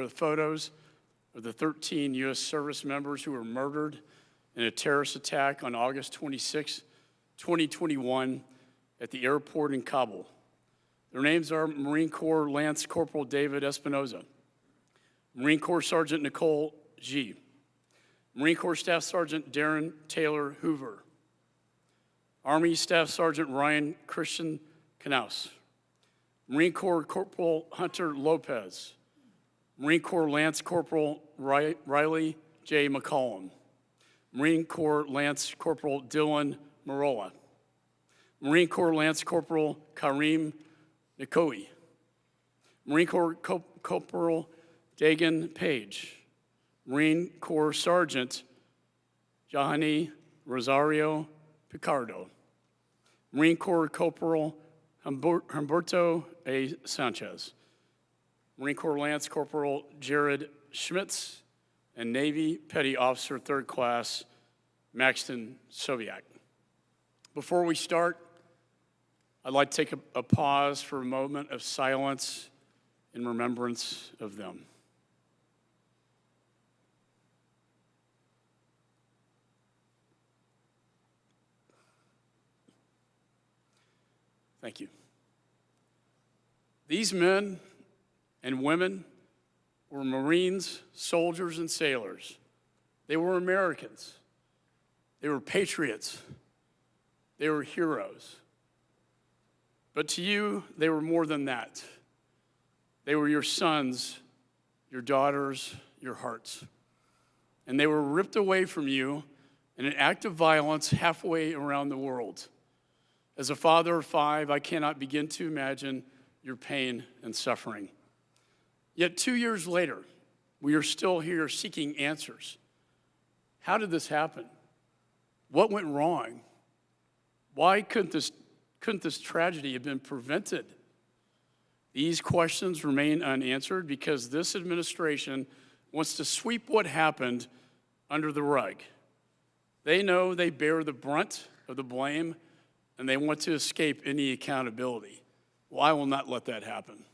are the photos of the 13 U.S. service members who were murdered in a terrorist attack on August 26, 2021 at the airport in Kabul. Their names are Marine Corps Lance Corporal David Espinoza, Marine Corps Sergeant Nicole G., Marine Corps Staff Sergeant Darin Taylor Hoover, Army Staff Sergeant Ryan Christian Knauss, Marine Corps Corporal Hunter Lopez, Marine Corps Lance Corporal Riley J. McCollum, Marine Corps Lance Corporal Dylan Marola, Marine Corps Lance Corporal Kareem Nikoui, Marine Corps Corporal Dagan Page, Marine Corps Sergeant Jahani Rosario Picardo, Marine Corps Corporal Humberto A. Sanchez, Marine Corps Lance Corporal Jared Schmitz, and Navy Petty Officer 3rd Class Maxton Sobiak. Before we start, I'd like to take a pause for a moment of silence in remembrance of them. Thank you. These men and women were Marines, soldiers, and sailors. They were Americans. They were patriots. They were heroes. But to you, they were more than that. They were your sons, your daughters, your hearts. And they were ripped away from you in an act of violence halfway around the world. As a father of 5, I cannot begin to imagine your pain and suffering. Yet 2 years later, we are still here seeking answers. How did this happen? What went wrong? Why couldn't this tragedy have been prevented? These questions remain unanswered because this administration wants to sweep what happened under the rug. They know they bear the brunt of the blame, and they want to escape any accountability. Well, I will not let that happen.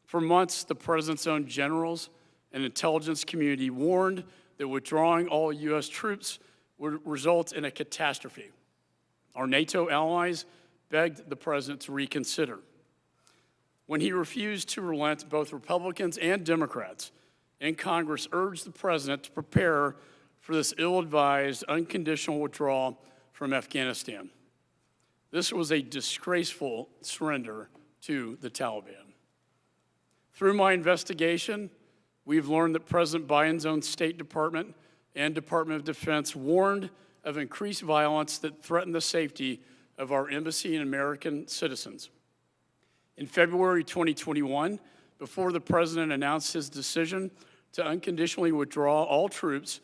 For months, the president's own generals and intelligence community warned that withdrawing all U.S. troops would result in a catastrophe. Our NATO allies begged the president to reconsider. When he refused to relent, both Republicans and Democrats in Congress urged the president to prepare for this ill-advised, unconditional withdrawal from Afghanistan. This was a disgraceful surrender to the Taliban. Through my investigation, we've learned that President Biden's own State Department and Department of Defense warned of increased violence that threatened the safety of our embassy and American citizens. In February 2021, before the president announced his decision to unconditionally withdraw all troops,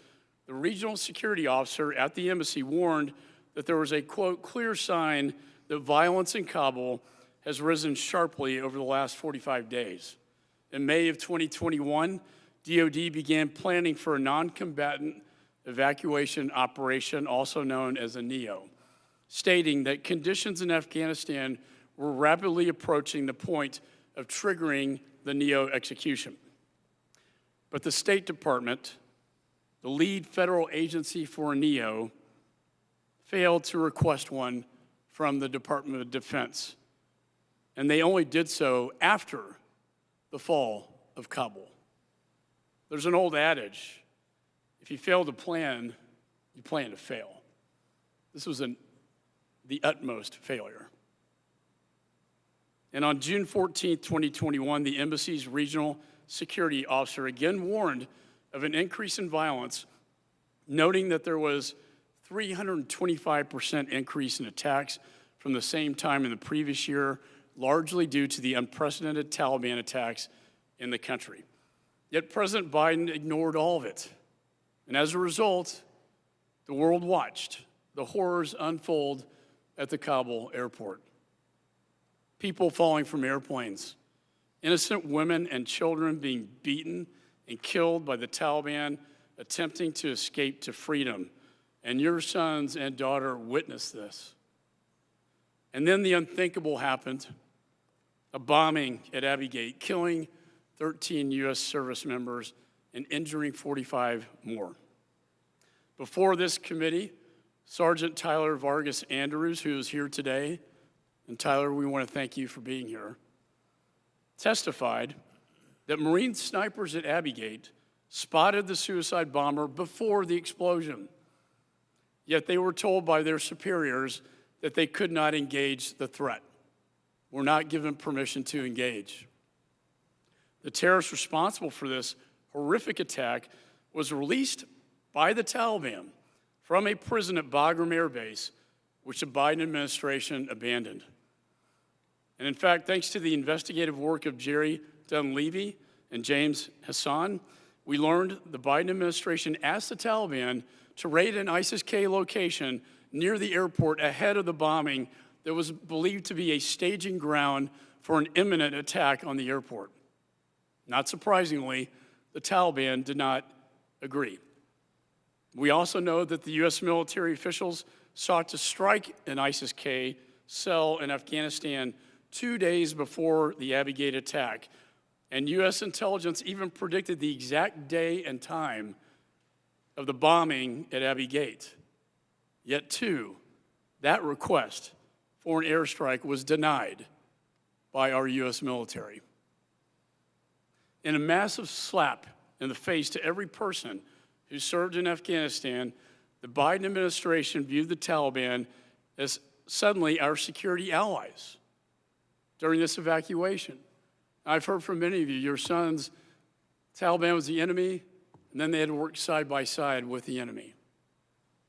the regional security officer at the embassy warned that there was a, quote, clear sign that violence in Kabul has risen sharply over the last 45 days. In May of 2021, DoD began planning for a non-combatant evacuation operation, also known as a NEO, stating that conditions in Afghanistan were rapidly approaching the point of triggering the NEO execution. But the State Department, the lead federal agency for a NEO, failed to request one from the Department of Defense. And they only did so after the fall of Kabul. There's an old adage, if you fail to plan, you plan to fail. This was the utmost failure. And on June 14, 2021, the embassy's regional security officer again warned of an increase in violence, noting that there was 325% increase in attacks from the same time in the previous year, largely due to the unprecedented Taliban attacks in the country. Yet President Biden ignored all of it. And as a result, the world watched the horrors unfold at the Kabul airport. People falling from airplanes, innocent women and children being beaten and killed by the Taliban attempting to escape to freedom. And your sons and daughter witnessed this. And then the unthinkable happened, a bombing at Abbey Gate, killing 13 U.S. service members and injuring 45 more. Before this committee, Sergeant Tyler Vargas Andrews, who is here today, and Tyler, we want to thank you for being here, testified that Marine snipers at Abbey Gate spotted the suicide bomber before the explosion, yet they were told by their superiors that they could not engage the threat, were not given permission to engage. The terrorist responsible for this horrific attack was released by the Taliban from a prison at Bagram Air Base, which the Biden administration abandoned. And in fact, thanks to the investigative work of Jerry Dunleavy and James Hassan, we learned the Biden administration asked the Taliban to raid an ISIS-K location near the airport ahead of the bombing that was believed to be a staging ground for an imminent attack on the airport. Not surprisingly, the Taliban did not agree. We also know that the U.S. military officials sought to strike an ISIS-K cell in Afghanistan 2 days before the Abbey Gate attack, and U.S. intelligence even predicted the exact day and time of the bombing at Abbey Gate. Yet, too, that request for an airstrike was denied by our U.S. military. In a massive slap in the face to every person who served in Afghanistan, the Biden administration viewed the Taliban as suddenly our security allies during this evacuation. I've heard from many of you, your sons, Taliban was the enemy, and then they had to work side by side with the enemy.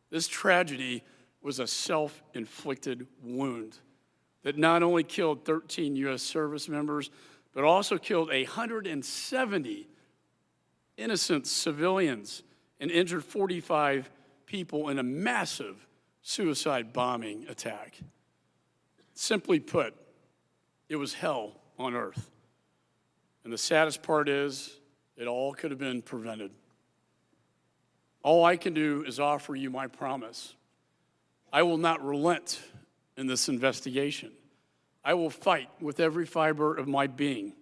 This tragedy was a self-inflicted wound that not only killed 13 U.S. service members, but also killed 170 innocent civilians and injured 45 people in a massive suicide bombing attack. Simply put, it was hell on earth. And the saddest part is, it all could have been prevented. All I can do is offer you my promise. I will not relent in this investigation. I will fight with every fiber of my being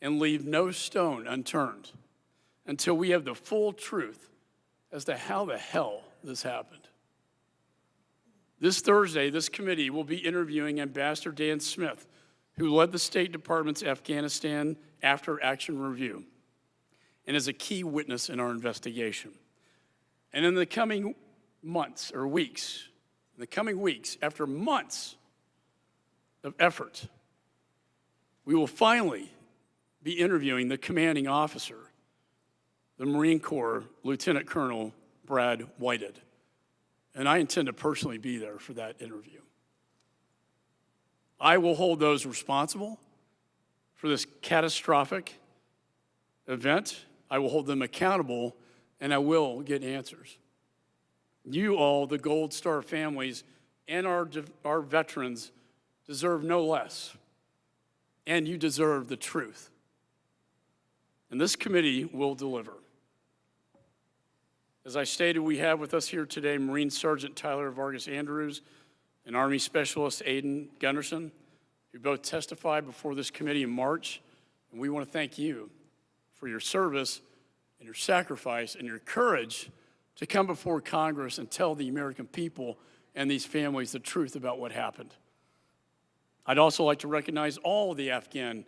and leave no stone unturned until we have the full truth as to how the hell this happened. This Thursday, this committee will be interviewing Ambassador Dan Smith, who led the State Department's Afghanistan After Action Review and is a key witness in our investigation. And in the coming months or weeks, after months of effort, we will finally be interviewing the commanding officer, the Marine Corps Lieutenant Colonel Brad Whitehead. And I intend to personally be there for that interview. I will hold those responsible for this catastrophic event. I will hold them accountable, and I will get answers. You all, the Gold Star families, and our veterans deserve no less, and you deserve the truth. And this committee will deliver. As I stated, we have with us here today Marine Sergeant Tyler Vargas Andrews and Army Specialist Aidan Gunderson, who both testified before this committee in March. And we want to thank you for your service and your sacrifice and your courage to come before Congress and tell the American people and these families the truth about what happened. I'd also like to recognize all of the Afghan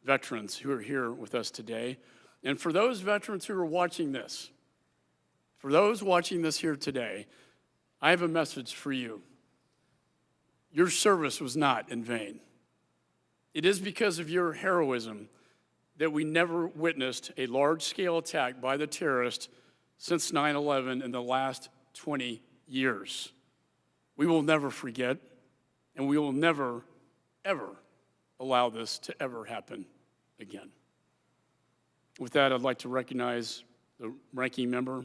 veterans who are here with us today. And for those veterans who are watching this, here today, I have a message for you. Your service was not in vain. It is because of your heroism that we never witnessed a large-scale attack by the terrorists since 9/11 in the last 20 years. We will never forget, and we will never, ever allow this to ever happen again. With that, I'd like to recognize the ranking member,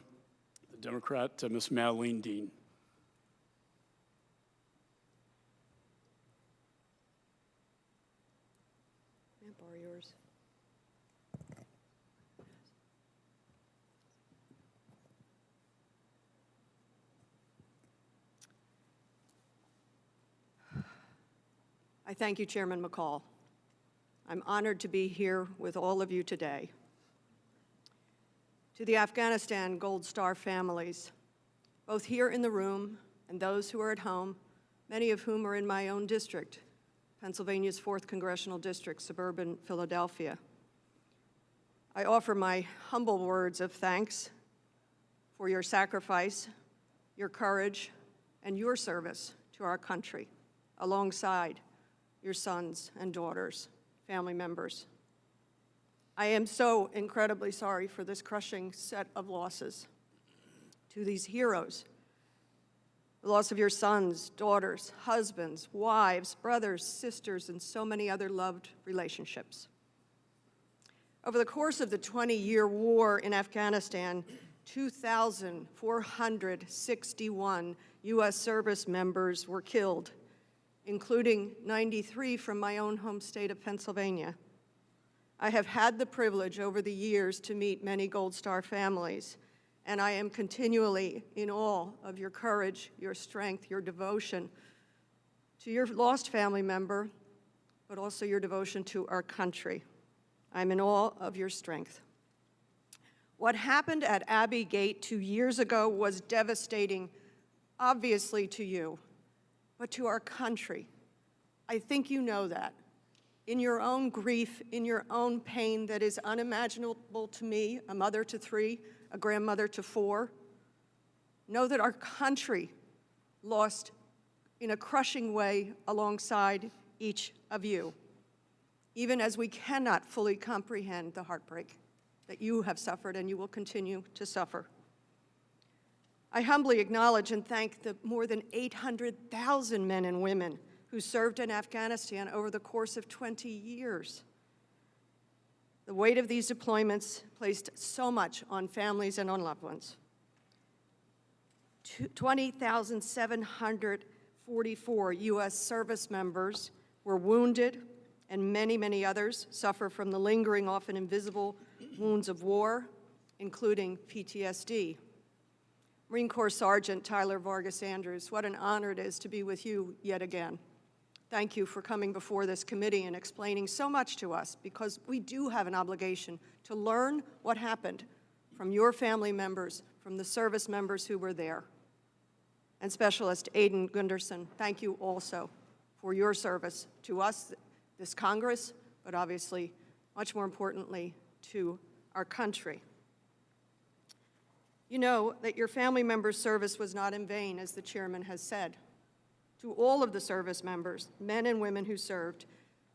the Democrat, Ms. Madeleine Dean. May I borrow yours? I thank you, Chairman McCall. I'm honored to be here with all of you today. To the Afghanistan Gold Star families, both here in the room and those who are at home, many of whom are in my own district, Pennsylvania's 4th Congressional District, suburban Philadelphia, I offer my humble words of thanks for your sacrifice, your courage, and your service to our country, alongside your sons and daughters, family members. I am so incredibly sorry for this crushing set of losses. To these heroes, the loss of your sons, daughters, husbands, wives, brothers, sisters, and so many other loved relationships. Over the course of the 20-year war in Afghanistan, 2,461 U.S. service members were killed, including 93 from my own home state of Pennsylvania. I have had the privilege over the years to meet many Gold Star families, and I am continually in awe of your courage, your strength, your devotion to your lost family member, but also your devotion to our country. I'm in awe of your strength. What happened at Abbey Gate 2 years ago was devastating, obviously to you, but to our country. I think you know that. In your own grief, in your own pain that is unimaginable to me, a mother to 3, a grandmother to 4, know that our country lost in a crushing way alongside each of you, even as we cannot fully comprehend the heartbreak that you have suffered and you will continue to suffer. I humbly acknowledge and thank the more than 800,000 men and women who served in Afghanistan over the course of 20 years. The weight of these deployments placed so much on families and on loved ones. 20,744 U.S. service members were wounded, and many, many others suffer from the lingering, often invisible wounds of war, including PTSD. Marine Corps Sergeant Tyler Vargas Andrews, what an honor it is to be with you yet again. Thank you for coming before this committee and explaining so much to us, because we do have an obligation to learn what happened from your family members, from the service members who were there. And Specialist Aidan Gunderson, thank you also for your service to us, this Congress, but obviously, much more importantly, to our country. You know that your family member's service was not in vain, as the chairman has said. To all of the service members, men and women who served,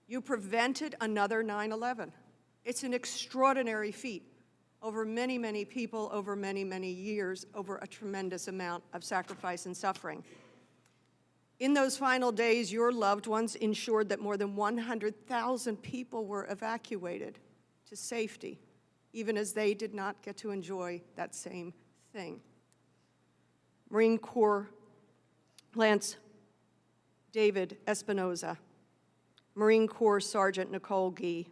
you prevented another 9/11. It's an extraordinary feat over many, many people, over many, many years, over a tremendous amount of sacrifice and suffering. In those final days, your loved ones ensured that more than 100,000 people were evacuated to safety, even as they did not get to enjoy that same thing. Marine Corps Lance David Espinoza, Marine Corps Sergeant Nicole Gee,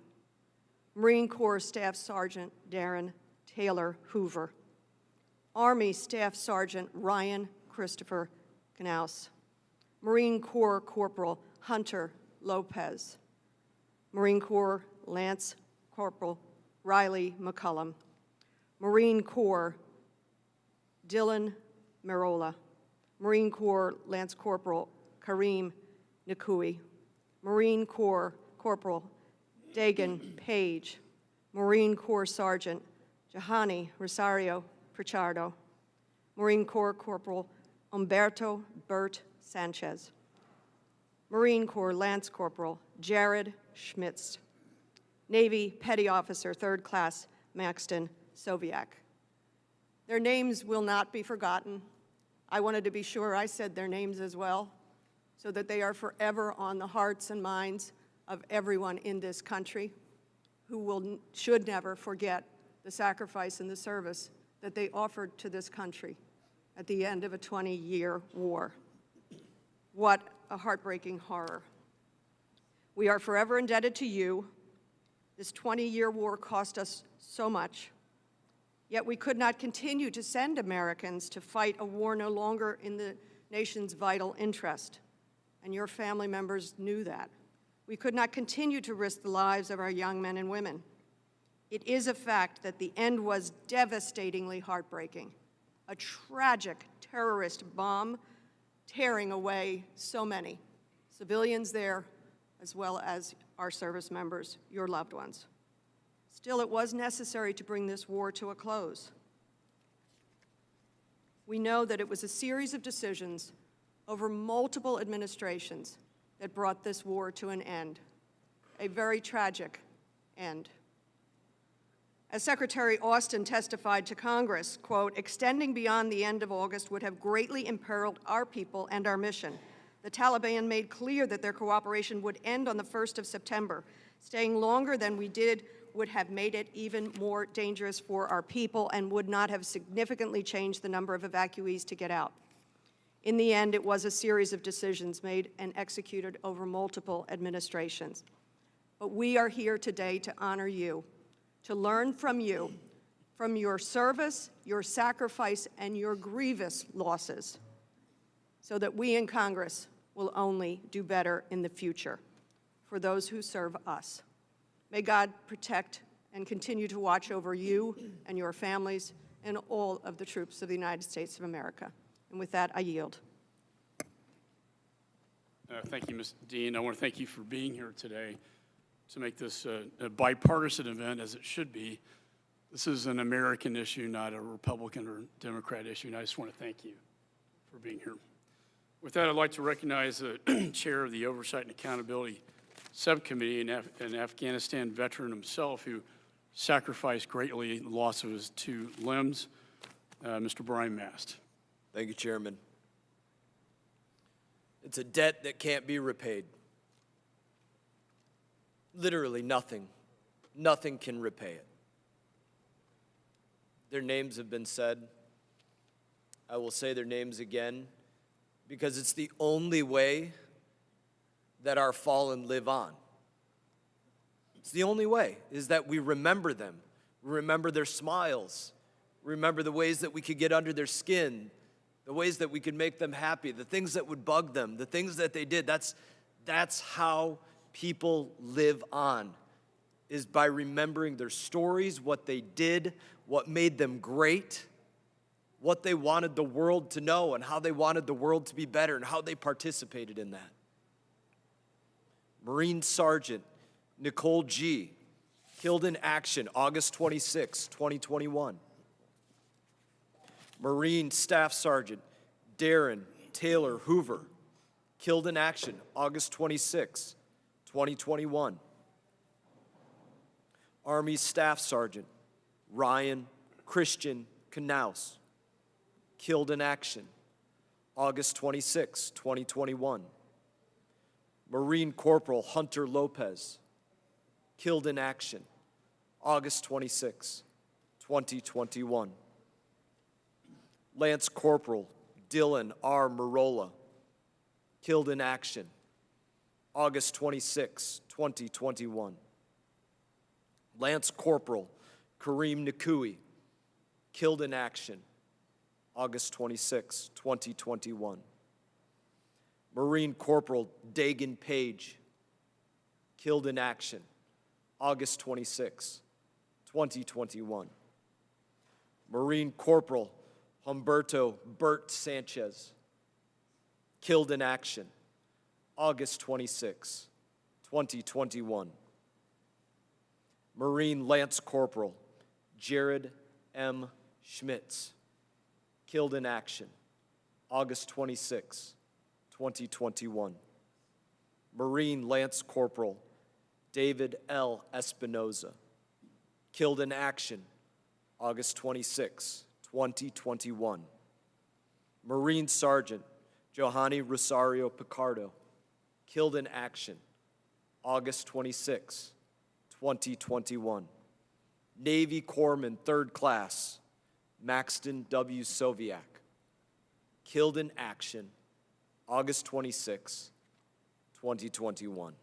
Marine Corps Staff Sergeant Darin Taylor Hoover, Army Staff Sergeant Ryan Christopher Knauss, Marine Corps Corporal Hunter Lopez, Marine Corps Lance Corporal Riley McCullum, Marine Corps Dylan Merola, Marine Corps Lance Corporal Kareem Nikoui, Marine Corps Corporal Dagan Page, Marine Corps Sergeant Jahani Rosario Pichardo, Marine Corps Corporal Umberto Bert Sanchez, Marine Corps Lance Corporal Jared Schmitz, Navy Petty Officer 3rd Class Maxton Soviak. Their names will not be forgotten. I wanted to be sure I said their names as well, so that they are forever on the hearts and minds of everyone in this country who should never forget the sacrifice and the service that they offered to this country at the end of a 20-year war. What a heartbreaking horror. We are forever indebted to you. This 20-year war cost us so much, yet we could not continue to send Americans to fight a war no longer in the nation's vital interest. And your family members knew that. We could not continue to risk the lives of our young men and women. It is a fact that the end was devastatingly heartbreaking. A tragic terrorist bomb tearing away so many civilians there, as well as our service members, your loved ones. Still, it was necessary to bring this war to a close. We know that it was a series of decisions over multiple administrations that brought this war to an end, a very tragic end. As Secretary Austin testified to Congress, quote, "Extending beyond the end of August would have greatly imperiled our people and our mission. The Taliban made clear that their cooperation would end on the 1st of September. Staying longer than we did would have made it even more dangerous for our people and would not have significantly changed the number of evacuees to get out." In the end, it was a series of decisions made and executed over multiple administrations. But we are here today to honor you, to learn from you, from your service, your sacrifice, and your grievous losses, so that we in Congress will only do better in the future for those who serve us. May God protect and continue to watch over you and your families and all of the troops of the United States of America. And with that, I yield. Thank you, Ms. Dean. I want to thank you for being here today to make this a bipartisan event, as it should be. This is an American issue, not a Republican or Democrat issue, and I just want to thank you for being here. With that, I'd like to recognize the chair of the Oversight and Accountability Subcommittee, an Afghanistan veteran himself who sacrificed greatly the loss of his 2 limbs, Mr. Brian Mast. Thank you, Chairman. It's a debt that can't be repaid. Literally nothing. Nothing can repay it. Their names have been said. I will say their names again because it's the only way that our fallen live on. It's the only way, is that we remember them. We remember their smiles. We remember the ways that we could get under their skin, the ways that we could make them happy, the things that would bug them, the things that they did. That's how people live on, is by remembering their stories, what they did, what made them great, what they wanted the world to know, and how they wanted the world to be better, and how they participated in that. Marine Sergeant Nicole G., killed in action August 26, 2021. Marine Staff Sergeant Darin Taylor Hoover, killed in action August 26, 2021. Army Staff Sergeant Ryan Christian Knauss, killed in action August 26, 2021. Marine Corporal Hunter Lopez, killed in action August 26, 2021. Lance Corporal Dylan R. Marola, killed in action August 26, 2021. Lance Corporal Kareem Nikoui, killed in action August 26, 2021. Marine Corporal Dagan Page, killed in action August 26, 2021. Marine Corporal Humberto Bert Sanchez, killed in action August 26, 2021. Marine Lance Corporal Jared M. Schmitz, killed in action August 26, 2021. Marine Lance Corporal David L. Espinoza, killed in action August 26, 2021. Marine Sergeant Johanny Rosario Picardo, killed in action August 26, 2021. Navy Corpsman 3rd Class Maxton W. Soviak, killed in action August 26, 2021.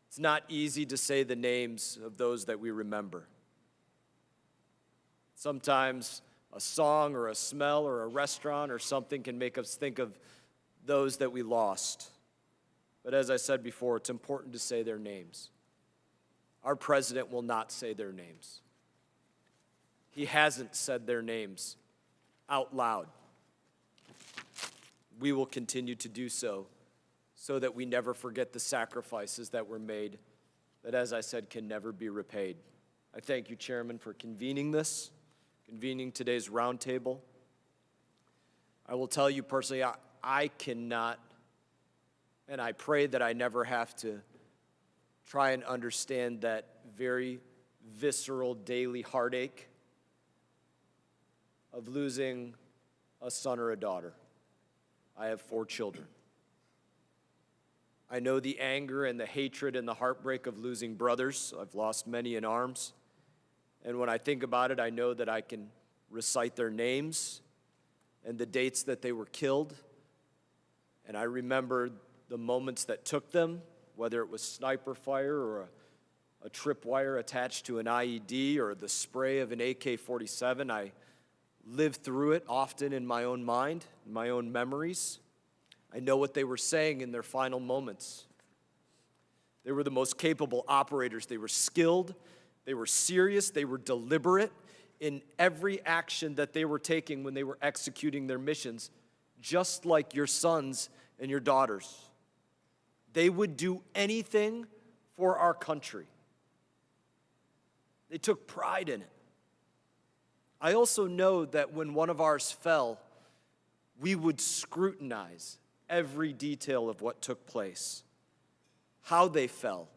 It's not easy to say the names of those that we remember. Sometimes a song or a smell or a restaurant or something can make us think of those that we lost. But as I said before, it's important to say their names. Our president will not say their names. He hasn't said their names out loud. We will continue to do so that we never forget the sacrifices that were made that, as I said, can never be repaid. I thank you, Chairman, for convening today's roundtable. I will tell you personally, I cannot, and I pray that I never have to try and understand that very visceral daily heartache of losing a son or a daughter. I have 4 children. I know the anger and the hatred and the heartbreak of losing brothers. I've lost many in arms. And when I think about it, I know that I can recite their names and the dates that they were killed. And I remember the moments that took them, whether it was sniper fire or a tripwire attached to an IED or the spray of an AK-47. I lived through it often in my own mind, in my own memories. I know what they were saying in their final moments. They were the most capable operators. They were skilled, they were serious, they were deliberate in every action that they were taking when they were executing their missions, just like your sons and your daughters. They would do anything for our country. They took pride in it. I also know that when one of ours fell, we would scrutinize every detail of what took place, how they fell.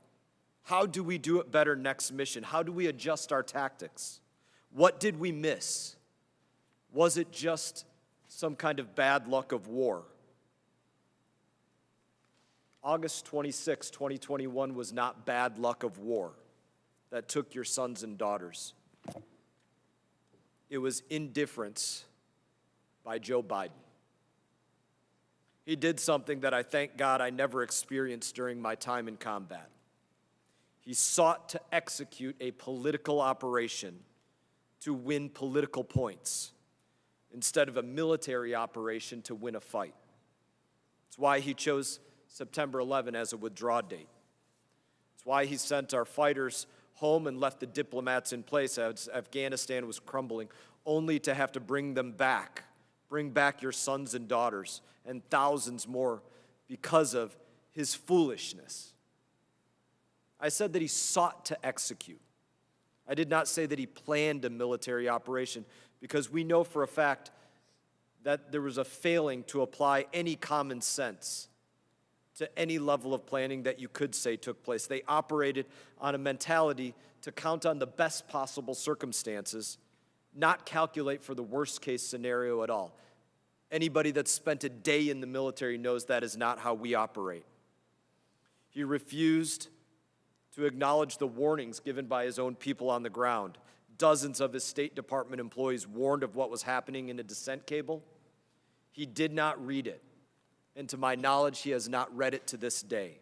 How do we do it better next mission? How do we adjust our tactics? What did we miss? Was it just some kind of bad luck of war? August 26, 2021 was not bad luck of war that took your sons and daughters. It was indifference by Joe Biden. He did something that I thank God I never experienced during my time in combat. He sought to execute a political operation to win political points instead of a military operation to win a fight. It's why he chose September 11 as a withdraw date. It's why he sent our fighters home and left the diplomats in place as Afghanistan was crumbling, only to have to bring them back. Bring back your sons and daughters and thousands more because of his foolishness. I said that he sought to execute. I did not say that he planned a military operation, because we know for a fact that there was a failing to apply any common sense to any level of planning that you could say took place. They operated on a mentality to count on the best possible circumstances, not calculate for the worst case scenario at all. Anybody that's spent a day in the military knows that is not how we operate. He refused to acknowledge the warnings given by his own people on the ground. Dozens of his State Department employees warned of what was happening in a descent cable. He did not read it, and to my knowledge, he has not read it to this day.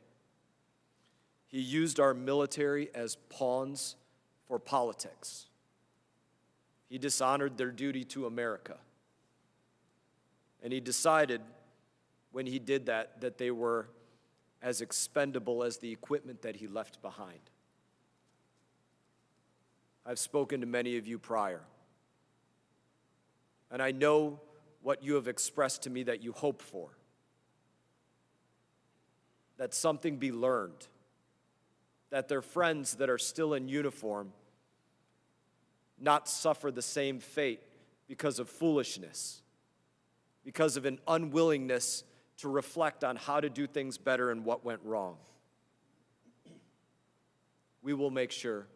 He used our military as pawns for politics. He dishonored their duty to America. And he decided when he did that, that they were as expendable as the equipment that he left behind. I've spoken to many of you prior, and I know what you have expressed to me that you hope for, that something be learned, that their friends that are still in uniform not suffer the same fate because of foolishness, because of an unwillingness to reflect on how to do things better and what went wrong. We will make sure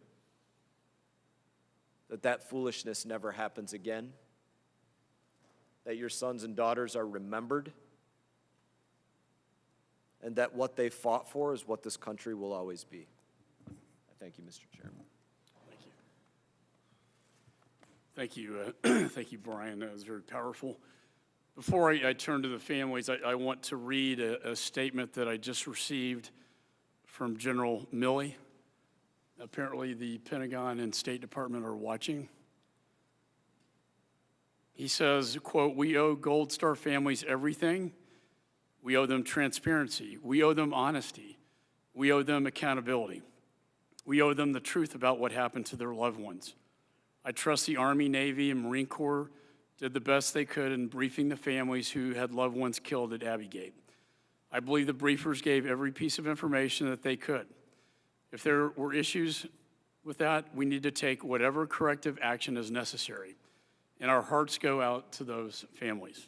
that that foolishness never happens again, that your sons and daughters are remembered, and that what they fought for is what this country will always be. I thank you, Mr. Chairman. Thank you. Thank you, Brian. That was very powerful. Before I turn to the families, I want to read a statement that I just received from General Milley. Apparently, the Pentagon and State Department are watching. He says, quote, "We owe Gold Star families everything, We owe them transparency. We owe them honesty. We owe them accountability. We owe them the truth about what happened to their loved ones. I trust the Army, Navy, and Marine Corps did the best they could in briefing the families who had loved ones killed at Abbey Gate. I believe the briefers gave every piece of information that they could. If there were issues with that, we need to take whatever corrective action is necessary. And our hearts go out to those families.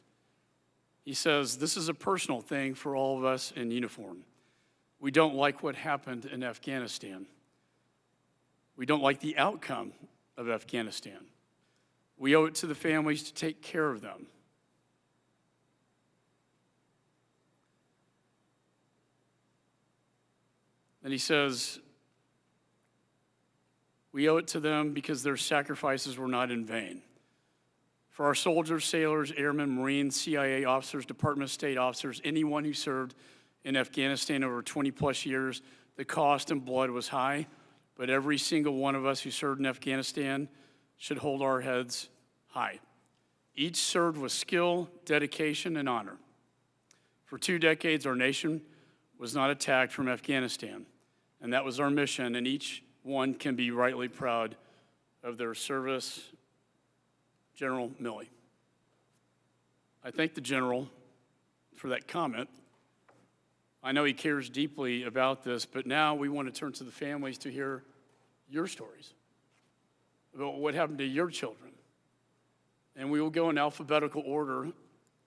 He says, this is a personal thing for all of us in uniform. We don't like what happened in Afghanistan. We don't like the outcome of Afghanistan. We owe it to the families to take care of them. And he says, we owe it to them because their sacrifices were not in vain. For our soldiers, sailors, airmen, Marines, CIA officers, Department of State officers, anyone who served in Afghanistan over 20 plus years, the cost in blood was high, but every single one of us who served in Afghanistan should hold our heads high. Each served with skill, dedication, and honor. For 2 decades, our nation was not attacked from Afghanistan, and that was our mission, and each one can be rightly proud of their service. General Milley. I thank the General for that comment. I know he cares deeply about this, but now we want to turn to the families to hear your stories about what happened to your children. And we will go in alphabetical order.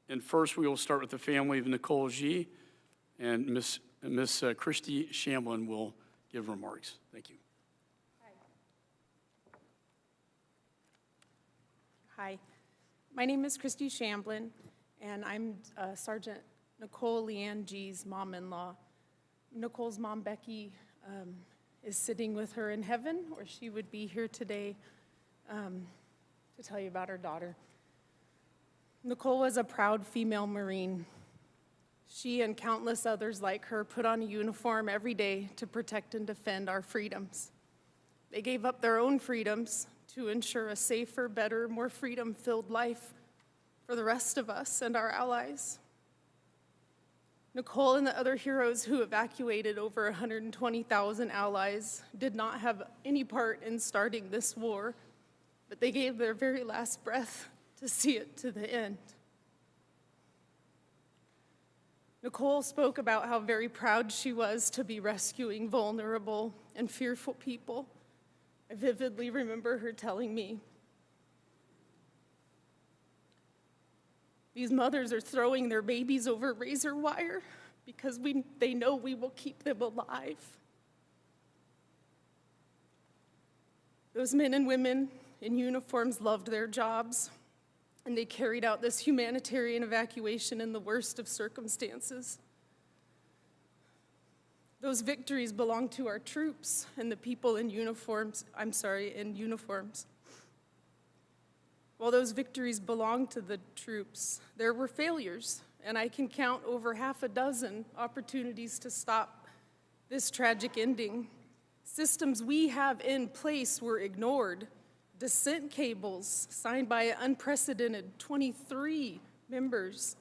And first, we will start with the family of Nicole G. And Miss Christie Shamblin will give remarks. Thank you. Hi, my name is Christie Shamblin, and I'm Sergeant Nicole Leanne G's mom-in-law. Nicole's mom, Becky, is sitting with her in heaven, or she would be here today to tell you about her daughter. Nicole was a proud female Marine. She and countless others like her put on a uniform every day to protect and defend our freedoms. They gave up their own freedoms to ensure a safer, better, more freedom-filled life for the rest of us and our allies. Nicole and the other heroes who evacuated over 120,000 allies did not have any part in starting this war, but they gave their very last breath to see it to the end. Nicole spoke about how very proud she was to be rescuing vulnerable and fearful people. I vividly remember her telling me, these mothers are throwing their babies over razor wire because they know we will keep them alive. Those men and women in uniforms loved their jobs, and they carried out this humanitarian evacuation in the worst of circumstances. Those victories belong to our troops and the people in uniforms. While those victories belong to the troops, there were failures, and I can count over half a dozen opportunities to stop this tragic ending. Systems we have in place were ignored. Descent cables signed by an unprecedented 23 members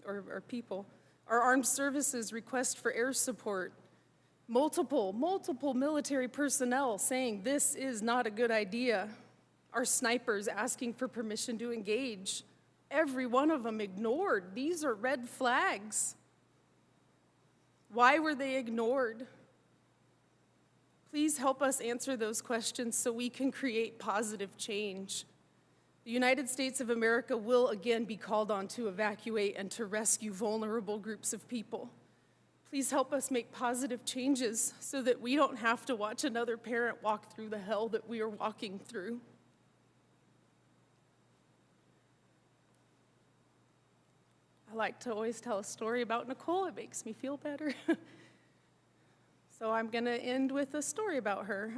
or people. Our armed services request for air support. Multiple military personnel saying this is not a good idea. Our snipers asking for permission to engage. Every one of them ignored. These are red flags. Why were they ignored? Please help us answer those questions so we can create positive change. The United States of America will again be called on to evacuate and to rescue vulnerable groups of people. Please help us make positive changes so that we don't have to watch another parent walk through the hell that we are walking through. I like to always tell a story about Nicole. It makes me feel better. So I'm going to end with a story about her.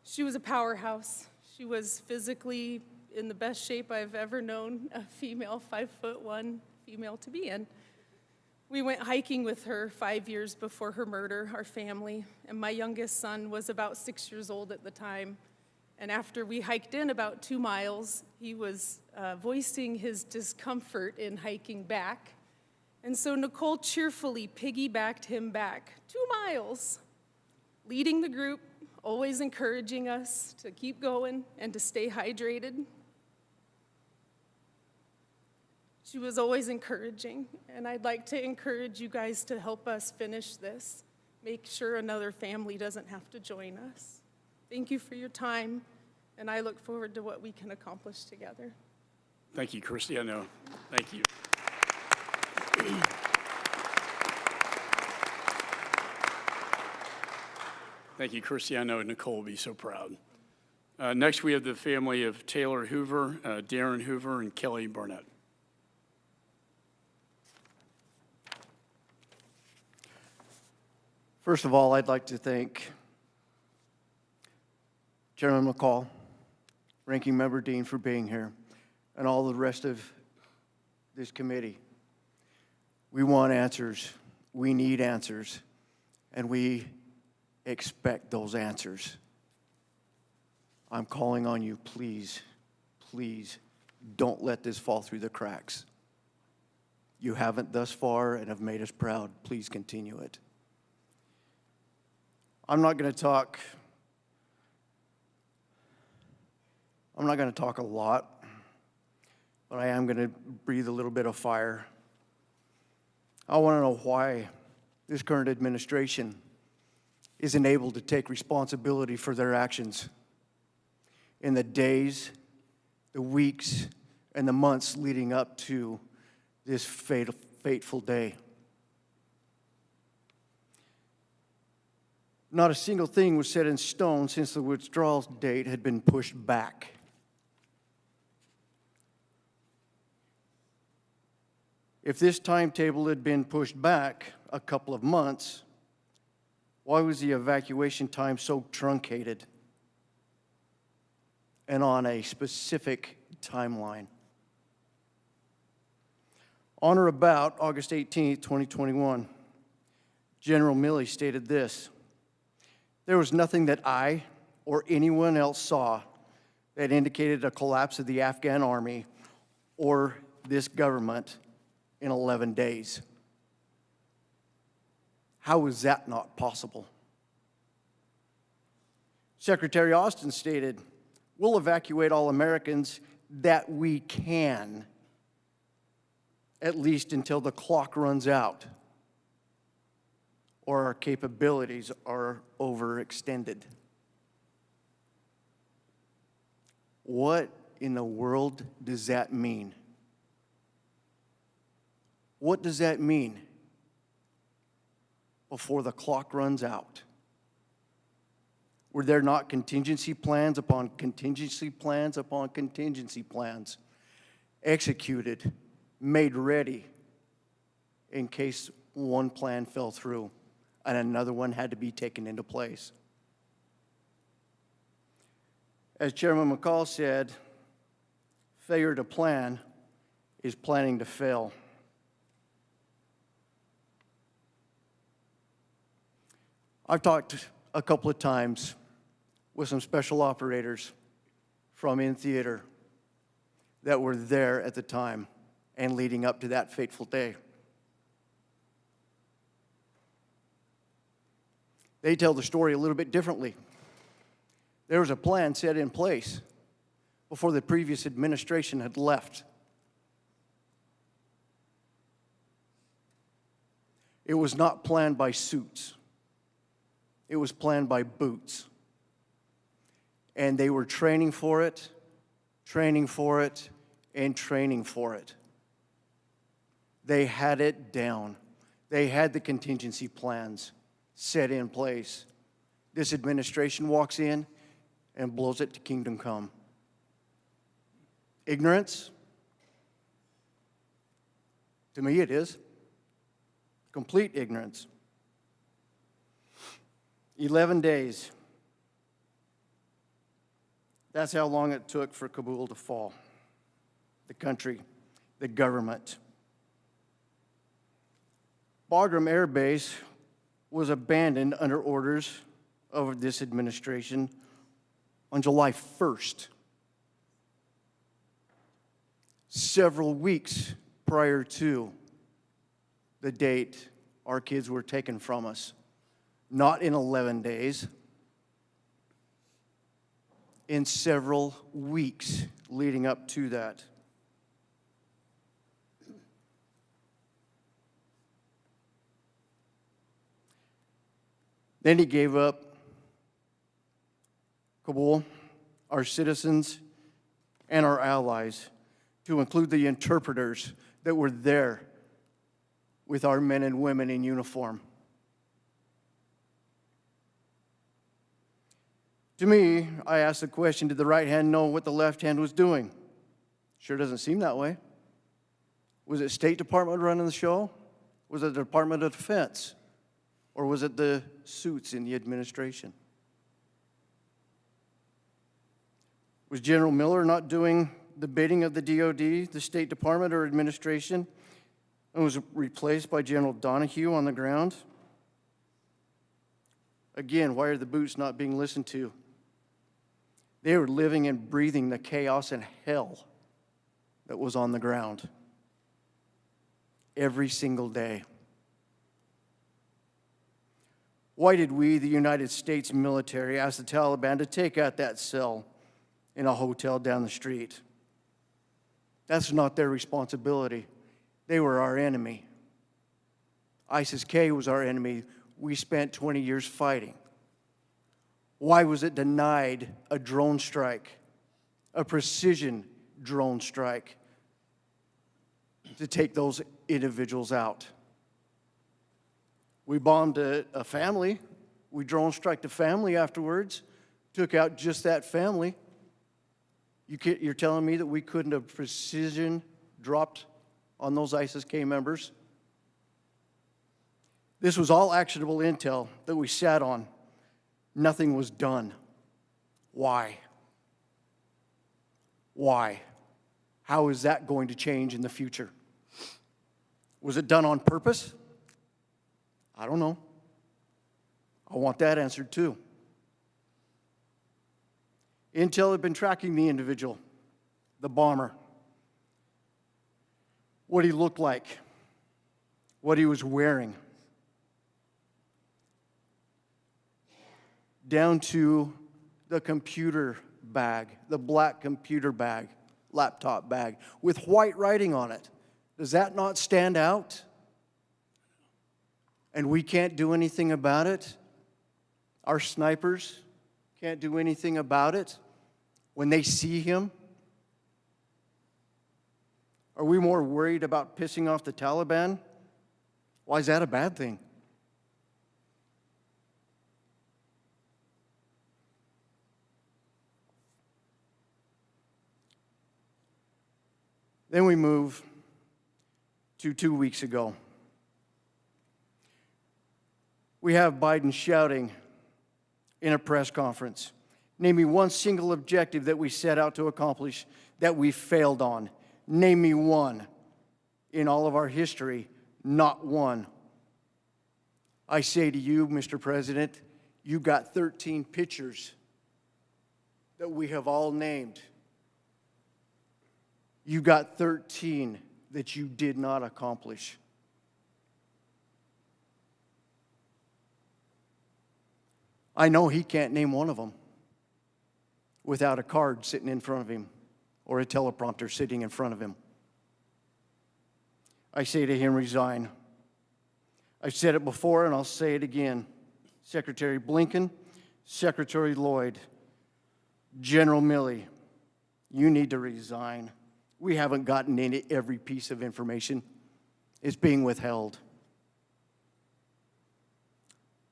She was a powerhouse. She was physically in the best shape I've ever known a female, 5'1" female to be in. We went hiking with her 5 years before her murder, our family, and my youngest son was about 6 years old at the time. And after we hiked in about 2 miles, he was voicing his discomfort in hiking back. And so Nicole cheerfully piggybacked him back 2 miles, leading the group, always encouraging us to keep going and to stay hydrated. She was always encouraging, and I'd like to encourage you guys to help us finish this. Make sure another family doesn't have to join us. Thank you for your time, and I look forward to what we can accomplish together. Thank you, Christie. I know. Thank you. Thank you, Christie. I know Nicole will be so proud. Next, we have the family of Taylor Hoover, Darin Hoover, and Kelly Barnett. First of all, I'd like to thank Chairman McCall, Ranking Member Dean for being here, and all the rest of this committee. We want answers, we need answers, and we expect those answers. I'm calling on you, please, please, don't let this fall through the cracks. You haven't thus far and have made us proud. Please continue it. I'm not going to talk a lot, but I am going to breathe a little bit of fire. I want to know why this current administration isn't able to take responsibility for their actions in the days, the weeks, and the months leading up to this fateful day. Not a single thing was set in stone since the withdrawal date had been pushed back. If this timetable had been pushed back a couple of months, why was the evacuation time so truncated and on a specific timeline? On or about August 18, 2021, General Milley stated this: "There was nothing that I or anyone else saw that indicated a collapse of the Afghan army or this government in 11 days. How is that not possible?" Secretary Austin stated, "We'll evacuate all Americans that we can, at least until the clock runs out or our capabilities are overextended." What in the world does that mean? What does that mean? Before the clock runs out? Were there not contingency plans upon contingency plans upon contingency plans executed, made ready in case one plan fell through and another one had to be taken into place? As Chairman McCall said, failure to plan is planning to fail. I've talked a couple of times with some special operators from in theater that were there at the time and leading up to that fateful day. They tell the story a little bit differently. There was a plan set in place before the previous administration had left. It was not planned by suits. It was planned by boots. And they were training for it, and training for it. They had it down. They had the contingency plans set in place. This administration walks in and blows it to kingdom come. Ignorance? To me, it is. Complete ignorance. 11 days. That's how long it took for Kabul to fall. The country, the government. Bagram Air Base was abandoned under orders of this administration on July 1st, several weeks prior to the date our kids were taken from us. Not in 11 days, in several weeks leading up to that. Then he gave up Kabul, our citizens, and our allies, to include the interpreters that were there with our men and women in uniform. To me, I asked the question, did the right hand know what the left hand was doing? Sure doesn't seem that way. Was it State Department running the show? Was it the Department of Defense? Or was it the suits in the administration? Was General Miller not doing the bidding of the DOD, the State Department, or administration, and was replaced by General Donahue on the ground? Again, why are the boots not being listened to? They were living and breathing the chaos and hell that was on the ground every single day. Why did we, the United States military, ask the Taliban to take out that cell in a hotel down the street? That's not their responsibility. They were our enemy. ISIS-K was our enemy. We spent 20 years fighting. Why was it denied a drone strike, a precision drone strike, to take those individuals out? We bombed a family. We drone striked a family afterwards, took out just that family. You're telling me that we couldn't have precision dropped on those ISIS-K members? This was all actionable intel that we sat on. Nothing was done. Why? Why? How is that going to change in the future? Was it done on purpose? I don't know. I want that answered too. Intel had been tracking the individual, the bomber, what he looked like, what he was wearing, down to the computer bag, the black computer bag, laptop bag, with white writing on it. Does that not stand out? And we can't do anything about it? Our snipers can't do anything about it when they see him? Are we more worried about pissing off the Taliban? Why is that a bad thing? Then we move to 2 weeks ago. We have Biden shouting in a press conference, name me one single objective that we set out to accomplish that we failed on. Name me one. In all of our history, not one. I say to you, Mr. President, you got 13 pictures that we have all named. You got 13 that you did not accomplish. I know he can't name one of them without a card sitting in front of him or a teleprompter sitting in front of him. I say to him, resign. I've said it before and I'll say it again. Secretary Blinken, Secretary Lloyd, General Milley, you need to resign. We haven't gotten every piece of information. It's being withheld.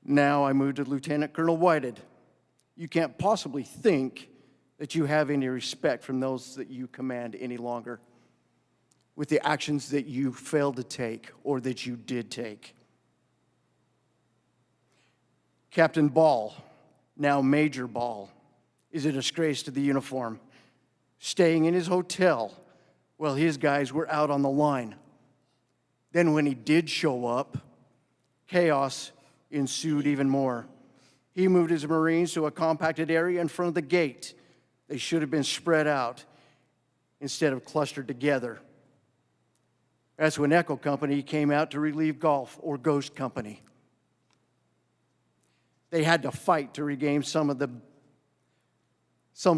Now I move to Lieutenant Colonel Whitehead. You can't possibly think that you have any respect from those that you command any longer with the actions that you failed to take or that you did take. Captain Ball, now Major Ball, is a disgrace to the uniform, staying in his hotel while his guys were out on the line. Then when he did show up, chaos ensued even more. He moved his Marines to a compacted area in front of the gate. They should have been spread out instead of clustered together. That's when Echo Company came out to relieve Gulf or Ghost Company. They had to fight to regain some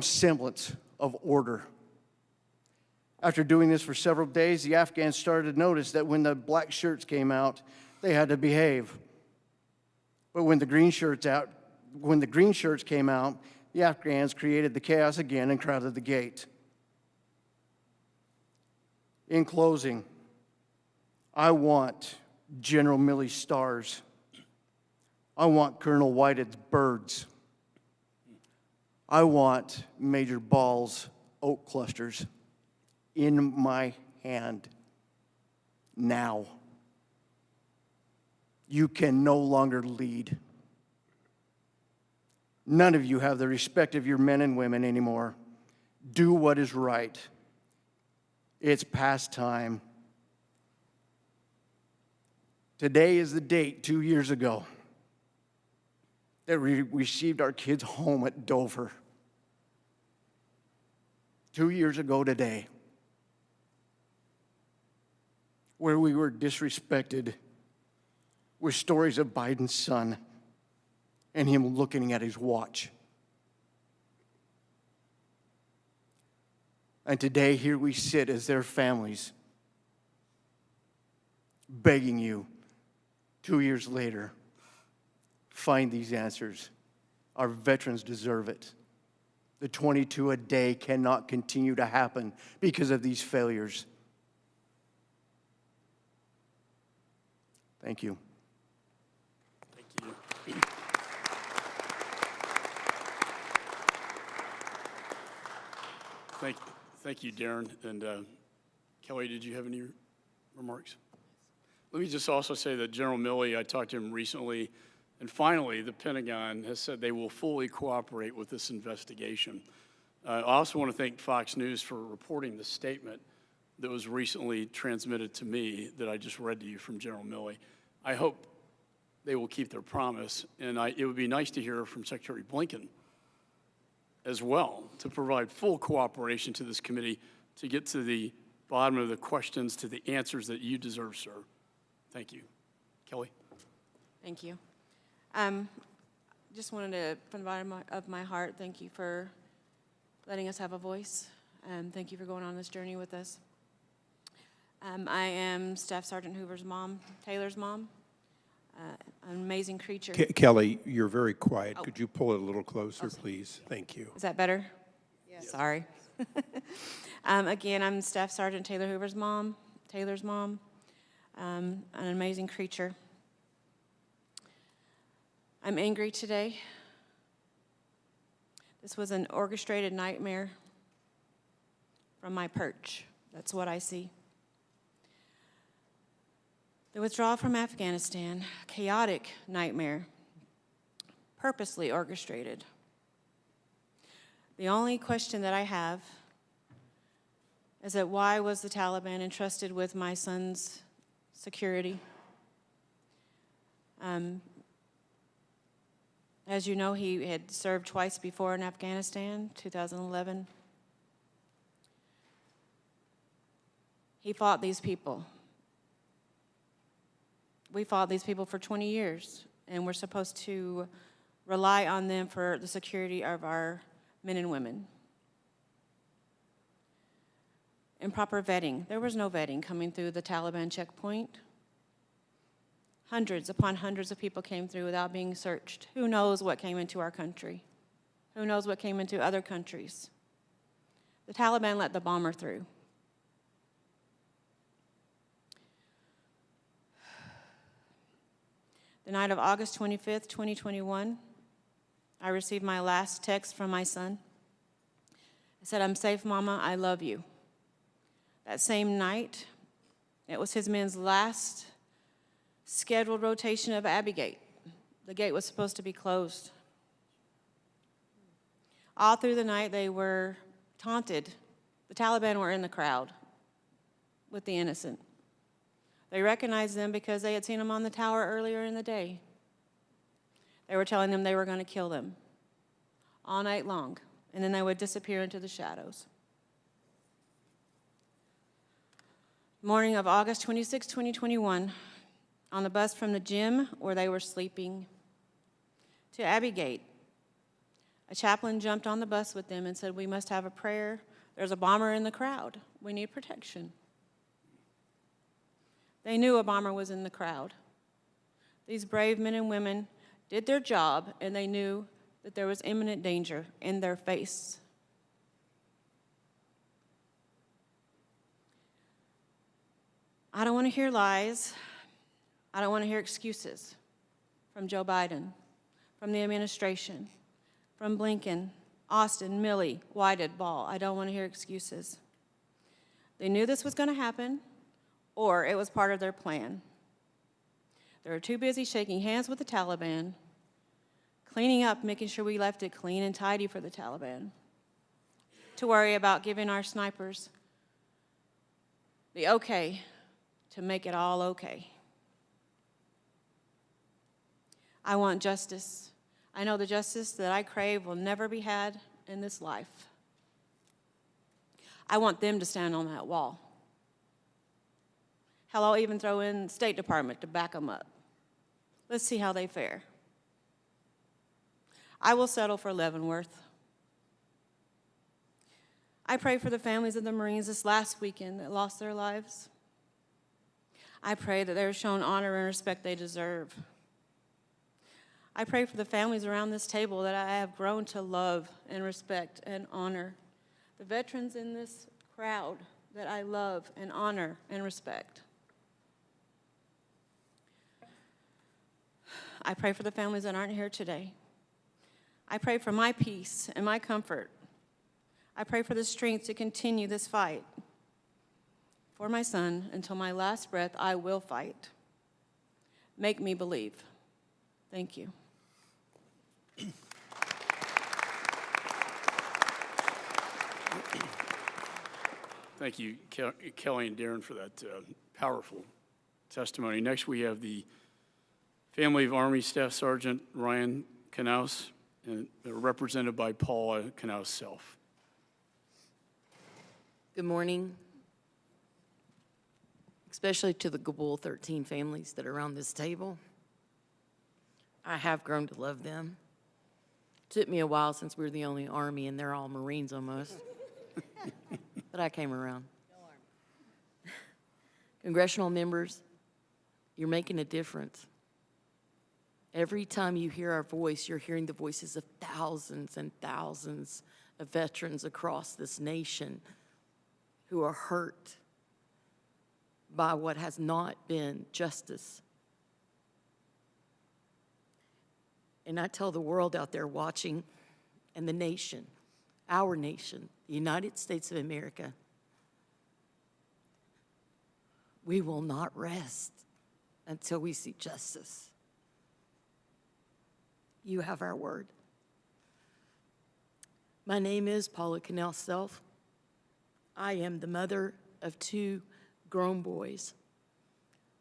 semblance of order. After doing this for several days, the Afghans started to notice that when the black shirts came out, they had to behave. But when the green shirts came out, the Afghans created the chaos again and crowded the gate. In closing, I want General Milley's stars. I want Colonel Whitehead's birds. I want Major Ball's oak clusters in my hand now. You can no longer lead. None of you have the respect of your men and women anymore. Do what is right. It's past time. Today is the date 2 years ago that we received our kids home at Dover. 2 years ago today, where we were disrespected with stories of Biden's son and him looking at his watch. And today, here we sit as their families, begging you, 2 years later, find these answers. Our veterans deserve it. The 22 a day cannot continue to happen because of these failures. Thank you. Thank you. Thank you, Darin. And Kelly, did you have any remarks? Let me just also say that General Milley, I talked to him recently, and finally the Pentagon has said they will fully cooperate with this investigation. I also want to thank Fox News for reporting the statement that was recently transmitted to me that I just read to you from General Milley. I hope they will keep their promise, and it would be nice to hear from Secretary Blinken as well to provide full cooperation to this committee to get to the bottom of the questions, to the answers that you deserve, sir. Thank you. Kelly? Thank you. Just wanted to, from the bottom of my heart, thank you for letting us have a voice. Thank you for going on this journey with us. I am Staff Sergeant Hoover's mom, Taylor's mom, an amazing creature. Kelly, you're very quiet. Oh. Could you pull it a little closer, please? Thank you. Is that better? Yes. Sorry. Again, I'm Staff Sergeant Taylor Hoover's mom, Taylor's mom, an amazing creature. I'm angry today. This was an orchestrated nightmare from my perch. That's what I see. The withdrawal from Afghanistan, chaotic nightmare, purposely orchestrated. The only question that I have is that why was the Taliban entrusted with my son's security? As you know, he had served twice before in Afghanistan, 2011. He fought these people. We fought these people for 20 years, and we're supposed to rely on them for the security of our men and women. Improper vetting. There was no vetting coming through the Taliban checkpoint. Hundreds upon hundreds of people came through without being searched. Who knows what came into our country? Who knows what came into other countries? The Taliban let the bomber through. The night of August 25th, 2021, I received my last text from my son. It said, "I'm safe, Mama, I love you." That same night, it was his men's last scheduled rotation of Abbey Gate. The gate was supposed to be closed. All through the night, they were taunted. The Taliban were in the crowd with the innocent. They recognized them because they had seen them on the tower earlier in the day. They were telling them they were going to kill them all night long, and then they would disappear into the shadows. Morning of August 26, 2021, on the bus from the gym where they were sleeping to Abbey Gate, a chaplain jumped on the bus with them and said, "We must have a prayer. There's a bomber in the crowd. We need protection." They knew a bomber was in the crowd. These brave men and women did their job, and they knew that there was imminent danger in their face. I don't want to hear lies. I don't want to hear excuses from Joe Biden, from the administration, from Blinken, Austin, Milley, Whited, Ball. I don't want to hear excuses. They knew this was going to happen, or it was part of their plan. They were too busy shaking hands with the Taliban, cleaning up, making sure we left it clean and tidy for the Taliban, to worry about giving our snipers the okay to make it all okay. I want justice. I know the justice that I crave will never be had in this life. I want them to stand on that wall. Hell, I'll even throw in the State Department to back them up. Let's see how they fare. I will settle for Leavenworth. I pray for the families of the Marines this last weekend that lost their lives. I pray that they're shown honor and respect they deserve. I pray for the families around this table that I have grown to love and respect and honor. The veterans in this crowd that I love and honor and respect. I pray for the families that aren't here today. I pray for my peace and my comfort. I pray for the strength to continue this fight. For my son, until my last breath, I will fight. Make me believe. Thank you. Thank you, Kelly and Darin, for that powerful testimony. Next, we have the family of Army Staff Sergeant Ryan Knauss, and represented by Paula Knauss self. Good morning, especially to the Kabul 13 families that are around this table. I have grown to love them. It took me a while since we were the only Army, and they're all Marines almost. But I came around. Congressional members, you're making a difference. Every time you hear our voice, you're hearing the voices of thousands and thousands of veterans across this nation who are hurt by what has not been justice. And I tell the world out there watching, and the nation, our nation, the United States of America, we will not rest until we see justice. You have our word. My name is Paula Knauss Self. I am the mother of 2 grown boys.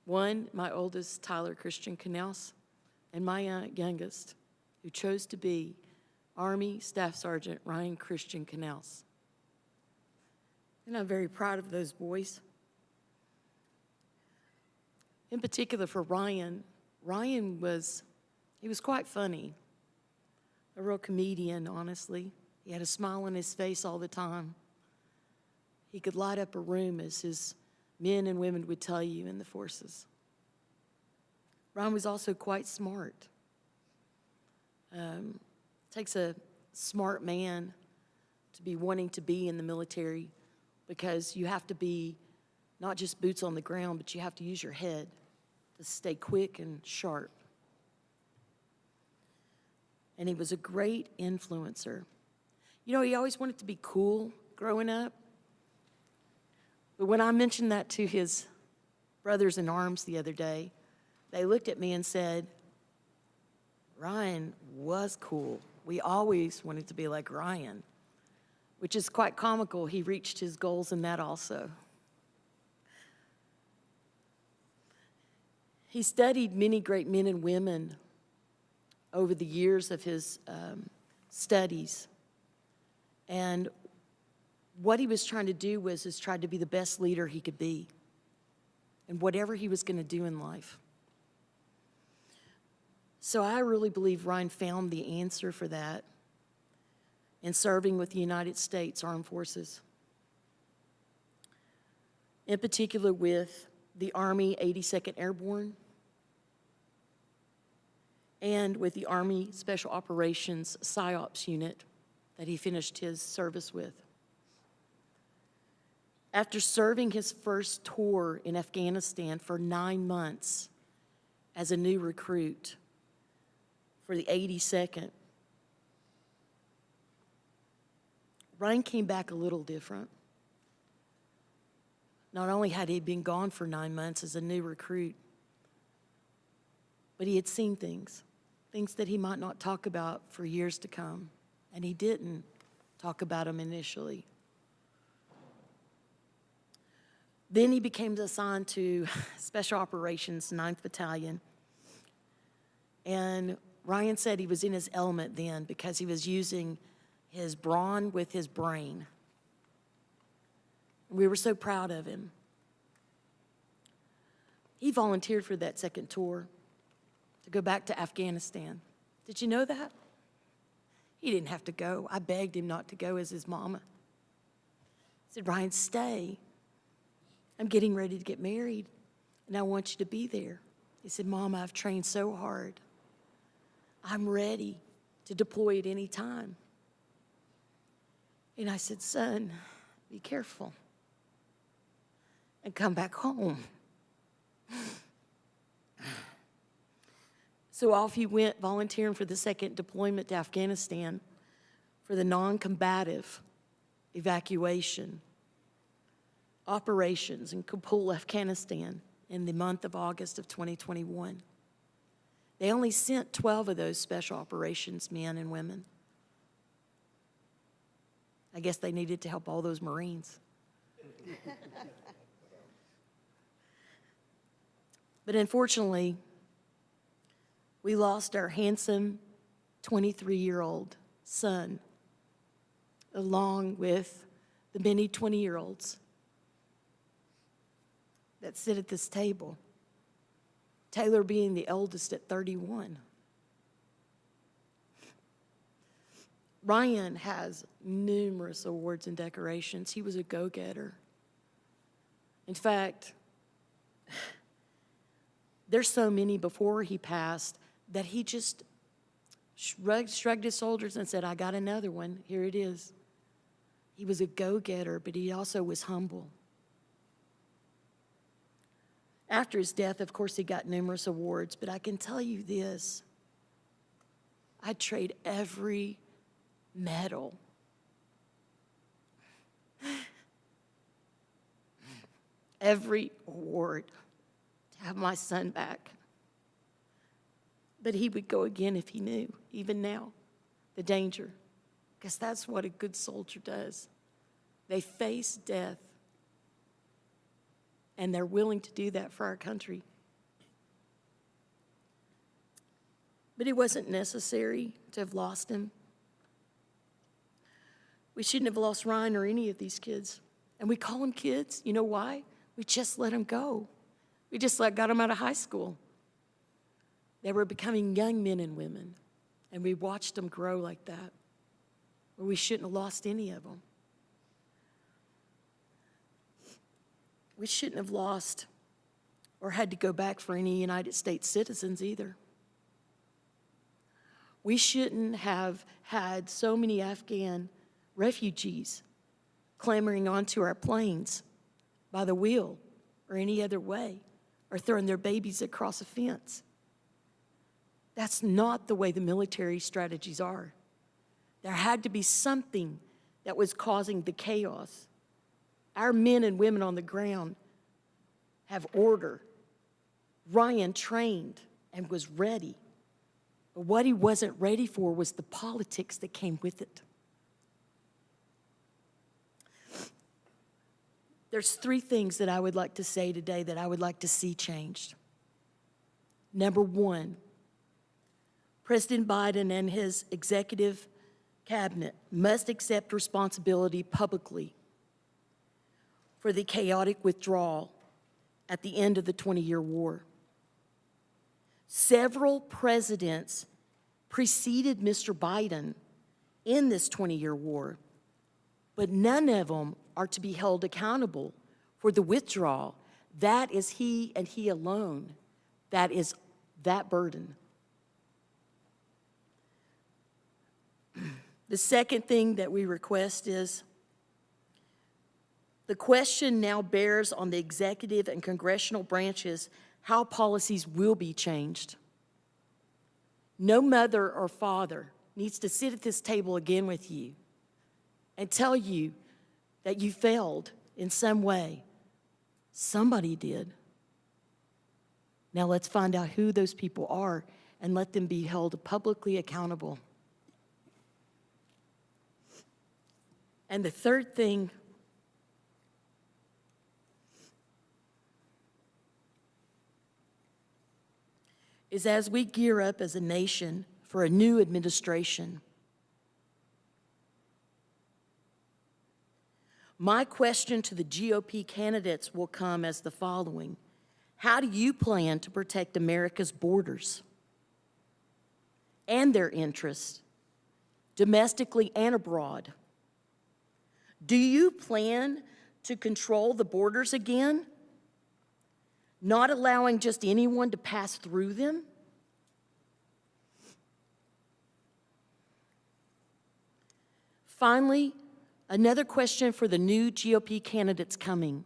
One, my oldest, Tyler Christian Knauss, and my youngest, who chose to be Army Staff Sergeant Ryan Christian Knauss. And I'm very proud of those boys. In particular for Ryan, he was quite funny, a real comedian, honestly. He had a smile on his face all the time. He could light up a room, as his men and women would tell you in the forces. Ryan was also quite smart. Takes a smart man to be wanting to be in the military, because you have to be not just boots on the ground, but you have to use your head to stay quick and sharp. And he was a great influencer. You know, he always wanted to be cool growing up. But when I mentioned that to his brothers in arms the other day, they looked at me and said, Ryan was cool. We always wanted to be like Ryan, which is quite comical. He reached his goals in that also. He studied many great men and women over the years of his studies. And what he was trying to do was try to be the best leader he could be and whatever he was going to do in life. So I really believe Ryan found the answer for that in serving with the United States Armed Forces, in particular with the Army 82nd Airborne and with the Army Special Operations PSYOPs unit that he finished his service with. After serving his first tour in Afghanistan for 9 months as a new recruit for the 82nd, Ryan came back a little different. Not only had he been gone for 9 months as a new recruit, but he had seen things that he might not talk about for years to come, and he didn't talk about them initially. Then he became assigned to Special Operations 9th Battalion, and Ryan said he was in his element then because he was using his brawn with his brain. We were so proud of him. He volunteered for that second tour to go back to Afghanistan. Did you know that? He didn't have to go. I begged him not to go as his mama. I said, Ryan, stay. I'm getting ready to get married, and I want you to be there. He said, Mama, I've trained so hard. I'm ready to deploy at any time. And I said, son, be careful and come back home. So off he went, volunteering for the second deployment to Afghanistan for the non-combative evacuation operations in Kabul, Afghanistan, in the month of August of 2021. They only sent 12 of those special operations men and women. I guess they needed to help all those Marines. But unfortunately, we lost our handsome 23-year-old son, along with the many 20-year-olds that sit at this table, Taylor being the eldest at 31. Ryan has numerous awards and decorations. He was a go-getter. In fact, there's so many before he passed that he just shrugged his shoulders and said, I got another one. Here it is. He was a go-getter, but he also was humble. After his death, of course, he got numerous awards, but I can tell you this. I'd trade every medal, every award to have my son back. But he would go again if he knew, even now, the danger, because that's what a good soldier does. They face death, and they're willing to do that for our country. But it wasn't necessary to have lost him. We shouldn't have lost Ryan or any of these kids. And we call them kids. You know why? We just let them go. We just got them out of high school. They were becoming young men and women, and we watched them grow like that. Or we shouldn't have lost any of them. We shouldn't have lost or had to go back for any United States citizens either. We shouldn't have had so many Afghan refugees clambering onto our planes by the wheel or any other way, or throwing their babies across a fence. That's not the way the military strategies are. There had to be something that was causing the chaos. Our men and women on the ground have order. Ryan trained and was ready. But what he wasn't ready for was the politics that came with it. There's 3 things that I would like to say today that I would like to see changed. Number 1, President Biden and his executive cabinet must accept responsibility publicly for the chaotic withdrawal at the end of the 20-year war. Several presidents preceded Mr. Biden in this 20-year war, but none of them are to be held accountable for the withdrawal. That is he and he alone. That is that burden. The second thing that we request is the question now bears on the executive and congressional branches how policies will be changed. No mother or father needs to sit at this table again with you and tell you that you failed in some way. Somebody did. Now let's find out who those people are and let them be held publicly accountable. And the third thing is, as we gear up as a nation for a new administration, my question to the GOP candidates will come as the following. How do you plan to protect America's borders and their interests, domestically and abroad? Do you plan to control the borders again, not allowing just anyone to pass through them? Finally, another question for the new GOP candidates coming.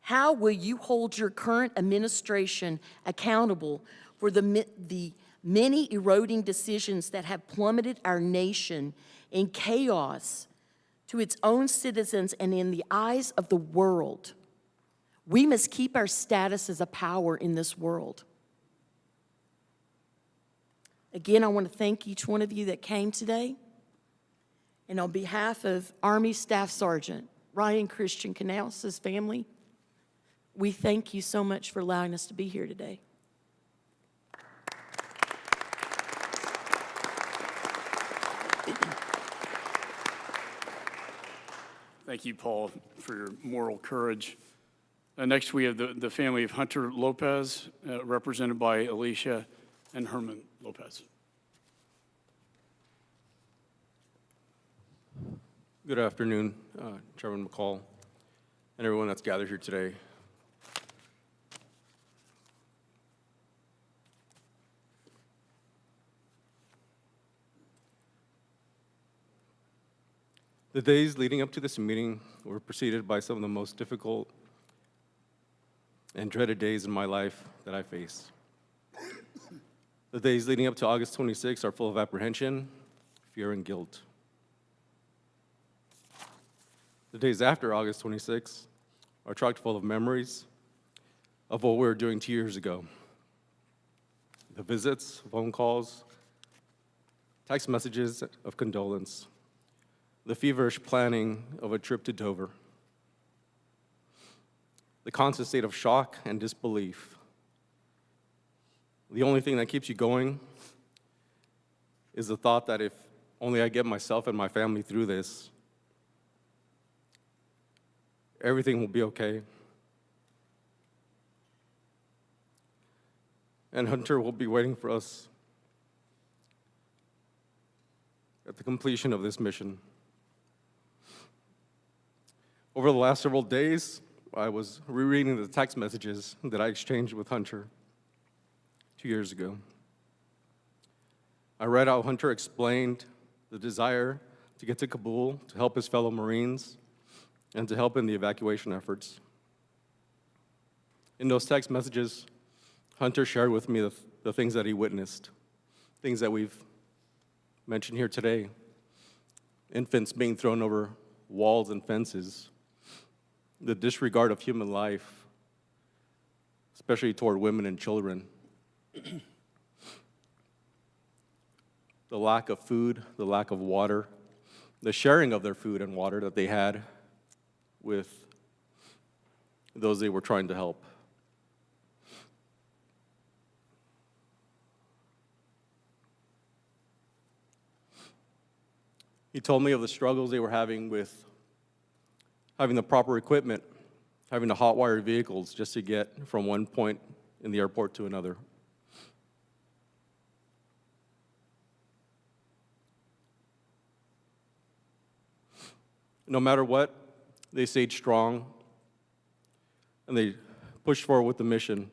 How will you hold your current administration accountable for the many eroding decisions that have plummeted our nation in chaos to its own citizens and in the eyes of the world? We must keep our status as a power in this world. Again, I want to thank each one of you that came today. And on behalf of Army Staff Sergeant Ryan Christian Knauss' family, we thank you so much for allowing us to be here today. Thank you, Paul, for your moral courage. Next, we have the family of Hunter Lopez, represented by Alicia and Herman Lopez. Good afternoon, Chairman McCall, and everyone that's gathered here today. The days leading up to this meeting were preceded by some of the most difficult and dreaded days in my life that I faced. The days leading up to August 26 are full of apprehension, fear, and guilt. The days after August 26 are chock full of memories of what we were doing 2 years ago. The visits, phone calls, text messages of condolence, the feverish planning of a trip to Dover, the constant state of shock and disbelief. The only thing that keeps you going is the thought that if only I get myself and my family through this, everything will be okay. And Hunter will be waiting for us at the completion of this mission. Over the last several days, I was rereading the text messages that I exchanged with Hunter 2 years ago. I read how Hunter explained the desire to get to Kabul to help his fellow Marines and to help in the evacuation efforts. In those text messages, Hunter shared with me the things that he witnessed, things that we've mentioned here today. Infants being thrown over walls and fences, the disregard of human life, especially toward women and children, the lack of food, the lack of water, the sharing of their food and water that they had with those they were trying to help. He told me of the struggles they were having with having the proper equipment, having to hotwire vehicles just to get from one point in the airport to another. No matter what, they stayed strong and they pushed forward with the mission.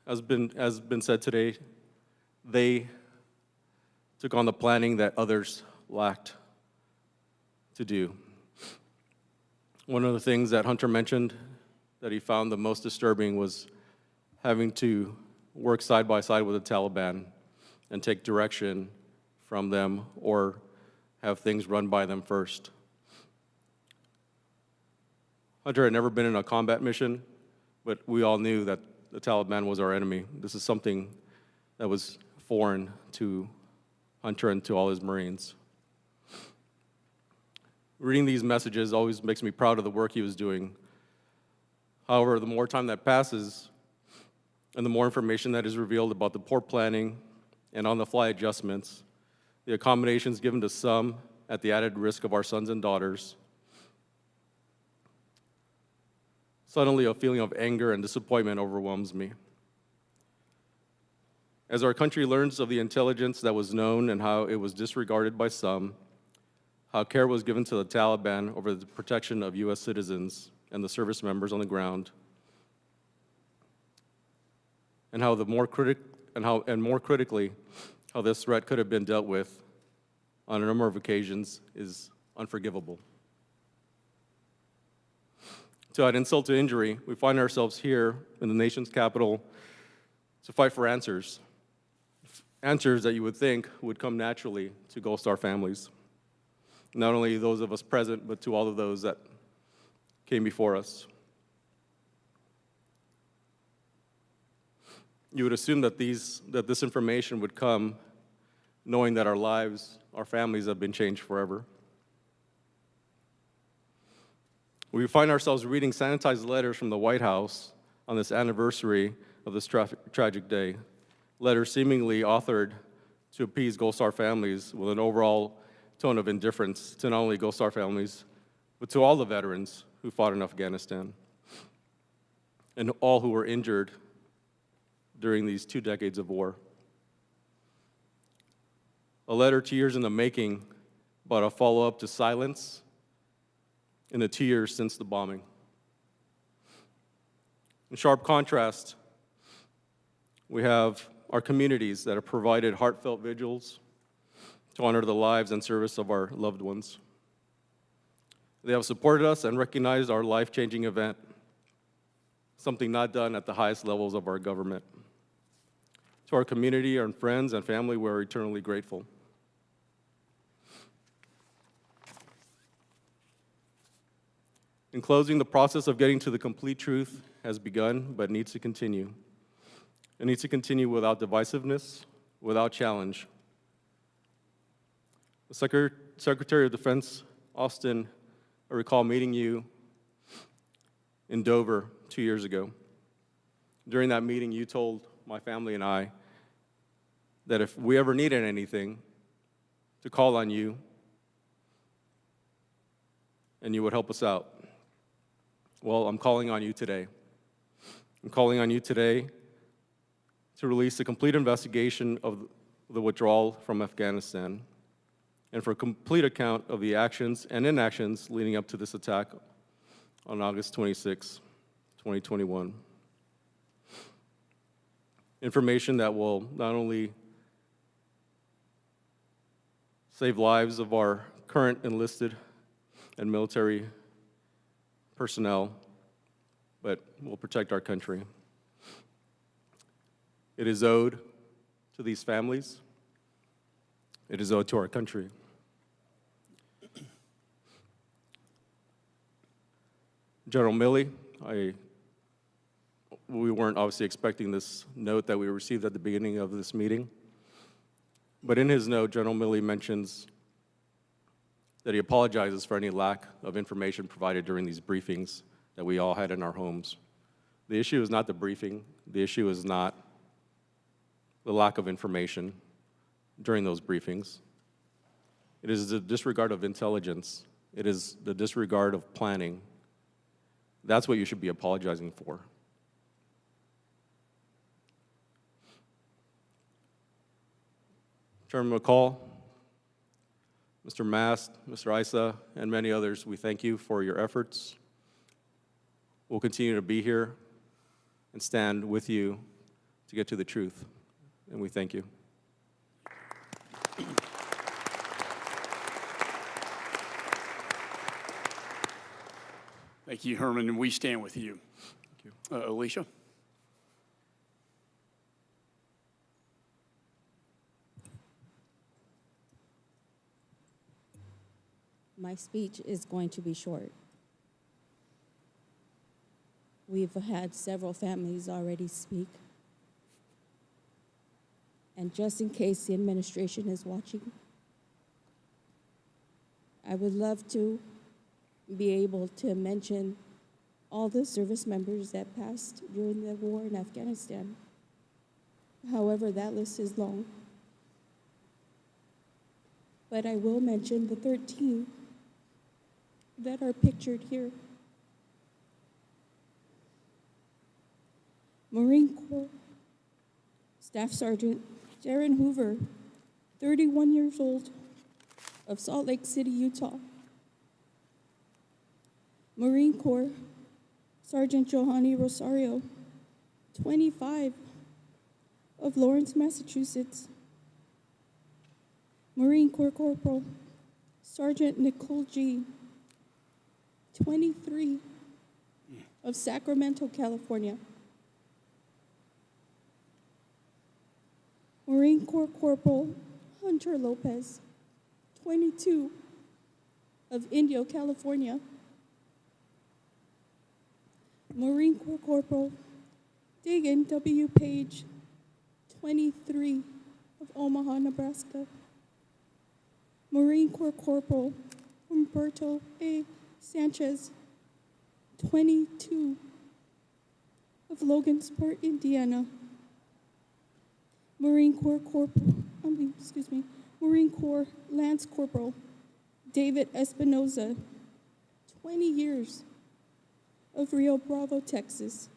As been said today, they took on the planning that others lacked to do. One of the things that Hunter mentioned that he found the most disturbing was having to work side by side with the Taliban and take direction from them or have things run by them first. Hunter had never been in a combat mission, but we all knew that the Taliban was our enemy. This is something that was foreign to Hunter and to all his Marines. Reading these messages always makes me proud of the work he was doing. However, the more time that passes and the more information that is revealed about the poor planning and on-the-fly adjustments, the accommodations given to some at the added risk of our sons and daughters, suddenly a feeling of anger and disappointment overwhelms me. As our country learns of the intelligence that was known and how it was disregarded by some, how care was given to the Taliban over the protection of U.S. citizens and the service members on the ground, and how more critically, how this threat could have been dealt with on a number of occasions is unforgivable. To add insult to injury, we find ourselves here in the nation's capital to fight for answers. Answers that you would think would come naturally to Gold Star families. Not only those of us present, but to all of those that came before us. You would assume that this information would come knowing that our lives, our families have been changed forever. We find ourselves reading sanitized letters from the White House on this anniversary of this tragic day. Letters seemingly authored to appease Gold Star families with an overall tone of indifference to not only Gold Star families, but to all the veterans who fought in Afghanistan and all who were injured during these 2 decades of war. A letter 2 years in the making, but a follow-up to silence in the 2 years since the bombing. In sharp contrast, we have our communities that have provided heartfelt vigils to honor the lives and service of our loved ones. They have supported us and recognized our life-changing event, something not done at the highest levels of our government. To our community, our friends, and family, we're eternally grateful. In closing, the process of getting to the complete truth has begun, but needs to continue. It needs to continue without divisiveness, without challenge. The Secretary of Defense, Austin, I recall meeting you in Dover 2 years ago. During that meeting, you told my family and I that if we ever needed anything, to call on you, and you would help us out. Well, I'm calling on you today. I'm calling on you today to release a complete investigation of the withdrawal from Afghanistan and for a complete account of the actions and inactions leading up to this attack on August 26, 2021. Information that will not only save lives of our current enlisted and military personnel, but will protect our country. It is owed to these families. It is owed to our country. General Milley, we weren't obviously expecting this note that we received at the beginning of this meeting, but in his note, General Milley mentions that he apologizes for any lack of information provided during these briefings that we all had in our homes. The issue is not the briefing. The issue is not the lack of information during those briefings. It is the disregard of intelligence. It is the disregard of planning. That's what you should be apologizing for. Chairman McCall, Mr. Mast, Mr. Isa, and many others, we thank you for your efforts. We'll continue to be here and stand with you to get to the truth, and we thank you. Thank you, Herman, and we stand with you. Thank you. Alicia? My speech is going to be short. We've had several families already speak. And just in case the administration is watching, I would love to be able to mention all the service members that passed during the war in Afghanistan. However, that list is long. But I will mention the 13 that are pictured here. Marine Corps Staff Sergeant Darin Hoover, 31 years old, of Salt Lake City, Utah. Marine Corps Sergeant Johanny Rosario, 25, of Lawrence, Massachusetts. Marine Corps Corporal Sergeant Nikoui, 23, of Sacramento, California. Marine Corps Corporal Hunter Lopez, 22, of Indio, California. Marine Corps Corporal Dagan W. Page, 23, of Omaha, Nebraska. Marine Corps Corporal Humberto A. Sanchez, 22, of Logansport, Indiana. Marine Corps Lance Corporal David Espinoza, 20 years, of Rio Bravo, Texas.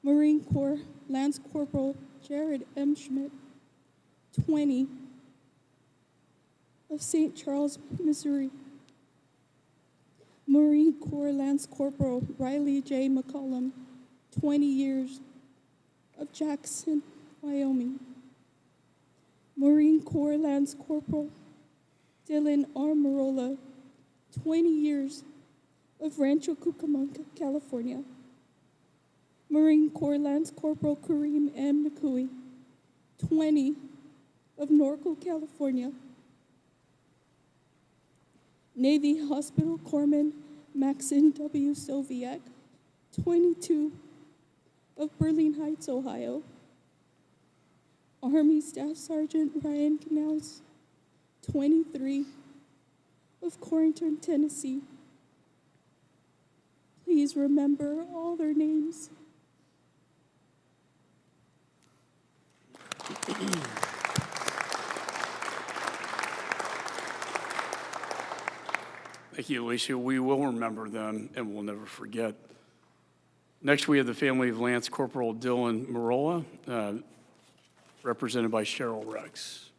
Marine Corps Lance Corporal Jared M. Schmitz, 20, of St. Charles, Missouri. Marine Corps Lance Corporal Riley J. McCollum, 20 years, of Jackson, Wyoming. Marine Corps Lance Corporal Dylan R. Marola, 20 years, of Rancho Cucamonga, California. Marine Corps Lance Corporal Kareem M. Nikoui, 20, of Norco, California. Navy Hospital Corpsman Maxine W. Soviak, 22, of Berlin Heights, Ohio. Army Staff Sergeant Ryan Knauss, 23, of Corrington, Tennessee. Please remember all their names. Thank you, Alicia. We will remember them and we'll never forget. Next, we have the family of Lance Corporal Dylan Marola, represented by Cheryl Rex.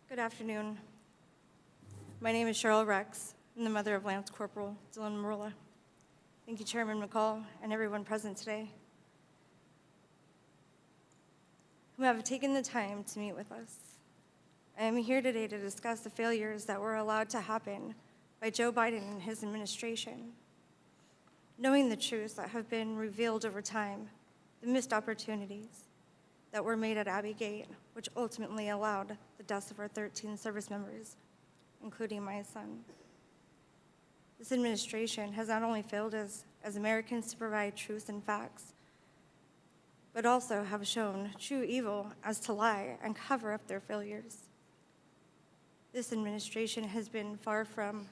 Good afternoon. My name is Cheryl Rex. I'm the mother of Lance Corporal Dylan Marola. Thank you, Chairman McCall, and everyone present today who have taken the time to meet with us. I am here today to discuss the failures that were allowed to happen by Joe Biden and his administration. Knowing the truths that have been revealed over time, the missed opportunities that were made at Abbey Gate, which ultimately allowed the deaths of our 13 service members, including my son. This administration has not only failed us as Americans to provide truth and facts, but also have shown true evil as to lie and cover up their failures. This administration has been far from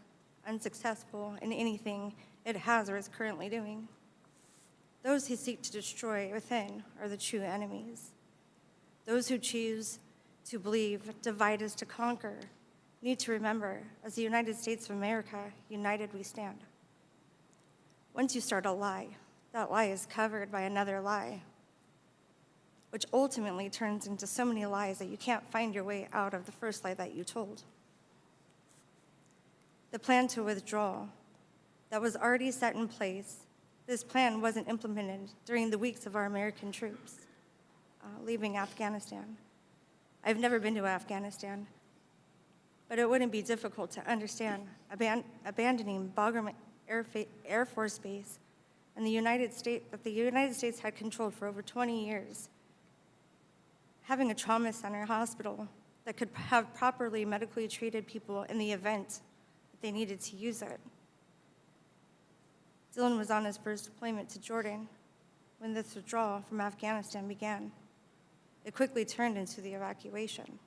unsuccessful in anything it has or is currently doing. Those who seek to destroy within are the true enemies. Those who choose to believe divide is to conquer need to remember, as the United States of America, united we stand. Once you start a lie, that lie is covered by another lie, which ultimately turns into so many lies that you can't find your way out of the first lie that you told. The plan to withdraw that was already set in place, this plan wasn't implemented during the weeks of our American troops leaving Afghanistan. I've never been to Afghanistan, but it wouldn't be difficult to understand abandoning Bagram Air Force Base and the United States had controlled for over 20 years. Having a trauma center hospital that could have properly medically treated people in the event that they needed to use it. Dylan was on his first deployment to Jordan when this withdrawal from Afghanistan began. It quickly turned into the evacuation.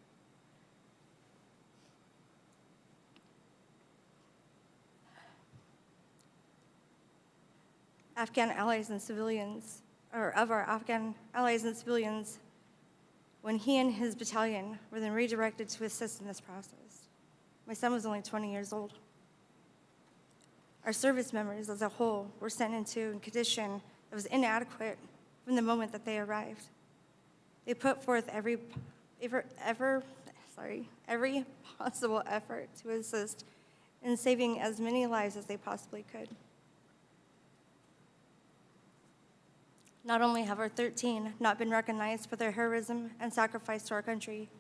Afghan allies and civilians, or of our Afghan allies and civilians, when he and his battalion were then redirected to assist in this process. My son was only 20 years old. Our service members as a whole were sent into a condition that was inadequate from the moment that they arrived. They put forth every possible effort to assist in saving as many lives as they possibly could. Not only have our 13 not been recognized for their heroism and sacrifice to our country,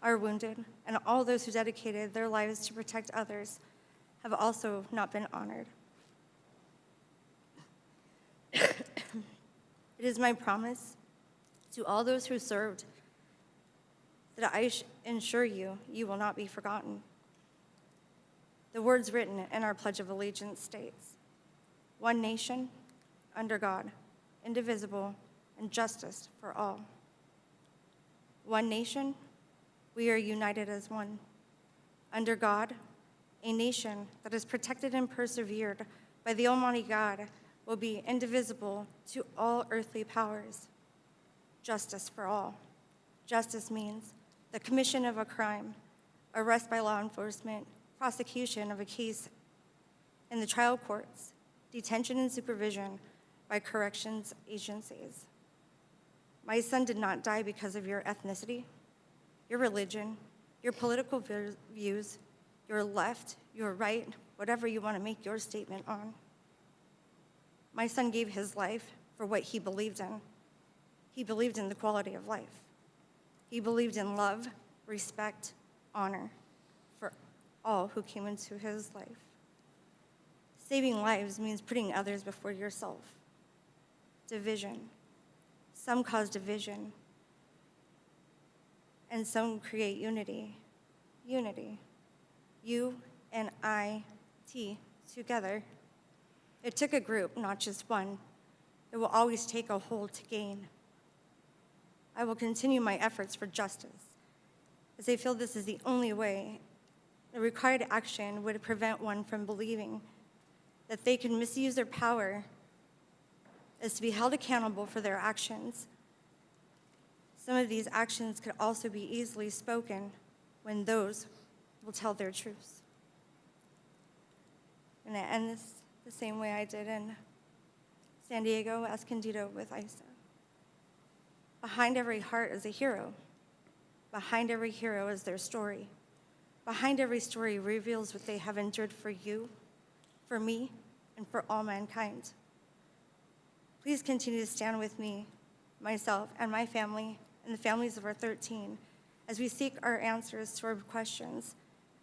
our wounded, and all those who dedicated their lives to protect others have also not been honored. It is my promise to all those who served that I ensure you will not be forgotten. The words written in our Pledge of Allegiance states, "One nation, under God, indivisible, and justice for all." One nation, we are united as one. Under God, a nation that is protected and persevered by the Almighty God will be indivisible to all earthly powers. Justice for all. Justice means the commission of a crime, arrest by law enforcement, prosecution of a case in the trial courts, detention and supervision by corrections agencies. My son did not die because of your ethnicity, your religion, your political views, your left, your right, whatever you want to make your statement on. My son gave his life for what he believed in. He believed in the quality of life. He believed in love, respect, honor for all who came into his life. Saving lives means putting others before yourself. Division. Some cause division, and some create unity. Unity. U and I-T together. It took a group, not just one. It will always take a whole to gain. I will continue my efforts for justice, as I feel this is the only way. The required action would prevent one from believing that they can misuse their power is to be held accountable for their actions. Some of these actions could also be easily spoken when those will tell their truths. I'm going to end this the same way I did in San Diego Escondido with Isa. Behind every heart is a hero. Behind every hero is their story. Behind every story reveals what they have endured for you, for me, and for all mankind. Please continue to stand with me, myself, and my family, and the families of our 13, as we seek our answers to our questions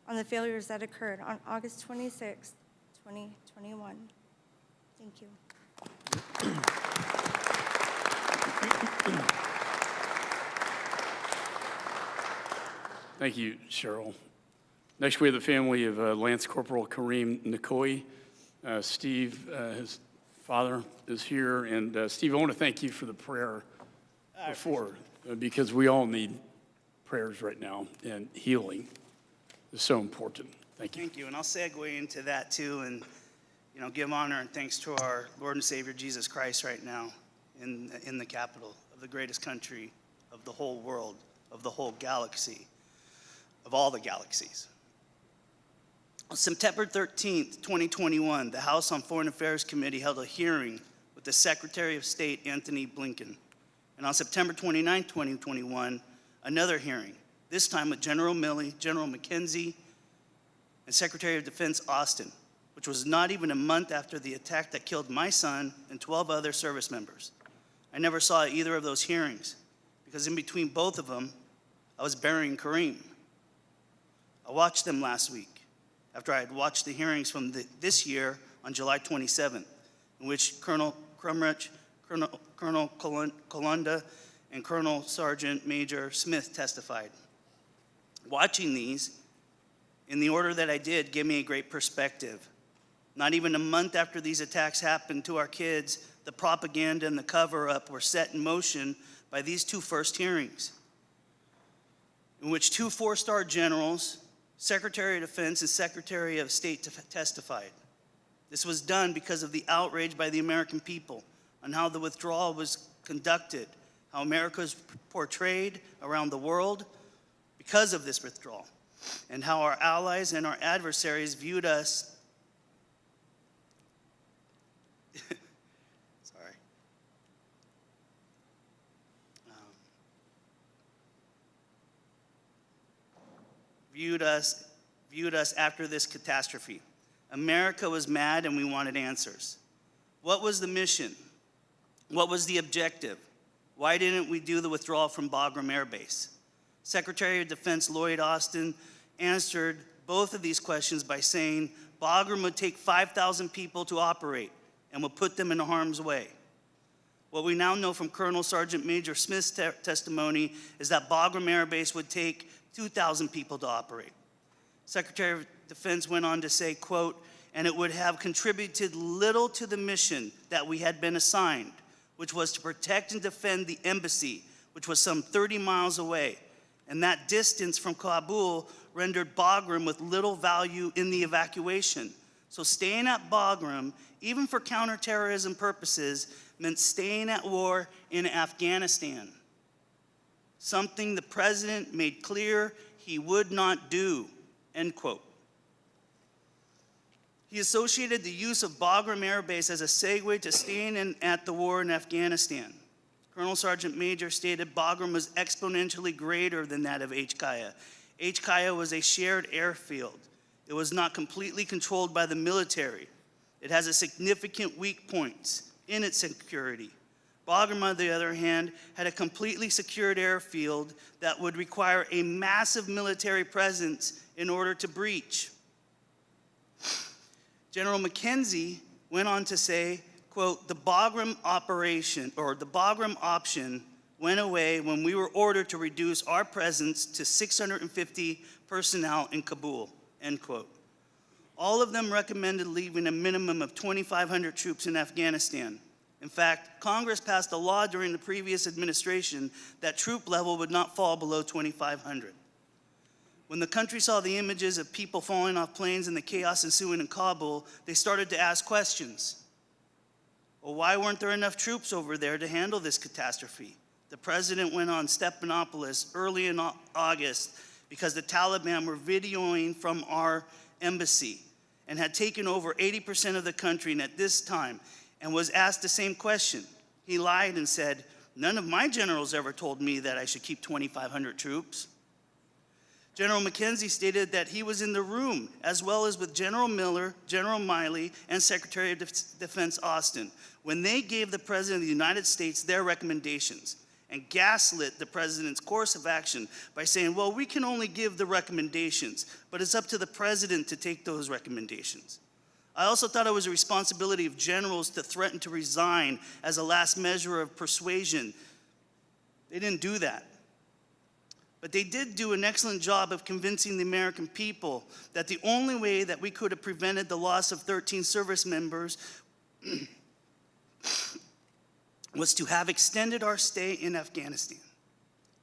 on the failures that occurred on August 26, 2021. Thank you. Thank you, Cheryl. Next, we have the family of Lance Corporal Kareem Nikoui. Steve, his father, is here. And Steve, I want to thank you for the prayer before, because we all need prayers right now, and healing is so important. Thank you. Thank you, and I'll segue into that too, and give honor and thanks to our Lord and Savior Jesus Christ right now in the capital of the greatest country of the whole world, of the whole galaxy, of all the galaxies. On September 13th, 2021, the House on Foreign Affairs Committee held a hearing with the Secretary of State, Anthony Blinken. And on September 29th, 2021, another hearing, this time with General Milley, General McKenzie, and Secretary of Defense Austin, which was not even a month after the attack that killed my son and 12 other service members. I never saw either of those hearings because in between both of them, I was burying Kareem. I watched them last week after I had watched the hearings from this year on July 27th, in which Colonel Crumrich, Colonel Colunda, and Colonel Sergeant Major Smith testified. Watching these, in the order that I did, gave me a great perspective. Not even a month after these attacks happened to our kids, the propaganda and the cover-up were set in motion by these two first hearings, in which two four-star generals, Secretary of Defense and Secretary of State testified. This was done because of the outrage by the American people on how the withdrawal was conducted, how America was portrayed around the world because of this withdrawal, and how our allies and our adversaries viewed us viewed us after this catastrophe. America was mad and we wanted answers. What was the mission? What was the objective? Why didn't we do the withdrawal from Bagram Air Base? Secretary of Defense Lloyd Austin answered both of these questions by saying Bagram would take 5,000 people to operate and would put them in harm's way. What we now know from Colonel Sergeant Major Smith's testimony is that Bagram Air Base would take 2,000 people to operate. Secretary of Defense went on to say, quote, and it would have contributed little to the mission that we had been assigned, which was to protect and defend the embassy, which was some 30 miles away. And that distance from Kabul rendered Bagram with little value in the evacuation. So staying at Bagram, even for counterterrorism purposes, meant staying at war in Afghanistan. Something the president made clear he would not do, end quote. He associated the use of Bagram Air Base as a segue to staying at the war in Afghanistan. Colonel Sergeant Major stated Bagram was exponentially greater than that of HKIA. HKIA was a shared airfield. It was not completely controlled by the military. It has a significant weak points in its security. Bagram, on the other hand, had a completely secured airfield that would require a massive military presence in order to breach. General McKenzie went on to say, quote, the Bagram operation, or the Bagram option went away when we were ordered to reduce our presence to 650 personnel in Kabul, end quote. All of them recommended leaving a minimum of 2,500 troops in Afghanistan. In fact, Congress passed a law during the previous administration that troop level would not fall below 2,500. When the country saw the images of people falling off planes and the chaos ensuing in Kabul, they started to ask questions. Well, why weren't there enough troops over there to handle this catastrophe? The president went on Stephanopoulos early in August because the Taliban were videoing from our embassy and had taken over 80% of the country and at this time, and was asked the same question. He lied and said, none of my generals ever told me that I should keep 2,500 troops. General McKenzie stated that he was in the room, as well as with General Miller, General Miley, and Secretary of Defense Austin, when they gave the President of the United States their recommendations and gaslit the President's course of action by saying, well, we can only give the recommendations, but it's up to the President to take those recommendations. I also thought it was a responsibility of generals to threaten to resign as a last measure of persuasion. They didn't do that. But they did do an excellent job of convincing the American people that the only way that we could have prevented the loss of 13 service members was to have extended our stay in Afghanistan.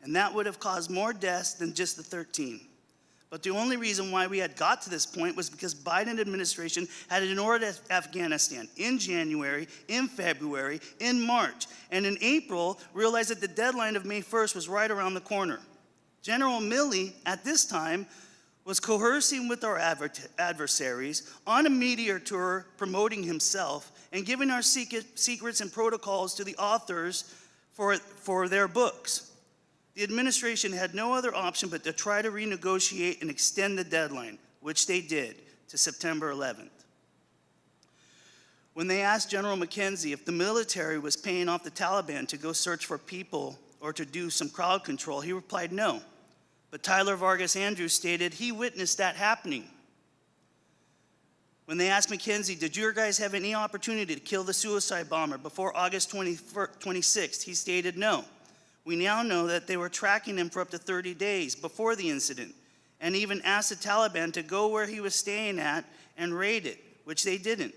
And that would have caused more deaths than just the 13. But the only reason why we had got to this point was because Biden administration had ignored Afghanistan in January, in February, in March, and in April realized that the deadline of May 1st was right around the corner. General Milley, at this time, was coercing with our adversaries on a media tour promoting himself and giving our secrets and protocols to the authors for their books. The administration had no other option but to try to renegotiate and extend the deadline, which they did, to September 11th. When they asked General McKenzie if the military was paying off the Taliban to go search for people or to do some crowd control, he replied no. But Tyler Vargas Andrews stated he witnessed that happening. When they asked McKenzie, did your guys have any opportunity to kill the suicide bomber before August 26th, he stated no. We now know that they were tracking him for up to 30 days before the incident, and even asked the Taliban to go where he was staying at and raid it, which they didn't.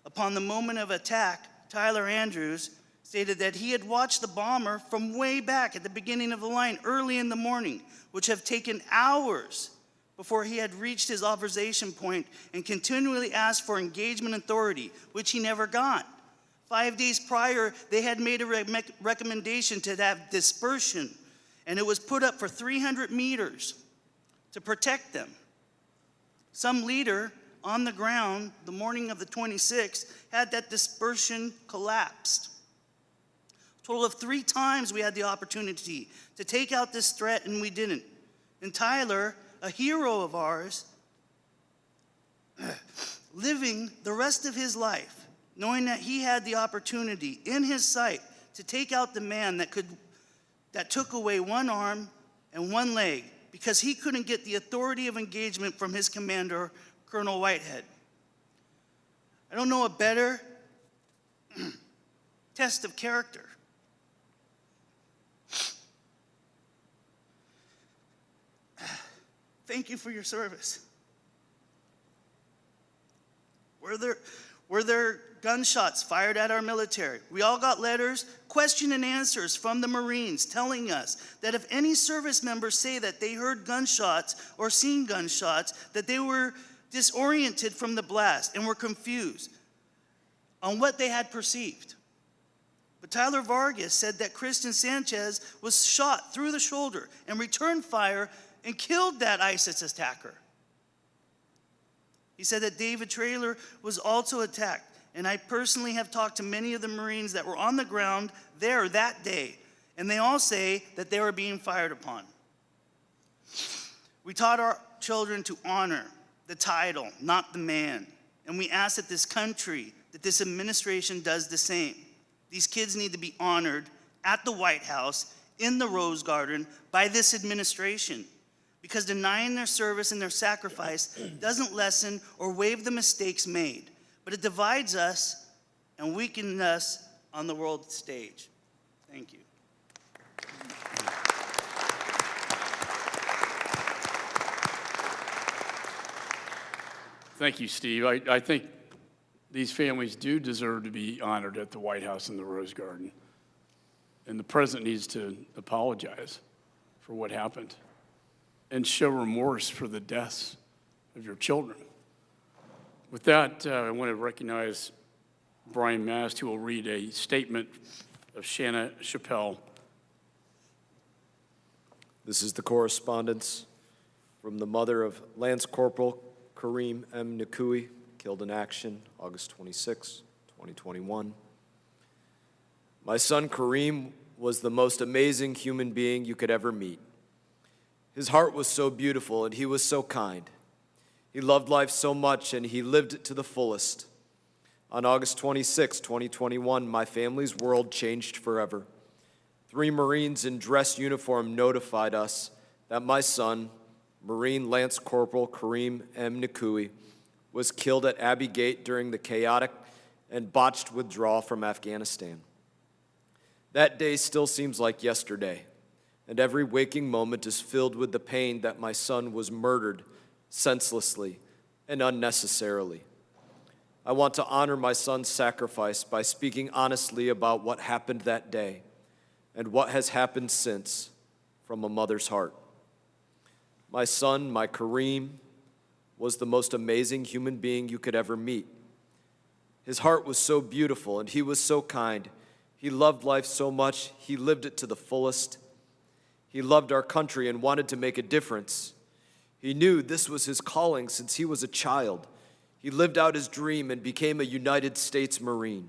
Upon the moment of attack, Tyler Andrews stated that he had watched the bomber from way back at the beginning of the line early in the morning, which have taken hours before he had reached his observation point, and continually asked for engagement authority, which he never got. 5 days prior, they had made a recommendation to have dispersion, and it was put up for 300 meters to protect them. Some leader on the ground the morning of the 26th had that dispersion collapsed. A total of 3 times we had the opportunity to take out this threat, and we didn't. And Tyler, a hero of ours, living the rest of his life knowing that he had the opportunity in his sight to take out the man that took away one arm and one leg because he couldn't get the authority of engagement from his commander, Colonel Whitehead. I don't know a better test of character. Thank you for your service. Were there gunshots fired at our military? We all got letters, question and answers from the Marines telling us that if any service members say that they heard gunshots or seen gunshots, that they were disoriented from the blast and were confused on what they had perceived. But Tyler Vargas said that Christian Sanchez was shot through the shoulder and returned fire and killed that ISIS attacker. He said that David Traylor was also attacked, and I personally have talked to many of the Marines that were on the ground there that day, and they all say that they were being fired upon. We taught our children to honor the title, not the man, and we ask that this country, that this administration does the same. These kids need to be honored at the White House, in the Rose Garden, by this administration. Because denying their service and their sacrifice doesn't lessen or waive the mistakes made, but it divides us and weakens us on the world stage. Thank you. Thank you, Steve. I think these families do deserve to be honored at the White House and the Rose Garden. And the president needs to apologize for what happened and show remorse for the deaths of your children. With that, I want to recognize Brian Mast, who will read a statement of Shanna Chappelle. This is the correspondence from the mother of Lance Corporal Kareem M. Nikoui, killed in action August 26, 2021. My son Kareem was the most amazing human being you could ever meet. His heart was so beautiful and he was so kind. He loved life so much and he lived it to the fullest. On August 26, 2021, my family's world changed forever. 3 Marines in dress uniform notified us that my son, Marine Lance Corporal Kareem M. Nikoui, was killed at Abbey Gate during the chaotic and botched withdrawal from Afghanistan. That day still seems like yesterday, and every waking moment is filled with the pain that my son was murdered senselessly and unnecessarily. I want to honor my son's sacrifice by speaking honestly about what happened that day and what has happened since from a mother's heart. My son, my Kareem, was the most amazing human being you could ever meet. His heart was so beautiful, and he was so kind. He loved life so much, he lived it to the fullest. He loved our country and wanted to make a difference. He knew this was his calling since he was a child. He lived out his dream and became a United States Marine.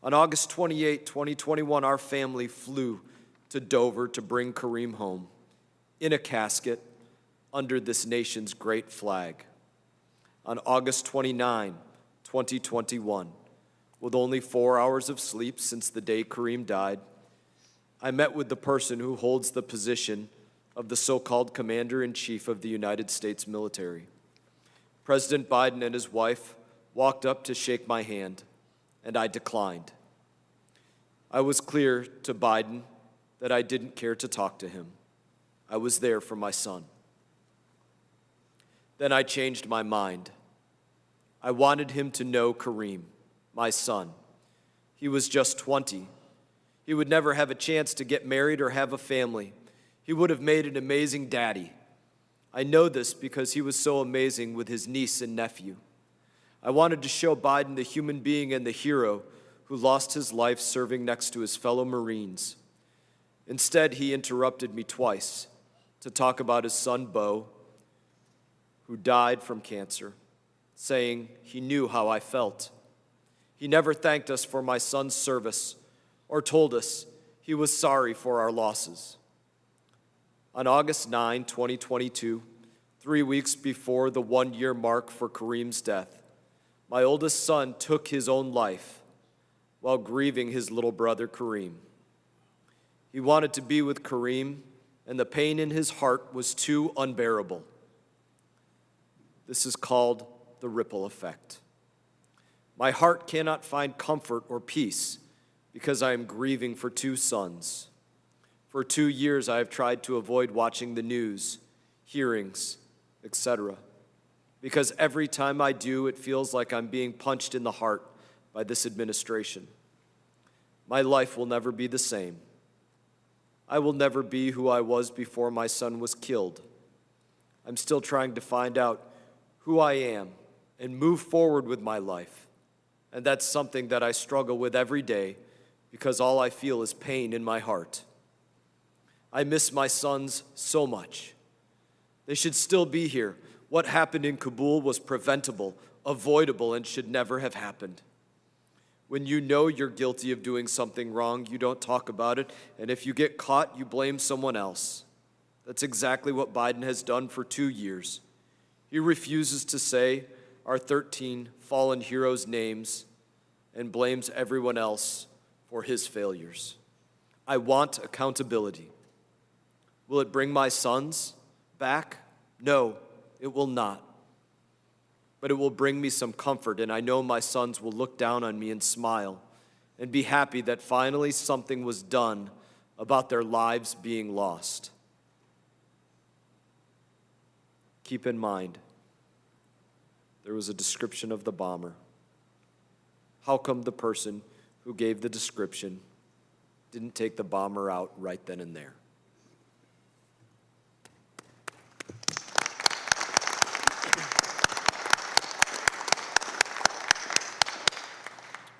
On August 28, 2021, our family flew to Dover to bring Kareem home in a casket under this nation's great flag. On August 29, 2021, with only 4 hours of sleep since the day Kareem died, I met with the person who holds the position of the so-called Commander-in-Chief of the United States military. President Biden and his wife walked up to shake my hand, and I declined. I was clear to Biden that I didn't care to talk to him. I was there for my son. Then I changed my mind. I wanted him to know Kareem, my son. He was just 20. He would never have a chance to get married or have a family. He would have made an amazing daddy. I know this because he was so amazing with his niece and nephew. I wanted to show Biden the human being and the hero who lost his life serving next to his fellow Marines. Instead, he interrupted me twice to talk about his son, Beau, who died from cancer, saying he knew how I felt. He never thanked us for my son's service or told us he was sorry for our losses. On August 9, 2022, 3 weeks before the one-year mark for Kareem's death, my oldest son took his own life while grieving his little brother, Kareem. He wanted to be with Kareem, and the pain in his heart was too unbearable. This is called the ripple effect. My heart cannot find comfort or peace because I am grieving for 2 sons. For 2 years, I have tried to avoid watching the news, hearings, etc. Because every time I do, it feels like I'm being punched in the heart by this administration. My life will never be the same. I will never be who I was before my son was killed. I'm still trying to find out who I am and move forward with my life. And that's something that I struggle with every day because all I feel is pain in my heart. I miss my sons so much. They should still be here. What happened in Kabul was preventable, avoidable, and should never have happened. When you know you're guilty of doing something wrong, you don't talk about it, and if you get caught, you blame someone else. That's exactly what Biden has done for 2 years. He refuses to say our 13 fallen heroes' names and blames everyone else for his failures. I want accountability. Will it bring my sons back? No, it will not. But it will bring me some comfort, and I know my sons will look down on me and smile and be happy that finally something was done about their lives being lost. Keep in mind, there was a description of the bomber. How come the person who gave the description didn't take the bomber out right then and there?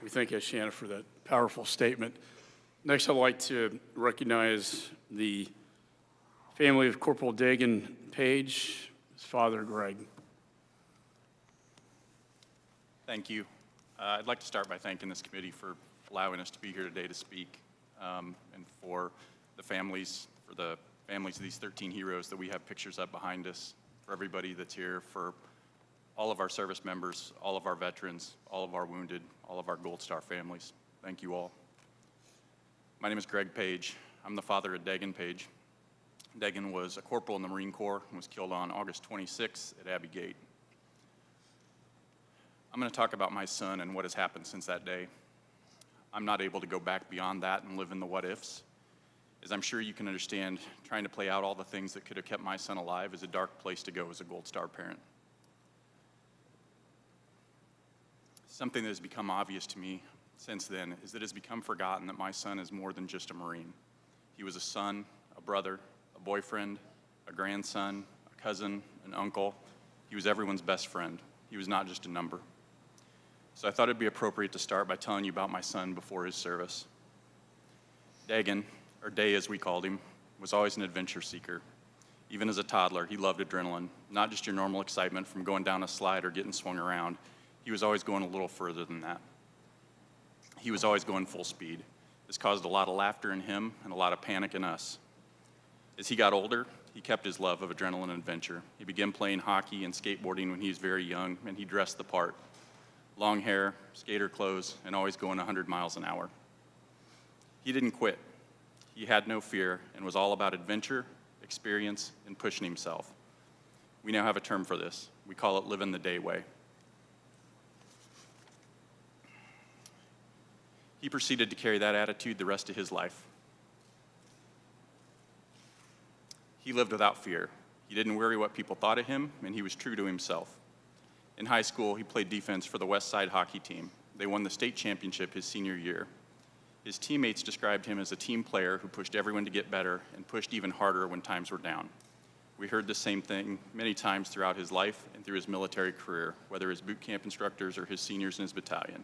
We thank you, Shanna, for that powerful statement. Next, I'd like to recognize the family of Corporal Dagan Page, his father, Greg. Thank you. I'd like to start by thanking this committee for allowing us to be here today to speak, and for the families of these 13 heroes that we have pictures of behind us, for everybody that's here, for all of our service members, all of our veterans, all of our wounded, all of our Gold Star families. Thank you all. My name is Greg Page. I'm the father of Dagan Page. Dagan was a corporal in the Marine Corps and was killed on August 26th at Abbey Gate. I'm going to talk about my son and what has happened since that day. I'm not able to go back beyond that and live in the what-ifs. As I'm sure you can understand, trying to play out all the things that could have kept my son alive is a dark place to go as a Gold Star parent. Something that has become obvious to me since then is that it has become forgotten that my son is more than just a Marine. He was a son, a brother, a boyfriend, a grandson, a cousin, an uncle. He was everyone's best friend. He was not just a number. So I thought it'd be appropriate to start by telling you about my son before his service. Dagan, or Day as we called him, was always an adventure seeker. Even as a toddler, he loved adrenaline, not just your normal excitement from going down a slide or getting swung around. He was always going a little further than that. He was always going full speed. This caused a lot of laughter in him and a lot of panic in us. As he got older, he kept his love of adrenaline and adventure. He began playing hockey and skateboarding when he was very young, and he dressed the part. Long hair, skater clothes, and always going 100 miles an hour. He didn't quit. He had no fear and was all about adventure, experience, and pushing himself. We now have a term for this. We call it living the day way. He proceeded to carry that attitude the rest of his life. He lived without fear. He didn't worry what people thought of him, and he was true to himself. In high school, he played defense for the West Side hockey team. They won the state championship his senior year. His teammates described him as a team player who pushed everyone to get better and pushed even harder when times were down. We heard the same thing many times throughout his life and through his military career, whether as boot camp instructors or his seniors in his battalion.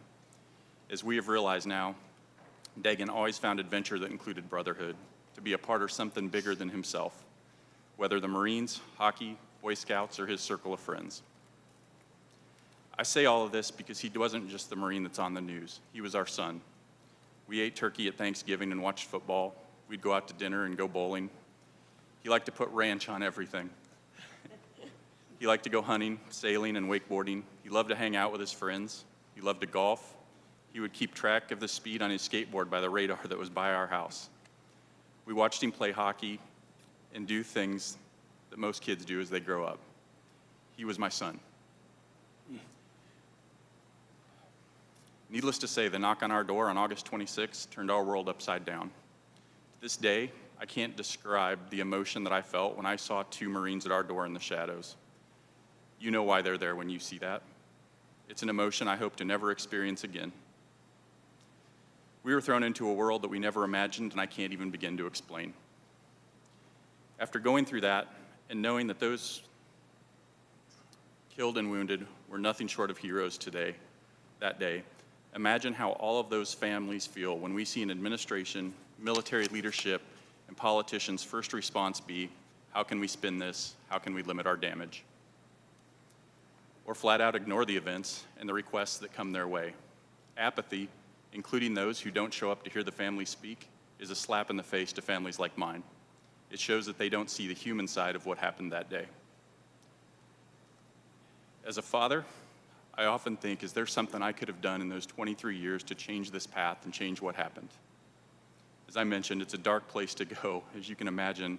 As we have realized now, Dagan always found adventure that included brotherhood, to be a part of something bigger than himself, whether the Marines, hockey, Boy Scouts, or his circle of friends. I say all of this because he wasn't just the Marine that's on the news. He was our son. We ate turkey at Thanksgiving and watched football. We'd go out to dinner and go bowling. He liked to put ranch on everything. He liked to go hunting, sailing, and wakeboarding. He loved to hang out with his friends. He loved to golf. He would keep track of the speed on his skateboard by the radar that was by our house. We watched him play hockey and do things that most kids do as they grow up. He was my son. Needless to say, the knock on our door on August 26th turned our world upside down. To this day, I can't describe the emotion that I felt when I saw two Marines at our door in the shadows. You know why they're there when you see that. It's an emotion I hope to never experience again. We were thrown into a world that we never imagined, and I can't even begin to explain. After going through that and knowing that those killed and wounded were nothing short of heroes that day, imagine how all of those families feel when we see an administration, military leadership, and politicians' first response be, how can we spin this? How can we limit our damage? Or flat out ignore the events and the requests that come their way. Apathy, including those who don't show up to hear the family speak, is a slap in the face to families like mine. It shows that they don't see the human side of what happened that day. As a father, I often think, is there something I could have done in those 23 years to change this path and change what happened? As I mentioned, it's a dark place to go, as you can imagine.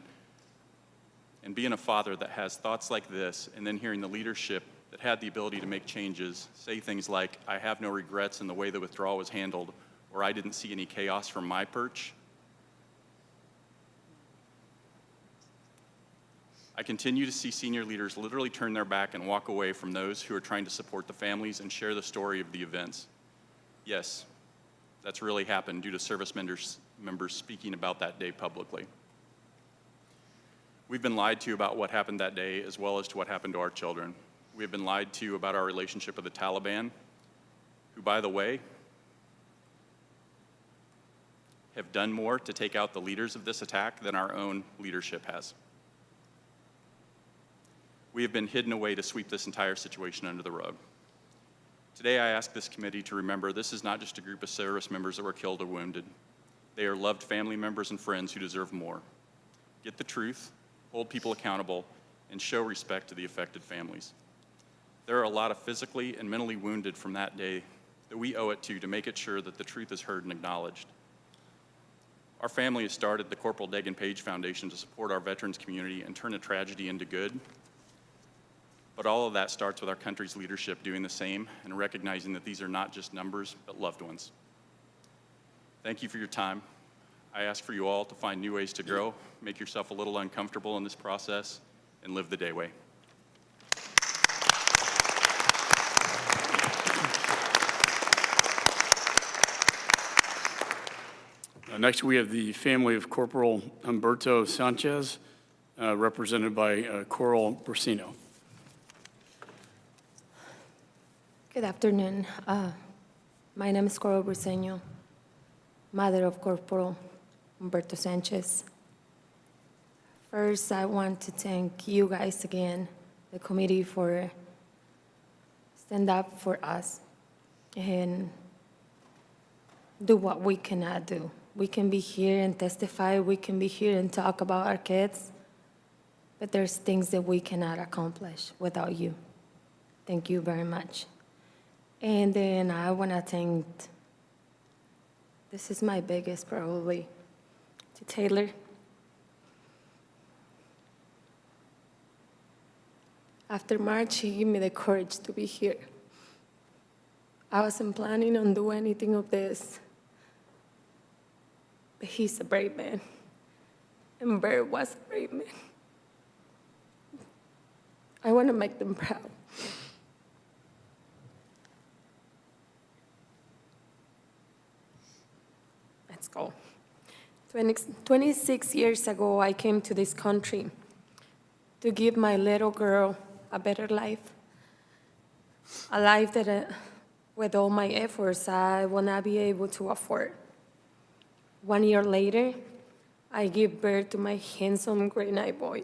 And being a father that has thoughts like this, and then hearing the leadership that had the ability to make changes say things like, I have no regrets in the way the withdrawal was handled, or I didn't see any chaos from my perch. I continue to see senior leaders literally turn their back and walk away from those who are trying to support the families and share the story of the events. Yes, that's really happened due to service members speaking about that day publicly. We've been lied to about what happened that day, as well as to what happened to our children. We have been lied to about our relationship with the Taliban, who, by the way, have done more to take out the leaders of this attack than our own leadership has. We have been hidden away to sweep this entire situation under the rug. Today, I ask this committee to remember this is not just a group of service members that were killed or wounded. They are loved family members and friends who deserve more. Get the truth, hold people accountable, and show respect to the affected families. There are a lot of physically and mentally wounded from that day that we owe it to make it sure that the truth is heard and acknowledged. Our family has started the Corporal Dagan Page Foundation to support our veterans community and turn a tragedy into good. But all of that starts with our country's leadership doing the same and recognizing that these are not just numbers, but loved ones. Thank you for your time. I ask for you all to find new ways to grow, make yourself a little uncomfortable in this process, and live the day way. Next, we have the family of Corporal Humberto Sanchez. represented by Coral Recinos. Good afternoon. My name is Coral Recinos, mother of Corporal Humberto Sanchez. First, I want to thank you guys again, the committee, for stand up for us and do what we cannot do. We can be here and testify, we can be here and talk about our kids, but there's things that we cannot accomplish without you. Thank you very much. And then I want to thank, this is my biggest probably, to Taylor. After March, he gave me the courage to be here. I wasn't planning on doing anything of this, but he's a brave man, and Bear was a brave man. I want to make them proud. Let's go. 26 years ago, I came to this country to give my little girl a better life, a life that with all my efforts, I will not be able to afford. 1 year later, I give birth to my handsome gray-eyed boy.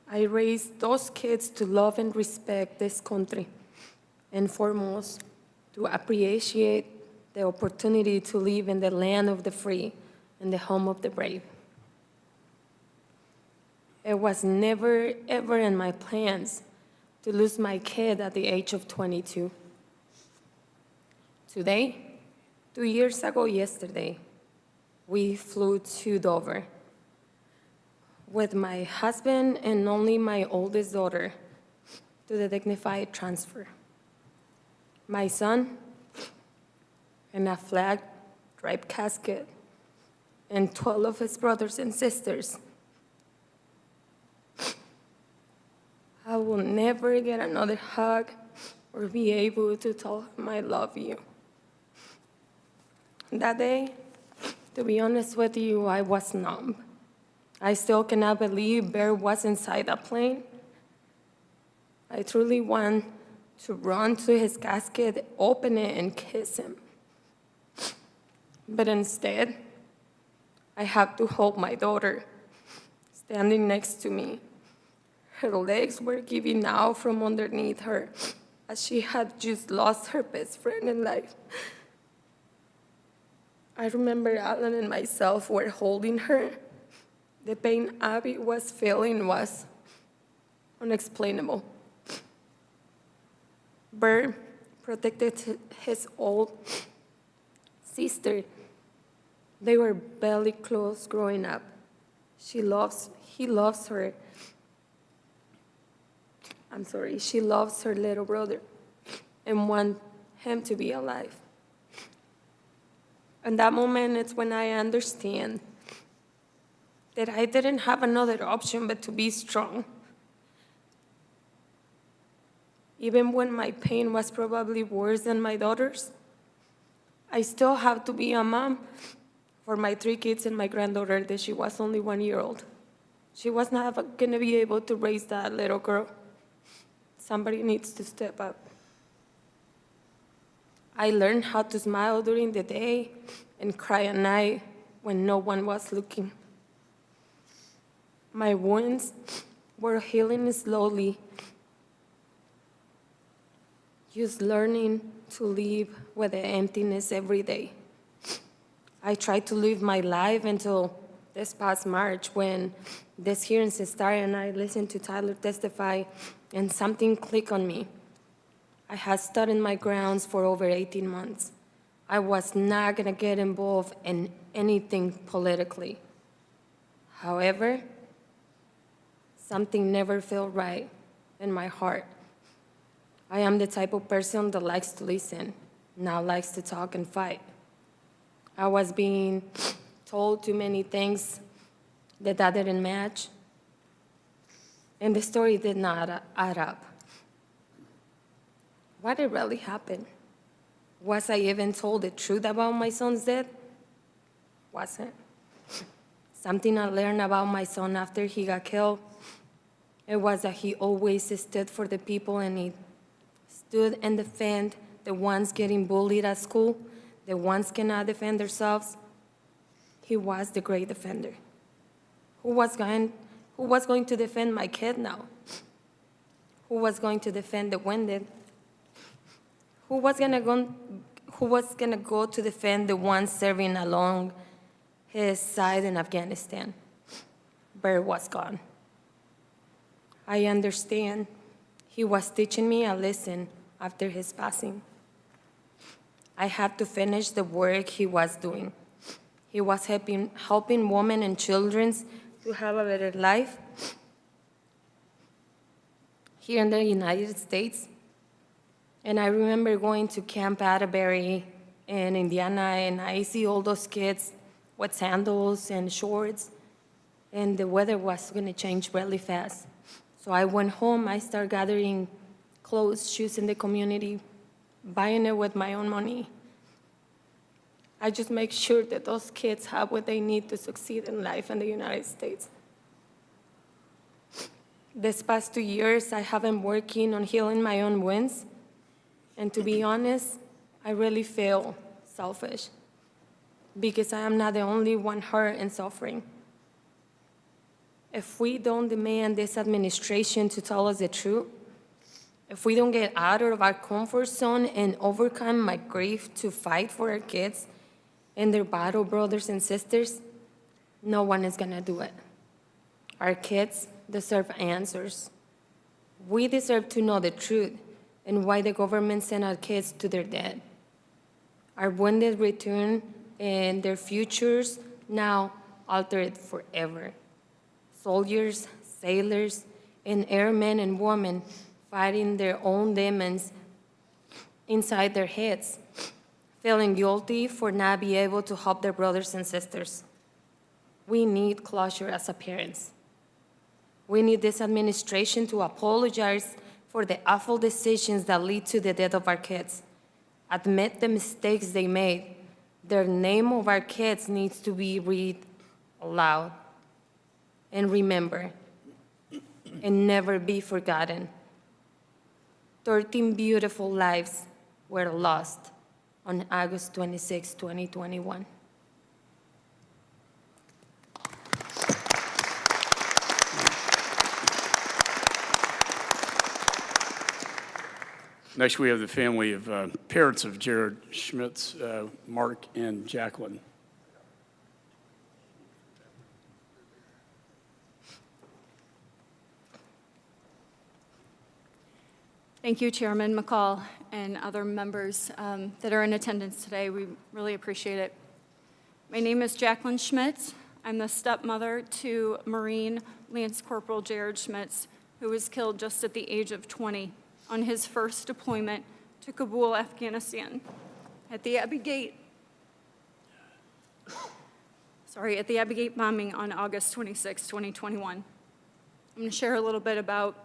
I raised those kids to love and respect this country, and foremost, to appreciate the opportunity to live in the land of the free and the home of the brave. It was never, ever in my plans to lose my kid at the age of 22. Today, 2 years ago yesterday, we flew to Dover with my husband and only my oldest daughter to the dignified transfer. My son in a flag-draped casket, and 12 of his brothers and sisters. I will never get another hug or be able to tell him I love you. That day, to be honest with you, I was numb. I still cannot believe Bear was inside that plane. I truly want to run to his casket, open it, and kiss him. But instead, I have to hold my daughter standing next to me. Her legs were giving out from underneath her as she had just lost her best friend in life. I remember Alan and myself were holding her. The pain Abby was feeling was unexplainable. Bert protected his old sister. They were barely close growing up. She loves her little brother and wants him to be alive. In that moment, it's when I understand that I didn't have another option but to be strong. Even when my pain was probably worse than my daughter's, I still have to be a mom for my 3 kids and my granddaughter that she was only 1 year old. She was not going to be able to raise that little girl. Somebody needs to step up. I learned how to smile during the day and cry at night when no one was looking. My wounds were healing slowly, just learning to live with the emptiness every day. I tried to live my life until this past March when this hearing started and I listened to Tyler testify and something clicked on me. I had stood in my grounds for over 18 months. I was not gonna get involved in anything politically. However, something never felt right in my heart. I am the type of person that likes to listen, not likes to talk and fight. I was being told too many things that didn't match, and the story did not add up. What did really happen? Was I even told the truth about my son's death? Wasn't. Something I learned about my son after he got killed, it was that he always stood for the people, and he stood and defend the ones getting bullied at school, the ones cannot defend themselves. He was the great defender. Who was going to defend my kid now? Who was going to defend the wounded? Who was gonna go to defend the ones serving along his side in Afghanistan? Bert was gone. I understand. He was teaching me a lesson after his passing. I had to finish the work he was doing. He was helping women and children to have a better life here in the United States. And I remember going to Camp Atterbury in Indiana, and I see all those kids with sandals and shorts, and the weather was gonna change really fast. So I went home, I started gathering clothes, shoes in the community, buying it with my own money. I just make sure that those kids have what they need to succeed in life in the United States. This past 2 years, I have been working on healing my own wounds. And to be honest, I really feel selfish because I am not the only one hurt and suffering. If we don't demand this administration to tell us the truth, if we don't get out of our comfort zone and overcome my grief to fight for our kids and their battle brothers and sisters, no one is gonna do it. Our kids deserve answers. We deserve to know the truth and why the government sent our kids to their death. Our wounded return and their futures now altered forever. Soldiers, sailors, and airmen and women fighting their own demons inside their heads, feeling guilty for not being able to help their brothers and sisters. We need closure as a parents. We need this administration to apologize for the awful decisions that lead to the death of our kids. Admit the mistakes they made. The name of our kids needs to be read aloud. And remember, and never be forgotten. 13 beautiful lives were lost on August 26, 2021. Next, we have the family of parents of Jared Schmitz, Mark and Jacqueline. Thank you, Chairman McCall and other members that are in attendance today. We really appreciate it. My name is Jacqueline Schmitz. I'm the stepmother to Marine Lance Corporal Jared Schmitz, who was killed just at the age of 20 on his first deployment to Kabul, Afghanistan, at the Abbey Gate. At the Abbey Gate bombing on August 26, 2021. I'm going to share a little bit about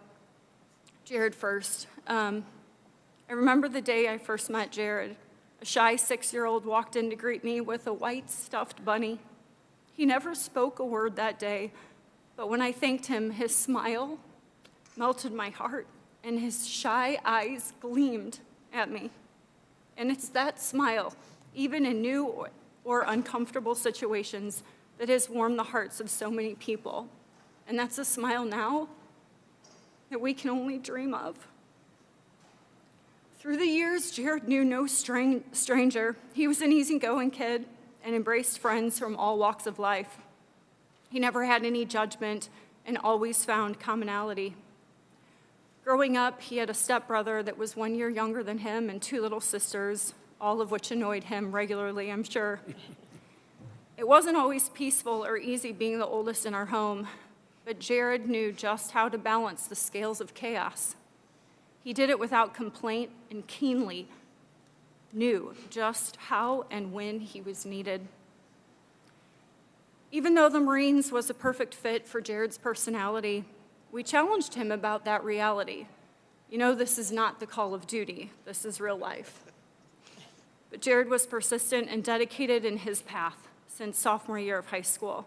Jared first. I remember the day I first met Jared. A shy 6-year-old walked in to greet me with a white stuffed bunny. He never spoke a word that day, but when I thanked him, his smile melted my heart, and his shy eyes gleamed at me. And it's that smile, even in new or uncomfortable situations, that has warmed the hearts of so many people. And that's a smile now that we can only dream of. Through the years, Jared knew no stranger. He was an easygoing kid and embraced friends from all walks of life. He never had any judgment and always found commonality. Growing up, he had a stepbrother that was 1 year younger than him and 2 little sisters, all of which annoyed him regularly, I'm sure. It wasn't always peaceful or easy being the oldest in our home, but Jared knew just how to balance the scales of chaos. He did it without complaint and keenly knew just how and when he was needed. Even though the Marines was a perfect fit for Jared's personality, we challenged him about that reality. You know, this is not the call of duty. This is real life. But Jared was persistent and dedicated in his path since sophomore year of high school.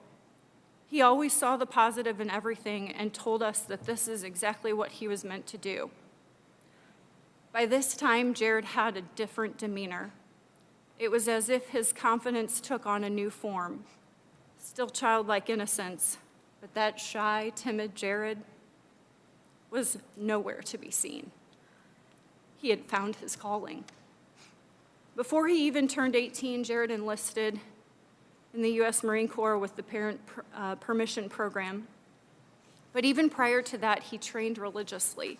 He always saw the positive in everything and told us that this is exactly what he was meant to do. By this time, Jared had a different demeanor. It was as if his confidence took on a new form. Still childlike innocence, but that shy, timid Jared was nowhere to be seen. He had found his calling. Before he even turned 18, Jared enlisted in the U.S. Marine Corps with the Parent Permission Program. But even prior to that, he trained religiously.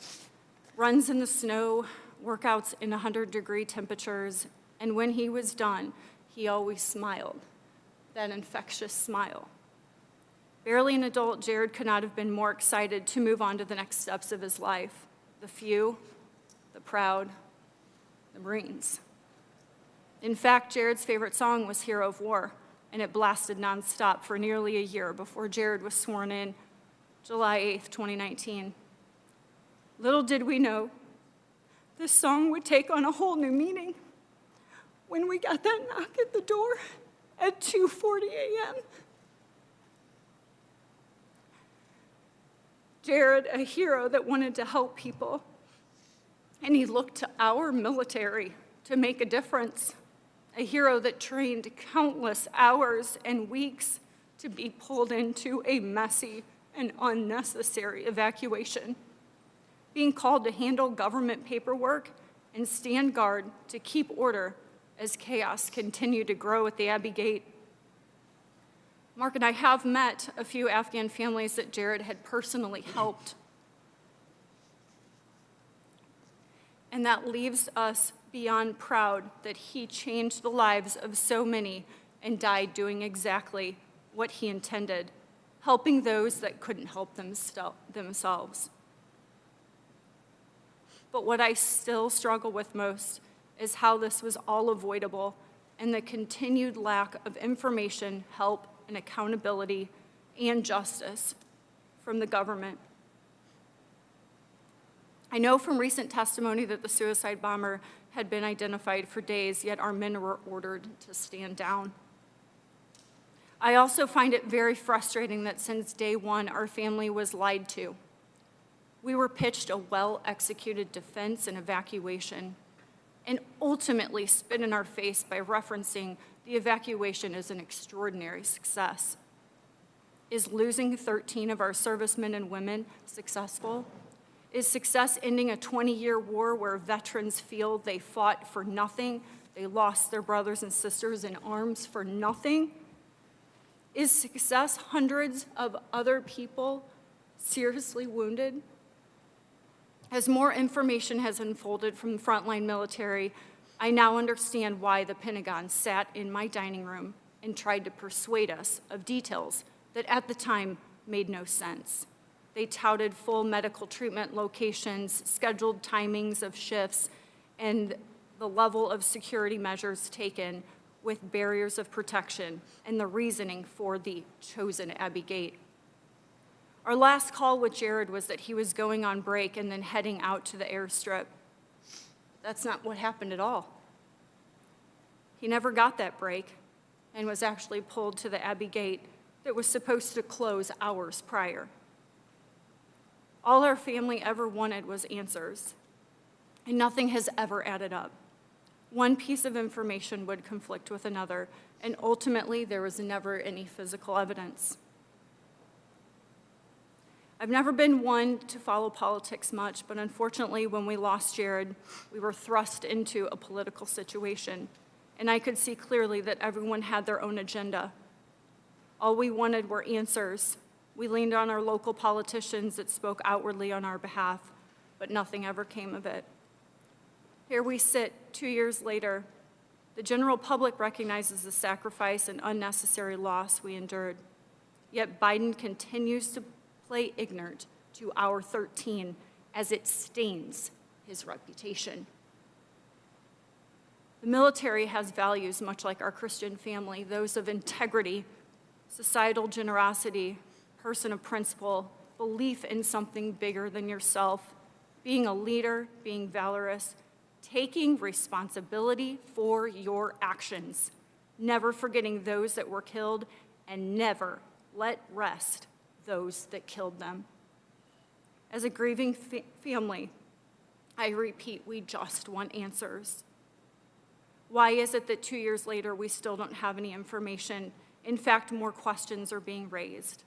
Runs in the snow, workouts in 100-degree temperatures, and when he was done, he always smiled, that infectious smile. Barely an adult, Jared could not have been more excited to move on to the next steps of his life. The few, the proud, the Marines. In fact, Jared's favorite song was Hero of War, and it blasted nonstop for nearly a year before Jared was sworn in July 8th, 2019. Little did we know, this song would take on a whole new meaning when we got that knock at the door at 2:40 a.m. Jared, a hero that wanted to help people, and he looked to our military to make a difference. A hero that trained countless hours and weeks to be pulled into a messy and unnecessary evacuation, being called to handle government paperwork and stand guard to keep order as chaos continued to grow at the Abbey Gate. Mark and I have met a few Afghan families that Jared had personally helped. And that leaves us beyond proud that he changed the lives of so many and died doing exactly what he intended, helping those that couldn't help themselves. But what I still struggle with most is how this was all avoidable and the continued lack of information, help, and accountability and justice from the government. I know from recent testimony that the suicide bomber had been identified for days, yet our men were ordered to stand down. I also find it very frustrating that since day one, our family was lied to. We were pitched a well-executed defense and evacuation, and ultimately spit in our face by referencing the evacuation as an extraordinary success. Is losing 13 of our servicemen and women successful? Is success ending a 20-year war where veterans feel they fought for nothing, they lost their brothers and sisters in arms for nothing? Is success hundreds of other people seriously wounded? As more information has unfolded from the frontline military, I now understand why the Pentagon sat in my dining room and tried to persuade us of details that at the time made no sense. They touted full medical treatment locations, scheduled timings of shifts, and the level of security measures taken with barriers of protection and the reasoning for the chosen Abbey Gate. Our last call with Jared was that he was going on break and then heading out to the airstrip. That's not what happened at all. He never got that break and was actually pulled to the Abbey Gate that was supposed to close hours prior. All our family ever wanted was answers, and nothing has ever added up. One piece of information would conflict with another, and ultimately there was never any physical evidence. I've never been one to follow politics much, but unfortunately when we lost Jared, we were thrust into a political situation, and I could see clearly that everyone had their own agenda. All we wanted were answers. We leaned on our local politicians that spoke outwardly on our behalf, but nothing ever came of it. Here we sit 2 years later. The general public recognizes the sacrifice and unnecessary loss we endured, yet Biden continues to play ignorant to our 13 as it stains his reputation. The military has values much like our Christian family, those of integrity, societal generosity, person of principle, belief in something bigger than yourself, being a leader, being valorous, taking responsibility for your actions, never forgetting those that were killed, and never let rest those that killed them. As a grieving family, I repeat, we just want answers. Why is it that 2 years later we still don't have any information? In fact, more questions are being raised.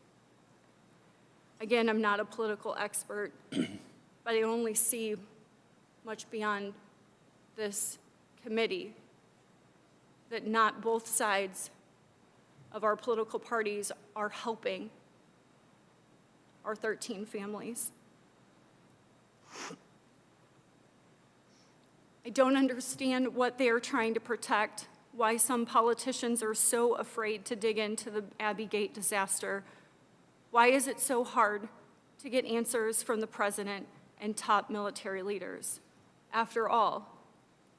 Again, I'm not a political expert, but I only see much beyond this committee, that not both sides of our political parties are helping our 13 families. I don't understand what they are trying to protect, why some politicians are so afraid to dig into the Abbey Gate disaster. Why is it so hard to get answers from the president and top military leaders? After all,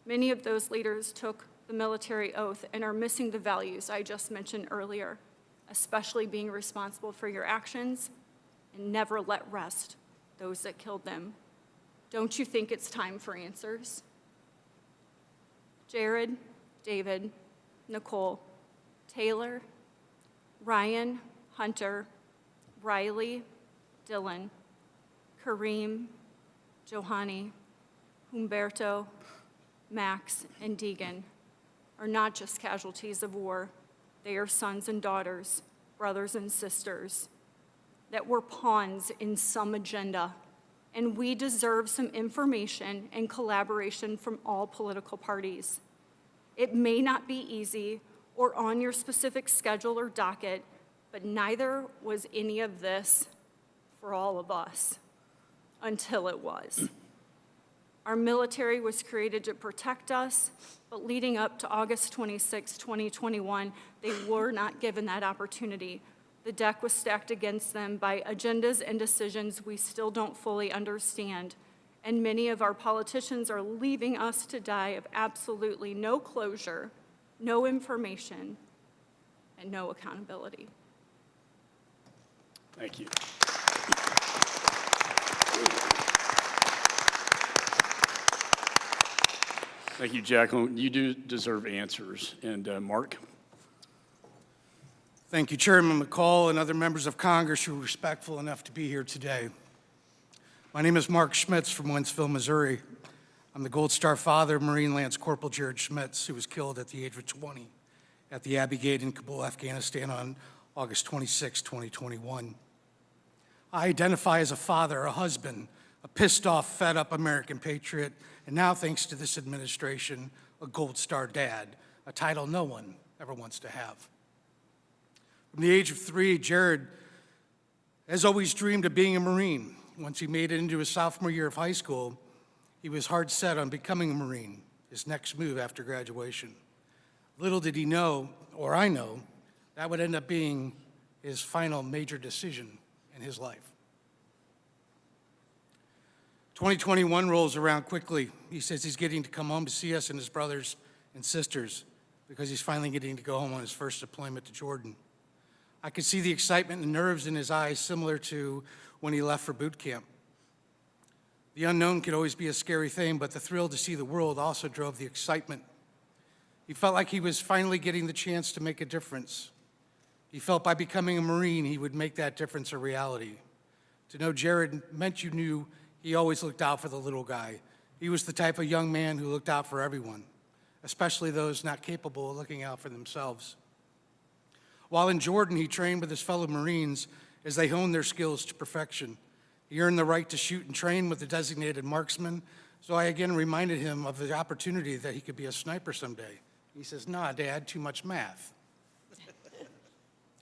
many of those leaders took the military oath and are missing the values I just mentioned earlier, especially being responsible for your actions and never let rest those that killed them. Don't you think it's time for answers? Jared, David, Nicole, Taylor, Ryan, Hunter, Riley, Dylan, Kareem, Johanny, Humberto, Max, and Deegan are not just casualties of war. They are sons and daughters, brothers and sisters, that were pawns in some agenda. And we deserve some information and collaboration from all political parties. It may not be easy or on your specific schedule or docket, but neither was any of this for all of us until it was. Our military was created to protect us, but leading up to August 26, 2021, they were not given that opportunity. The deck was stacked against them by agendas and decisions we still don't fully understand. And many of our politicians are leaving us to die of absolutely no closure, no information, and no accountability. Thank you. Thank you, Jacqueline. You do deserve answers. And Mark? Thank you, Chairman McCall and other members of Congress who are respectful enough to be here today. My name is Mark Schmitz from Wentzville, Missouri. I'm the Gold Star father of Marine Lance Corporal Jared Schmitz, who was killed at the age of 20 at the Abbey Gate in Kabul, Afghanistan on August 26, 2021. I identify as a father, a husband, a pissed-off, fed-up American patriot, and now, thanks to this administration, a Gold Star dad, a title no one ever wants to have. From the age of 3, Jared has always dreamed of being a Marine. Once he made it into his sophomore year of high school, he was hard set on becoming a Marine, his next move after graduation. Little did he know, or I know, that would end up being his final major decision in his life. 2021 rolls around quickly. He says he's getting to come home to see us and his brothers and sisters because he's finally getting to go home on his first deployment to Jordan. I could see the excitement and nerves in his eyes, similar to when he left for boot camp. The unknown could always be a scary thing, but the thrill to see the world also drove the excitement. He felt like he was finally getting the chance to make a difference. He felt by becoming a Marine, he would make that difference a reality. To know Jared meant you knew he always looked out for the little guy. He was the type of young man who looked out for everyone, especially those not capable of looking out for themselves. While in Jordan, he trained with his fellow Marines as they honed their skills to perfection. He earned the right to shoot and train with a designated marksman, so I again reminded him of the opportunity that he could be a sniper someday. He says, "Nah, Dad, too much math."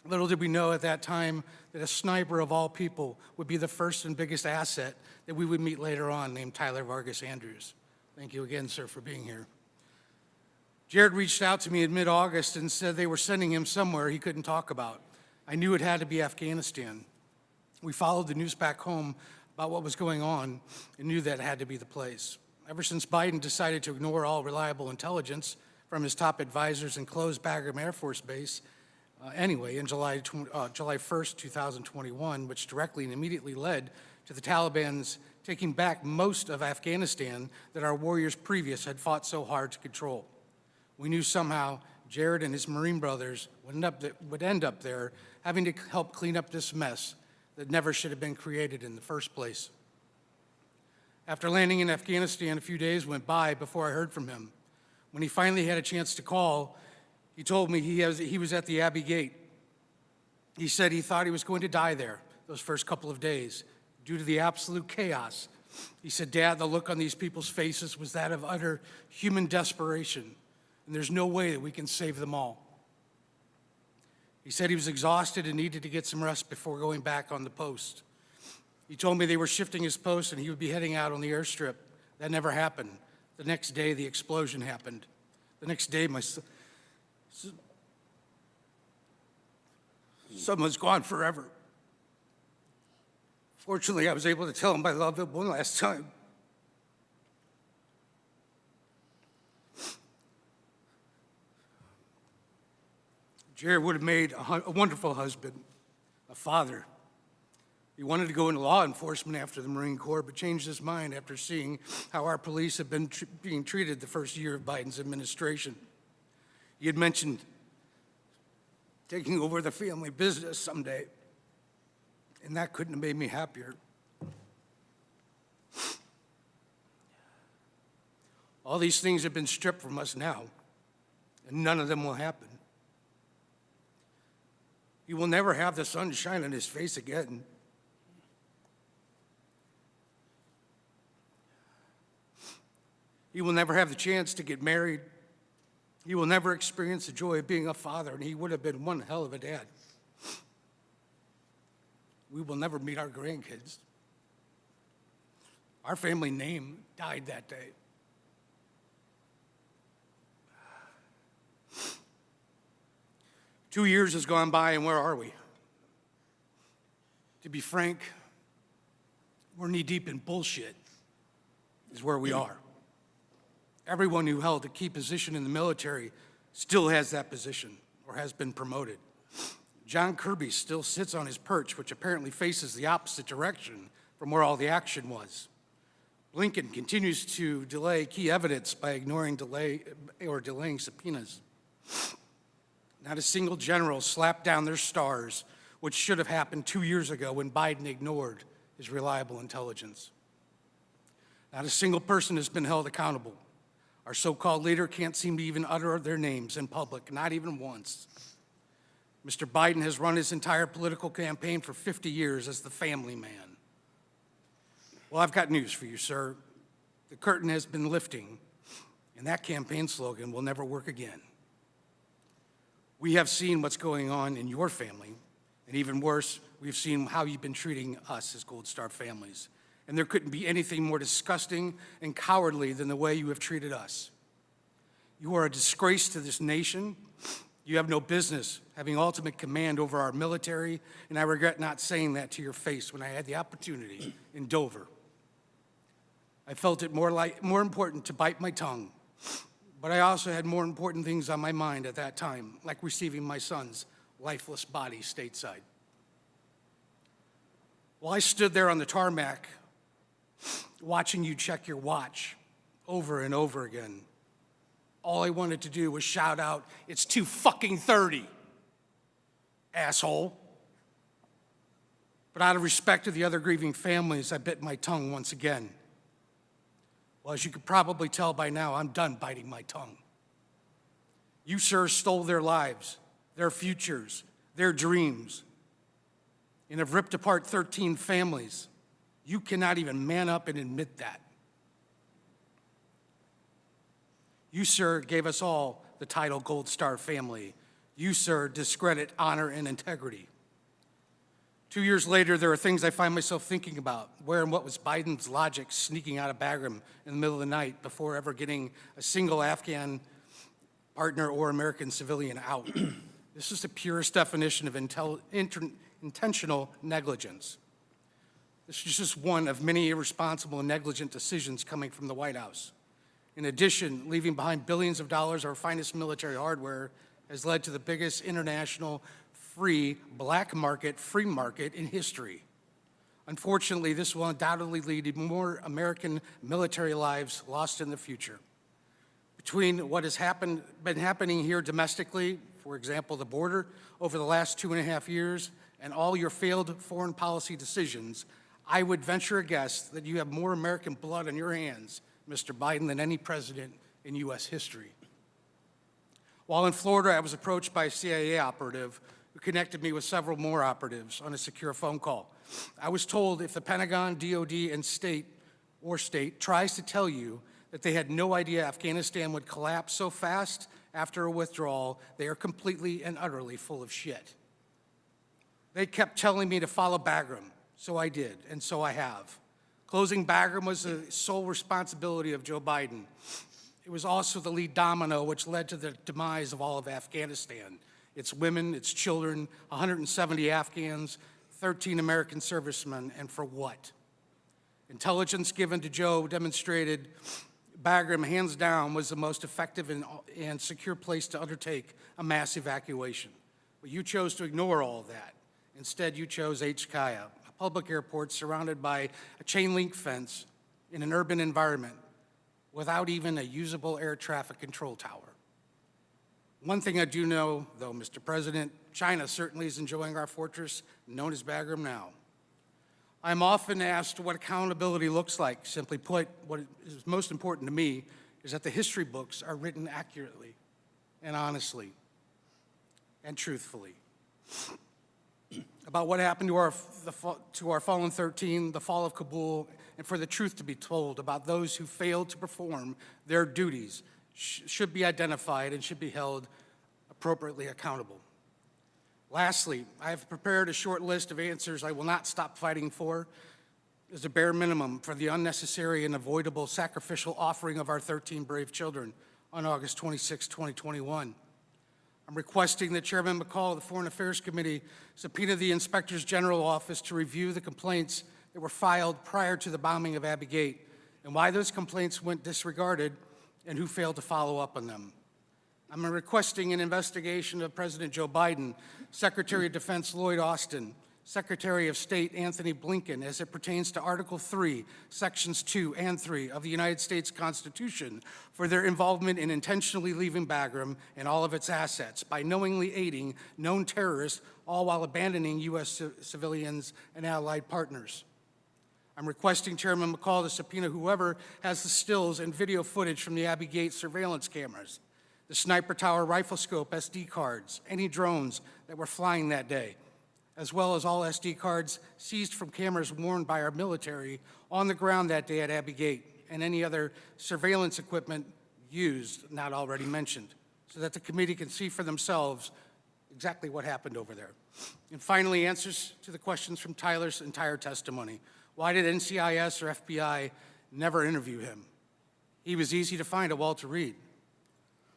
Little did we know at that time that a sniper of all people would be the first and biggest asset that we would meet later on, named Tyler Vargas Andrews. Thank you again, sir, for being here. Jared reached out to me in mid-August and said they were sending him somewhere he couldn't talk about. I knew it had to be Afghanistan. We followed the news back home about what was going on and knew that it had to be the place. Ever since Biden decided to ignore all reliable intelligence from his top advisors and close Bagram Air Force Base, in July 1st, 2021, which directly and immediately led to the Taliban's taking back most of Afghanistan that our warriors previous had fought so hard to control. We knew somehow Jared and his Marine brothers would end up there having to help clean up this mess that never should have been created in the first place. After landing in Afghanistan, a few days went by before I heard from him. When he finally had a chance to call, he told me he was at the Abbey Gate. He said he thought he was going to die there those first couple of days due to the absolute chaos. He said, "Dad, the look on these people's faces was that of utter human desperation, and there's no way that we can save them all." He said he was exhausted and needed to get some rest before going back on the post. He told me they were shifting his post and he would be heading out on the airstrip. That never happened. The next day, the explosion happened. The next day, my son was gone forever. Fortunately, I was able to tell him I loved him one last time. Jared would have made a wonderful husband, a father. He wanted to go into law enforcement after the Marine Corps, but changed his mind after seeing how our police have been being treated the first year of Biden's administration. He had mentioned taking over the family business someday, and that couldn't have made me happier. All these things have been stripped from us now, and none of them will happen. He will never have the sun shine on his face again. He will never have the chance to get married. He will never experience the joy of being a father, and he would have been one hell of a dad. We will never meet our grandkids. Our family name died that day. Two years has gone by, and where are we? To be frank, we're knee-deep in bullshit, is where we are. Everyone who held a key position in the military still has that position or has been promoted. John Kirby still sits on his perch, which apparently faces the opposite direction from where all the action was. Blinken continues to delay key evidence by ignoring delaying subpoenas. Not a single general slapped down their stars, which should have happened 2 years ago when Biden ignored his reliable intelligence. Not a single person has been held accountable. Our so-called leader can't seem to even utter their names in public, not even once. Mr. Biden has run his entire political campaign for 50 years as the family man. Well, I've got news for you, sir. The curtain has been lifting, and that campaign slogan will never work again. We have seen what's going on in your family, and even worse, we've seen how you've been treating us as Gold Star families. And there couldn't be anything more disgusting and cowardly than the way you have treated us. You are a disgrace to this nation. You have no business having ultimate command over our military, and I regret not saying that to your face when I had the opportunity in Dover. I felt it more important to bite my tongue, but I also had more important things on my mind at that time, like receiving my son's lifeless body stateside. While I stood there on the tarmac, watching you check your watch over and over again, all I wanted to do was shout out, "It's 2:30, asshole." But out of respect to the other grieving families, I bit my tongue once again. Well, as you could probably tell by now, I'm done biting my tongue. You, sir, stole their lives, their futures, their dreams, and have ripped apart 13 families. You cannot even man up and admit that. You, sir, gave us all the title Gold Star family. You, sir, discredit honor and integrity. 2 years later, there are things I find myself thinking about. Where and what was Biden's logic sneaking out of Bagram in the middle of the night before ever getting a single Afghan partner or American civilian out? This is the purest definition of intentional negligence. This is just one of many irresponsible and negligent decisions coming from the White House. In addition, leaving behind billions of dollars of our finest military hardware has led to the biggest international free market in history. Unfortunately, this will undoubtedly lead to more American military lives lost in the future. Between what has been happening here domestically for example, the border over the last 2.5 years, and all your failed foreign policy decisions, I would venture a guess that you have more American blood on your hands, Mr. Biden, than any president in U.S. history. While in Florida, I was approached by a CIA operative who connected me with several more operatives on a secure phone call. I was told if the Pentagon, DOD, and state tries to tell you that they had no idea Afghanistan would collapse so fast after a withdrawal, they are completely and utterly full of shit. They kept telling me to follow Bagram, so I did, and so I have. Closing Bagram was the sole responsibility of Joe Biden. It was also the lead domino which led to the demise of all of Afghanistan. Its women, its children, 170 Afghans, 13 American servicemen, and for what? Intelligence given to Joe demonstrated Bagram, hands down, was the most effective and secure place to undertake a mass evacuation. But you chose to ignore all of that. Instead, you chose HKIA, a public airport surrounded by a chain-link fence in an urban environment without even a usable air traffic control tower. One thing I do know, though, Mr. President, China certainly is enjoying our fortress, known as Bagram now. I'm often asked what accountability looks like. Simply put, what is most important to me is that the history books are written accurately and honestly and truthfully about what happened to our fallen 13, the fall of Kabul, and for the truth to be told about those who failed to perform their duties should be identified and should be held appropriately accountable. Lastly, I have prepared a short list of answers I will not stop fighting for as a bare minimum for the unnecessary and avoidable sacrificial offering of our 13 brave children on August 26, 2021. I'm requesting that Chairman McCall of the Foreign Affairs Committee subpoena the Inspectors General Office to review the complaints that were filed prior to the bombing of Abbey Gate and why those complaints went disregarded and who failed to follow up on them. I'm requesting an investigation of President Joe Biden, Secretary of Defense Lloyd Austin, Secretary of State Anthony Blinken as it pertains to Article 3, Sections 2 and 3 of the United States Constitution for their involvement in intentionally leaving Bagram and all of its assets by knowingly aiding known terrorists, all while abandoning U.S. civilians and allied partners. I'm requesting Chairman McCall to subpoena whoever has the stills and video footage from the Abbey Gate surveillance cameras, the sniper tower rifle scope SD cards, any drones that were flying that day, as well as all SD cards seized from cameras worn by our military on the ground that day at Abbey Gate, and any other surveillance equipment used, not already mentioned, so that the committee can see for themselves exactly what happened over there. And finally, answers to the questions from Tyler's entire testimony. Why did NCIS or FBI never interview him? He was easy to find at Walter Reed.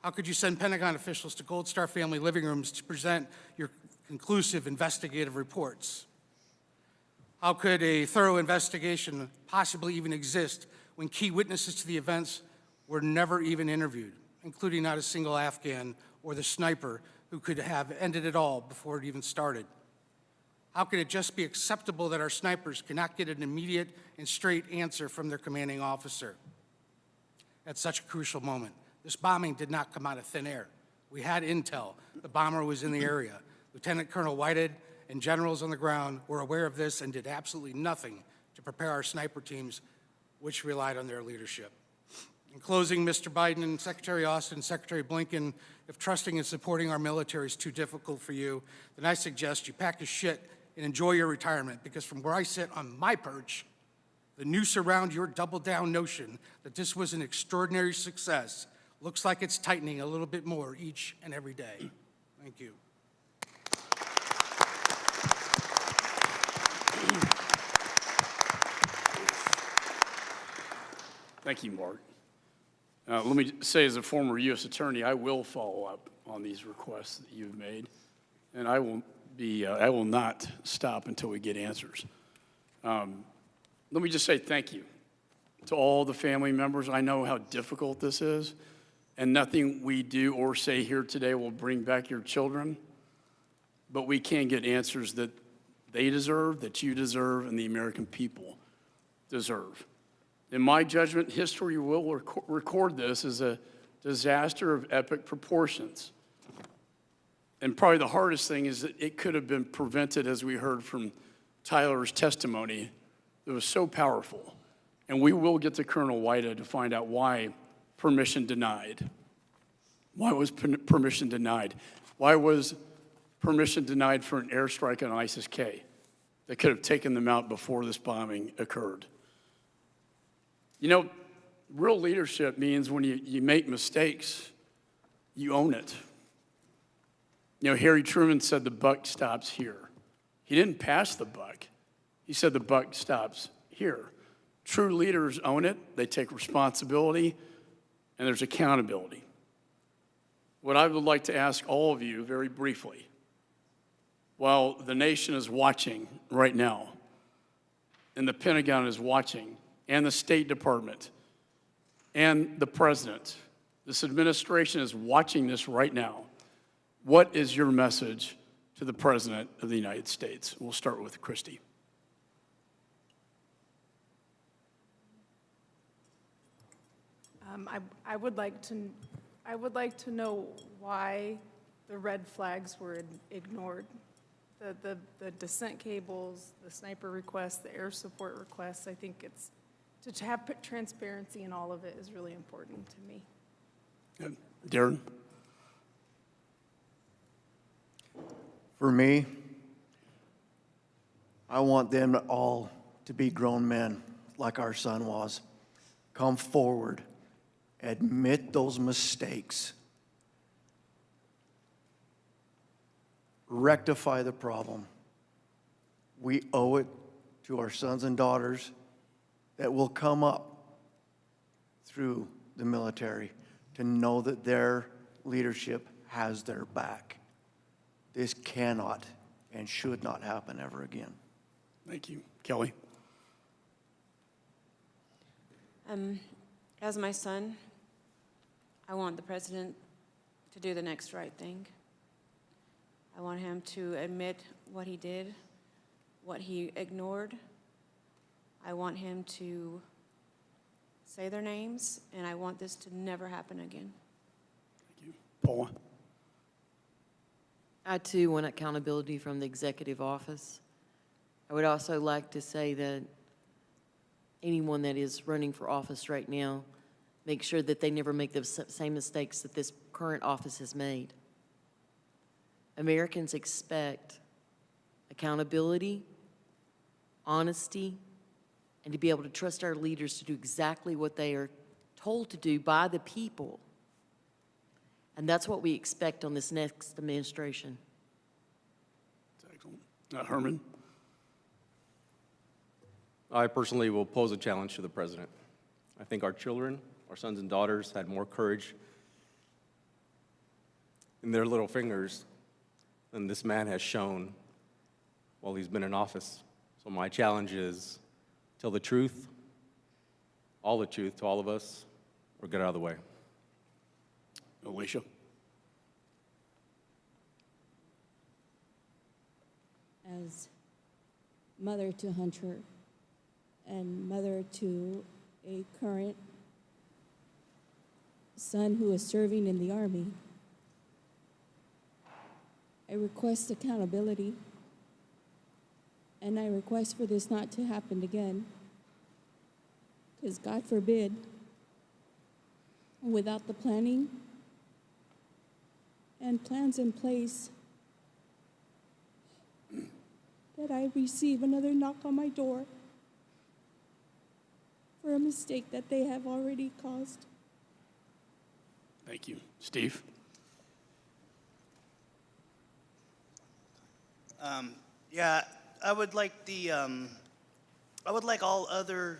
How could you send Pentagon officials to Gold Star family living rooms to present your conclusive investigative reports? How could a thorough investigation possibly even exist when key witnesses to the events were never even interviewed, including not a single Afghan or the sniper who could have ended it all before it even started? How could it just be acceptable that our snipers cannot get an immediate and straight answer from their commanding officer at such a crucial moment? This bombing did not come out of thin air. We had intel. The bomber was in the area. Lieutenant Colonel Whitehead and generals on the ground were aware of this and did absolutely nothing to prepare our sniper teams, which relied on their leadership. In closing, Mr. Biden and Secretary Austin and Secretary Blinken, if trusting and supporting our military is too difficult for you, then I suggest you pack your shit and enjoy your retirement, because from where I sit on my perch, the noose around your double-down notion that this was an extraordinary success looks like it's tightening a little bit more each and every day. Thank you. Thank you, Mark. Let me say, as a former U.S. attorney, I will follow up on these requests that you've made, and I will not stop until we get answers. Let me just say thank you to all the family members. I know how difficult this is, and nothing we do or say here today will bring back your children, but we can get answers that they deserve, that you deserve, and the American people deserve. In my judgment, history will record this as a disaster of epic proportions. And probably the hardest thing is that it could have been prevented, as we heard from Tyler's testimony. It was so powerful. And we will get to Colonel Whitehead to find out why permission denied. Why was permission denied? Why was permission denied for an airstrike on ISIS-K that could have taken them out before this bombing occurred? You know, real leadership means when you make mistakes, you own it. You know, Harry Truman said the buck stops here. He didn't pass the buck. He said the buck stops here. True leaders own it, they take responsibility, and there's accountability. What I would like to ask all of you very briefly, while the nation is watching right now, and the Pentagon is watching, and the State Department, and the President, this administration is watching this right now. What is your message to the President of the United States? We'll start with Christie. I would like to know why the red flags were ignored. The descent cables, the sniper requests, the air support requests. I think it's to have transparency in all of it is really important to me. Darin? For me, I want them all to be grown men like our son was. Come forward, admit those mistakes, rectify the problem. We owe it to our sons and daughters that will come up through the military to know that their leadership has their back. This cannot and should not happen ever again. Thank you. Kelly? As my son, I want the president to do the next right thing. I want him to admit what he did, what he ignored. I want him to say their names, and I want this to never happen again. Thank you. Paula? I, too, want accountability from the executive office. I would also like to say that anyone that is running for office right now, make sure that they never make the same mistakes that this current office has made. Americans expect accountability, honesty, and to be able to trust our leaders to do exactly what they are told to do by the people. And that's what we expect on this next administration. Excellent. Herman? I personally will pose a challenge to the president. I think our children, our sons and daughters, had more courage in their little fingers than this man has shown while he's been in office. So my challenge is tell the truth, all the truth to all of us, or get out of the way. Alicia? As mother to Hunter and mother to a current son who is serving in the Army, I request accountability, and I request for this not to happen again, because God forbid, without the planning and plans in place, that I receive another knock on my door for a mistake that they have already caused. Thank you. Steve? Yeah, I would like all other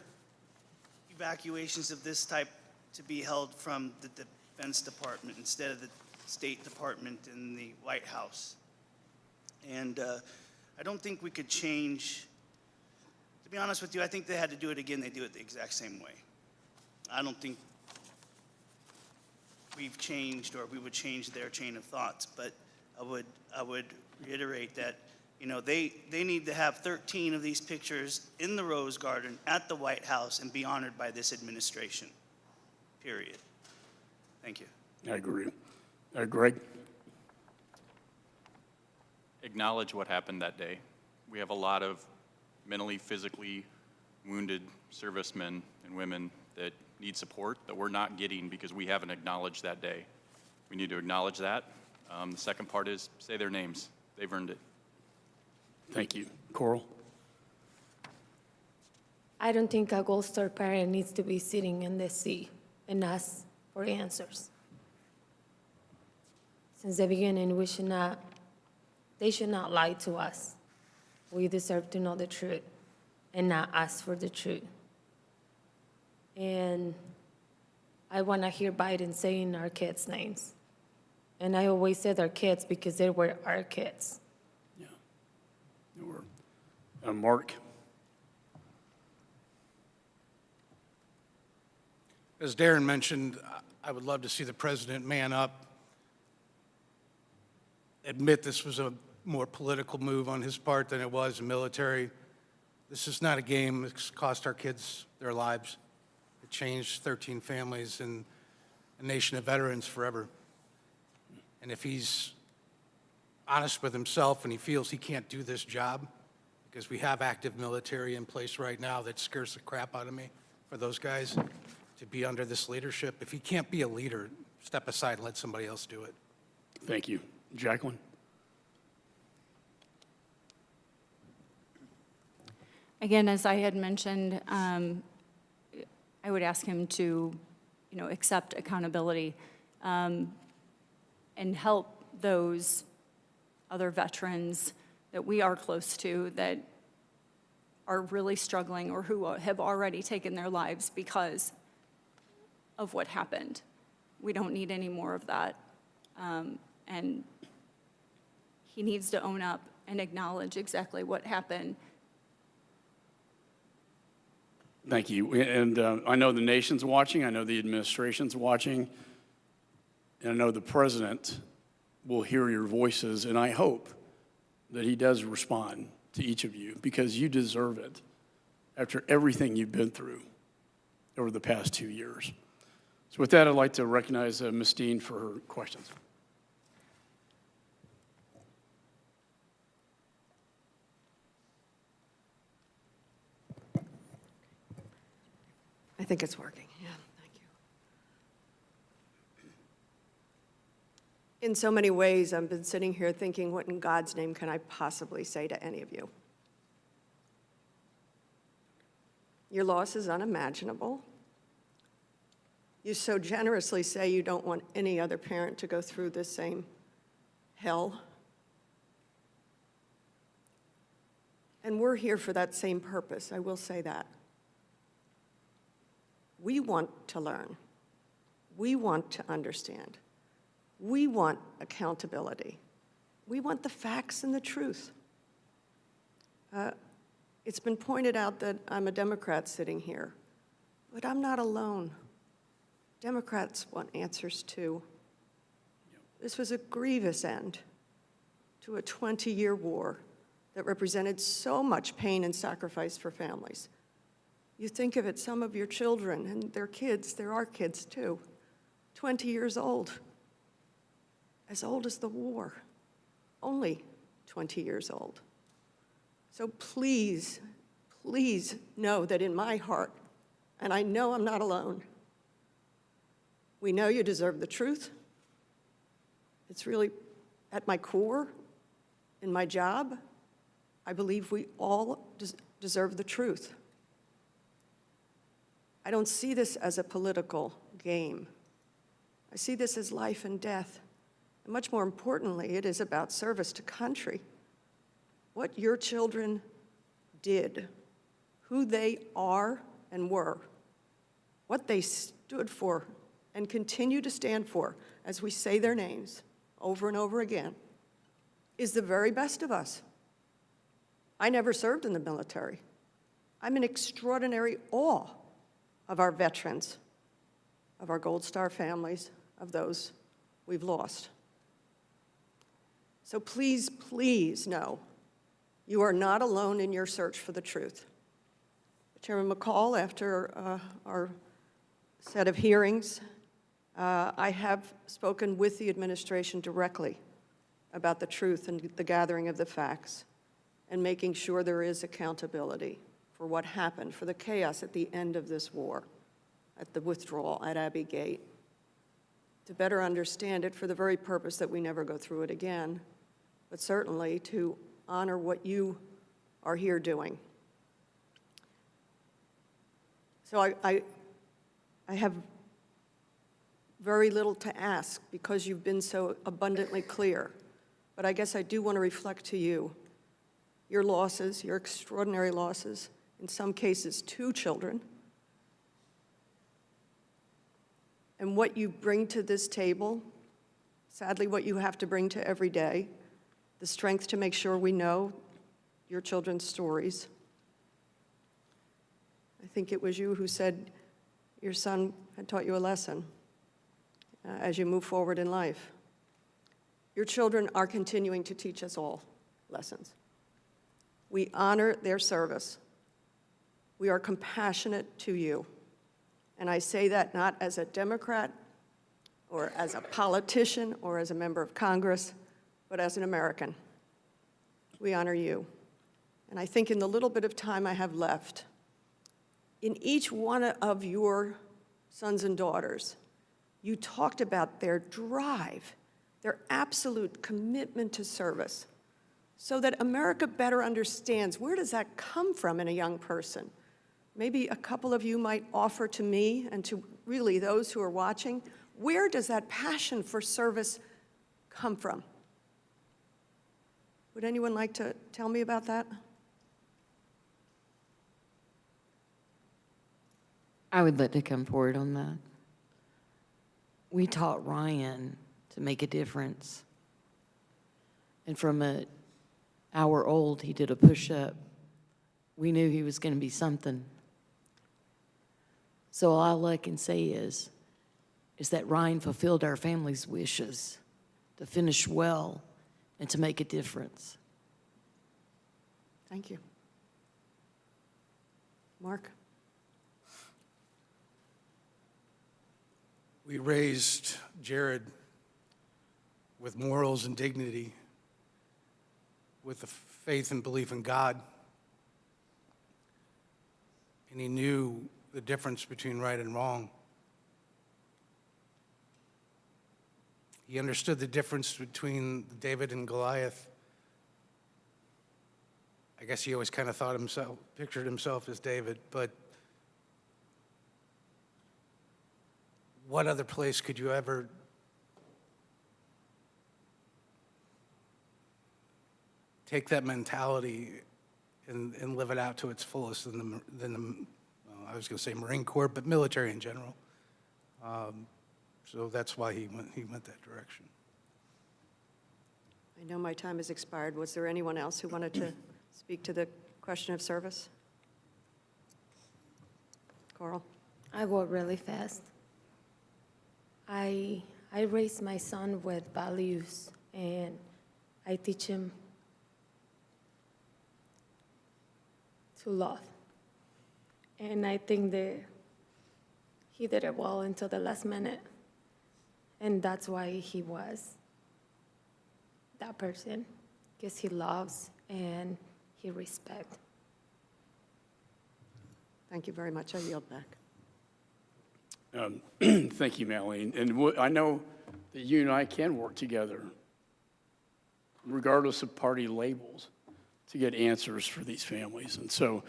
evacuations of this type to be held from the Defense Department instead of the State Department and the White House. And I don't think we could change, to be honest with you, I think they had to do it again, they do it the exact same way. I don't think we've changed or we would change their chain of thoughts, but I would reiterate that, you know, they need to have 13 of these pictures in the Rose Garden at the White House and be honored by this administration, period. Thank you. I agree. Greg? acknowledge what happened that day. We have a lot of mentally, physically wounded servicemen and women that need support that we're not getting because we haven't acknowledged that day. We need to acknowledge that. The second part is say their names. They've earned it. Thank you. Coral? I don't think a Gold Star parent needs to be sitting in this seat and ask for answers. Since the beginning, they should not lie to us. We deserve to know the truth and not ask for the truth. And I want to hear Biden saying our kids' names. And I always said our kids because they were our kids. Yeah. They were. Mark? As Darin mentioned, I would love to see the president man up, admit this was a more political move on his part than it was military. This is not a game. It's cost our kids their lives. It changed 13 families and a nation of veterans forever. And if he's honest with himself and he feels he can't do this job, because we have active military in place right now that scares the crap out of me for those guys to be under this leadership. If he can't be a leader, step aside and let somebody else do it. Thank you. Jacqueline? Again, as I had mentioned, I would ask him to, accept accountability and help those other veterans that we are close to that are really struggling or who have already taken their lives because of what happened. We don't need any more of that. And he needs to own up and acknowledge exactly what happened. Thank you. And I know the nation's watching. I know the administration's watching. And I know the president will hear your voices. And I hope that he does respond to each of you because you deserve it after everything you've been through over the past 2 years. So with that, I'd like to recognize Ms. Dean for her questions. I think it's working. Yeah, thank you. In so many ways, I've been sitting here thinking, what in God's name can I possibly say to any of you? Your loss is unimaginable. You so generously say you don't want any other parent to go through this same hell. And we're here for that same purpose, I will say that. We want to learn. We want to understand. We want accountability. We want the facts and the truth. It's been pointed out that I'm a Democrat sitting here, but I'm not alone. Democrats want answers too. This was a grievous end to a 20-year war that represented so much pain and sacrifice for families. You think of it, some of your children and their kids, they're our kids too, 20 years old as the war, only 20 years old. So please, please know that in my heart, and I know I'm not alone, we know you deserve the truth. It's really at my core, in my job, I believe we all deserve the truth. I don't see this as a political game. I see this as life and death. And much more importantly, it is about service to country. What your children did, who they are and were, what they stood for and continue to stand for as we say their names over and over again, is the very best of us. I never served in the military. I'm in extraordinary awe of our veterans, of our Gold Star families, of those we've lost. So please, please know you are not alone in your search for the truth. Chairman McCall, after our set of hearings, I have spoken with the administration directly about the truth and the gathering of the facts, and making sure there is accountability for what happened, for the chaos at the end of this war, at the withdrawal at Abbey Gate, to better understand it for the very purpose that we never go through it again, but certainly to honor what you are here doing. So I have very little to ask because you've been so abundantly clear, but I guess I do want to reflect to you your losses, your extraordinary losses, in some cases 2 children, and what you bring to this table, sadly what you have to bring to every day, the strength to make sure we know your children's stories. I think it was you who said your son had taught you a lesson as you move forward in life. Your children are continuing to teach us all lessons. We honor their service. We are compassionate to you. And I say that not as a Democrat or as a politician or as a member of Congress, but as an American. We honor you. And I think in the little bit of time I have left, in each one of your sons and daughters, you talked about their drive, their absolute commitment to service, so that America better understands where does that come from in a young person. Maybe a couple of you might offer to me and to really those who are watching, where does that passion for service come from? Would anyone like to tell me about that? I would like to come forward on that. We taught Ryan to make a difference. And from an hour old, he did a push-up. We knew he was going to be something. So all I can say is that Ryan fulfilled our family's wishes to finish well and to make a difference. Thank you. Mark? We raised Jared with morals and dignity, with the faith and belief in God. And he knew the difference between right and wrong. He understood the difference between David and Goliath. I guess he always kind of pictured himself as David, but what other place could you ever take that mentality and live it out to its fullest than I was going to say Marine Corps, but military in general. So that's why he went that direction. I know my time has expired. Was there anyone else who wanted to speak to the question of service? Coral? I go really fast. I raise my son with values, and I teach him to love. And I think that he did it well until the last minute. And that's why he was that person, because he loves and he respects. Thank you very much. I yield back. Thank you, Malene. And I know that you and I can work together, regardless of party labels, to get answers for these families. And so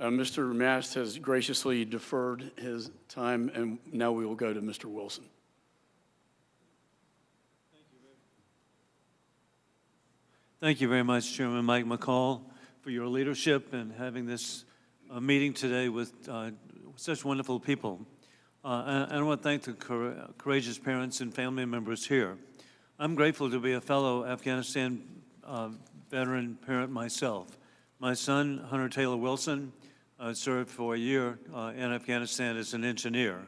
Mr. Mast has graciously deferred his time, and now we will go to Mr. Wilson. Thank you very much, Chairman Mike McCall, for your leadership and having this meeting today with such wonderful people. And I want to thank the courageous parents and family members here. I'm grateful to be a fellow Afghanistan veteran parent myself. My son, Hunter Taylor Wilson, served for a year in Afghanistan as an engineer,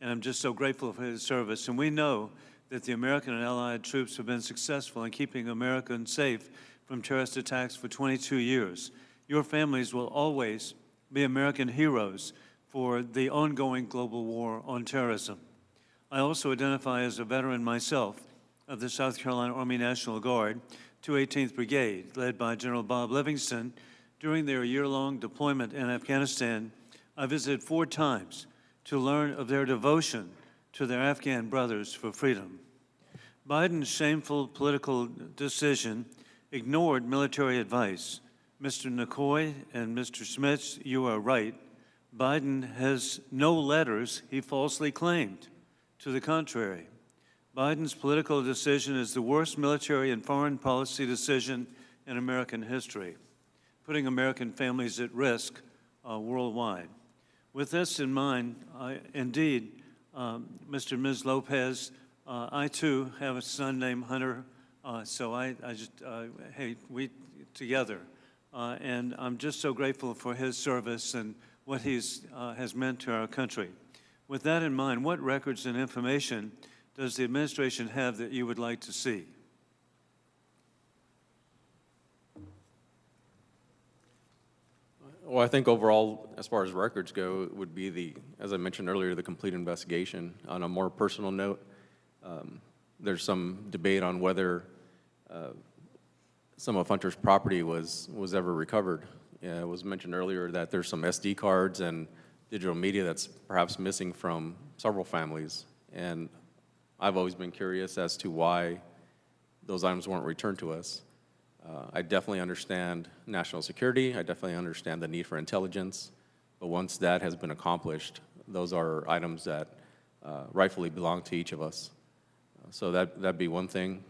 and I'm just so grateful for his service. And we know that the American and allied troops have been successful in keeping Americans safe from terrorist attacks for 22 years. Your families will always be American heroes for the ongoing global war on terrorism. I also identify as a veteran myself, of the South Carolina Army National Guard, 218th Brigade, led by General Bob Livingston. During their year-long deployment in Afghanistan, I visited 4 times to learn of their devotion to their Afghan brothers for freedom. Biden's shameful political decision ignored military advice. Mr. Nikoui and Mr. Schmitz, you are right. Biden has no letters he falsely claimed. To the contrary, Biden's political decision is the worst military and foreign policy decision in American history, putting American families at risk worldwide. With this in mind, indeed, Mr. and Ms. Lopez, I too have a son named Hunter, so hey, we together. And I'm just so grateful for his service and what he's has meant to our country. With that in mind, what records and information does the administration have that you would like to see? Well, I think overall, as far as records go, it would be as I mentioned earlier, the complete investigation. On a more personal note, there's some debate on whether some of Hunter's property was ever recovered. It was mentioned earlier that there's some SD cards and digital media that's perhaps missing from several families. And I've always been curious as to why those items weren't returned to us. I definitely understand national security. I definitely understand the need for intelligence. But once that has been accomplished, those are items that rightfully belong to each of us. So that'd be one thing.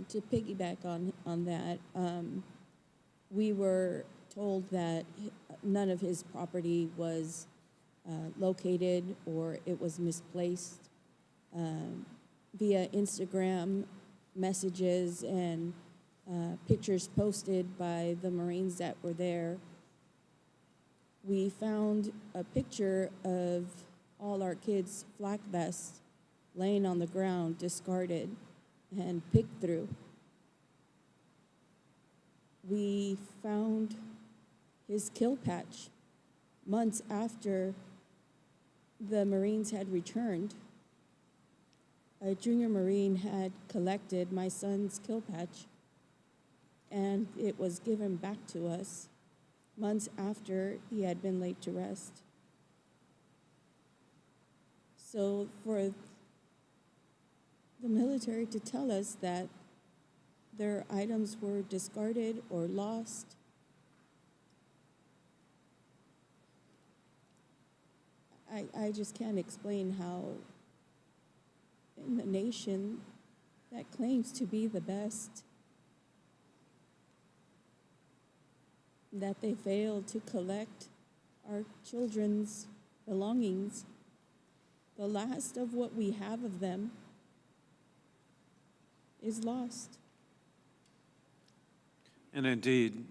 To piggyback on that, we were told that none of his property was located or it was misplaced. Via Instagram messages and pictures posted by the Marines that were there, we found a picture of all our kids' flak vests laying on the ground, discarded and picked through. We found his kill patch months after the Marines had returned. A junior Marine had collected my son's kill patch, and it was given back to us months after he had been laid to rest. So for the military to tell us that their items were discarded or lost, I just can't explain how in the nation that claims to be the best, that they failed to collect our children's belongings, the last of what we have of them is lost. And indeed,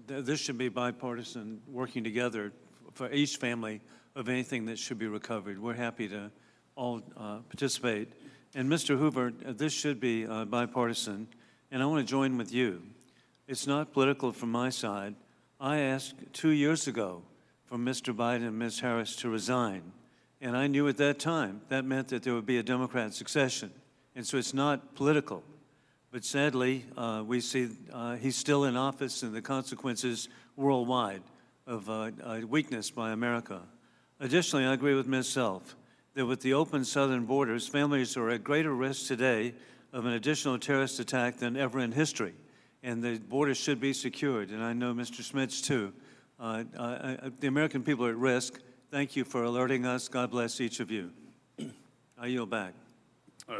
this should be bipartisan, working together for each family of anything that should be recovered. We're happy to all participate. And Mr. Hoover, this should be bipartisan, and I want to join with you. It's not political from my side. I asked 2 years ago for Mr. Biden and Ms. Harris to resign, and I knew at that time that meant that there would be a Democrat succession. And so it's not political. But sadly, we see he's still in office and the consequences worldwide of weakness by America. Additionally, I agree with Ms. Self that with the open southern borders, families are at greater risk today of an additional terrorist attack than ever in history. And the borders should be secured. And I know Mr. Schmitz, too. The American people are at risk. Thank you for alerting us. God bless each of you. I yield back.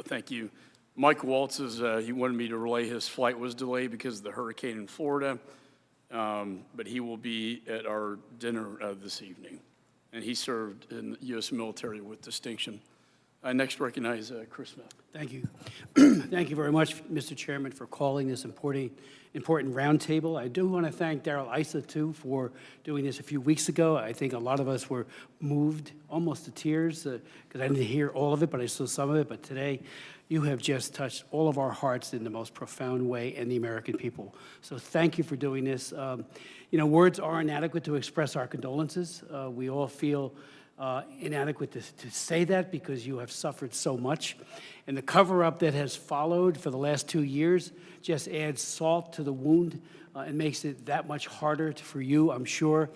Thank you. Mike Waltz, he wanted me to relay his flight was delayed because of the hurricane in Florida, but he will be at our dinner this evening. And he served in the U.S. military with distinction. I next recognize Chris Smith. Thank you. Thank you very much, Mr. Chairman, for calling this important roundtable. I do want to thank Darrell Issa, too, for doing this a few weeks ago. I think a lot of us were moved almost to tears because I didn't hear all of it, but I saw some of it. But today, you have just touched all of our hearts in the most profound way and the American people. So thank you for doing this. You know, words are inadequate to express our condolences. We all feel inadequate to say that because you have suffered so much. And the cover-up that has followed for the last 2 years just adds salt to the wound and makes it that much harder for you, I'm sure,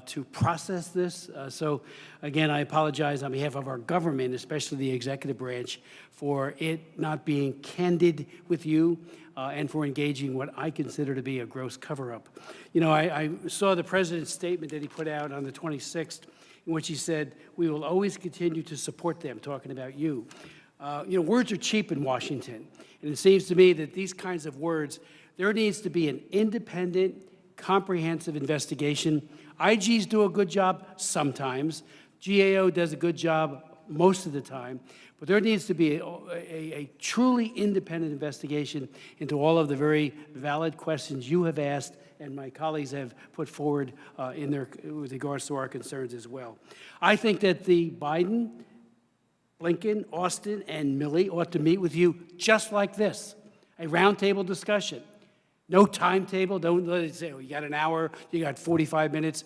to process this. So again, I apologize on behalf of our government, especially the executive branch, for it not being candid with you and for engaging what I consider to be a gross cover-up. You know, I saw the president's statement that he put out on the 26th, in which he said, we will always continue to support them, talking about you. You know, words are cheap in Washington, and it seems to me that these kinds of words, there needs to be an independent, comprehensive investigation. IGs do a good job sometimes. GAO does a good job most of the time. But there needs to be a truly independent investigation into all of the very valid questions you have asked and my colleagues have put forward with regards to our concerns as well. I think that the Biden, Blinken, Austin, and Milley ought to meet with you just like this, a roundtable discussion. No timetable. Don't let it say, oh, you got an hour, you got 45 minutes.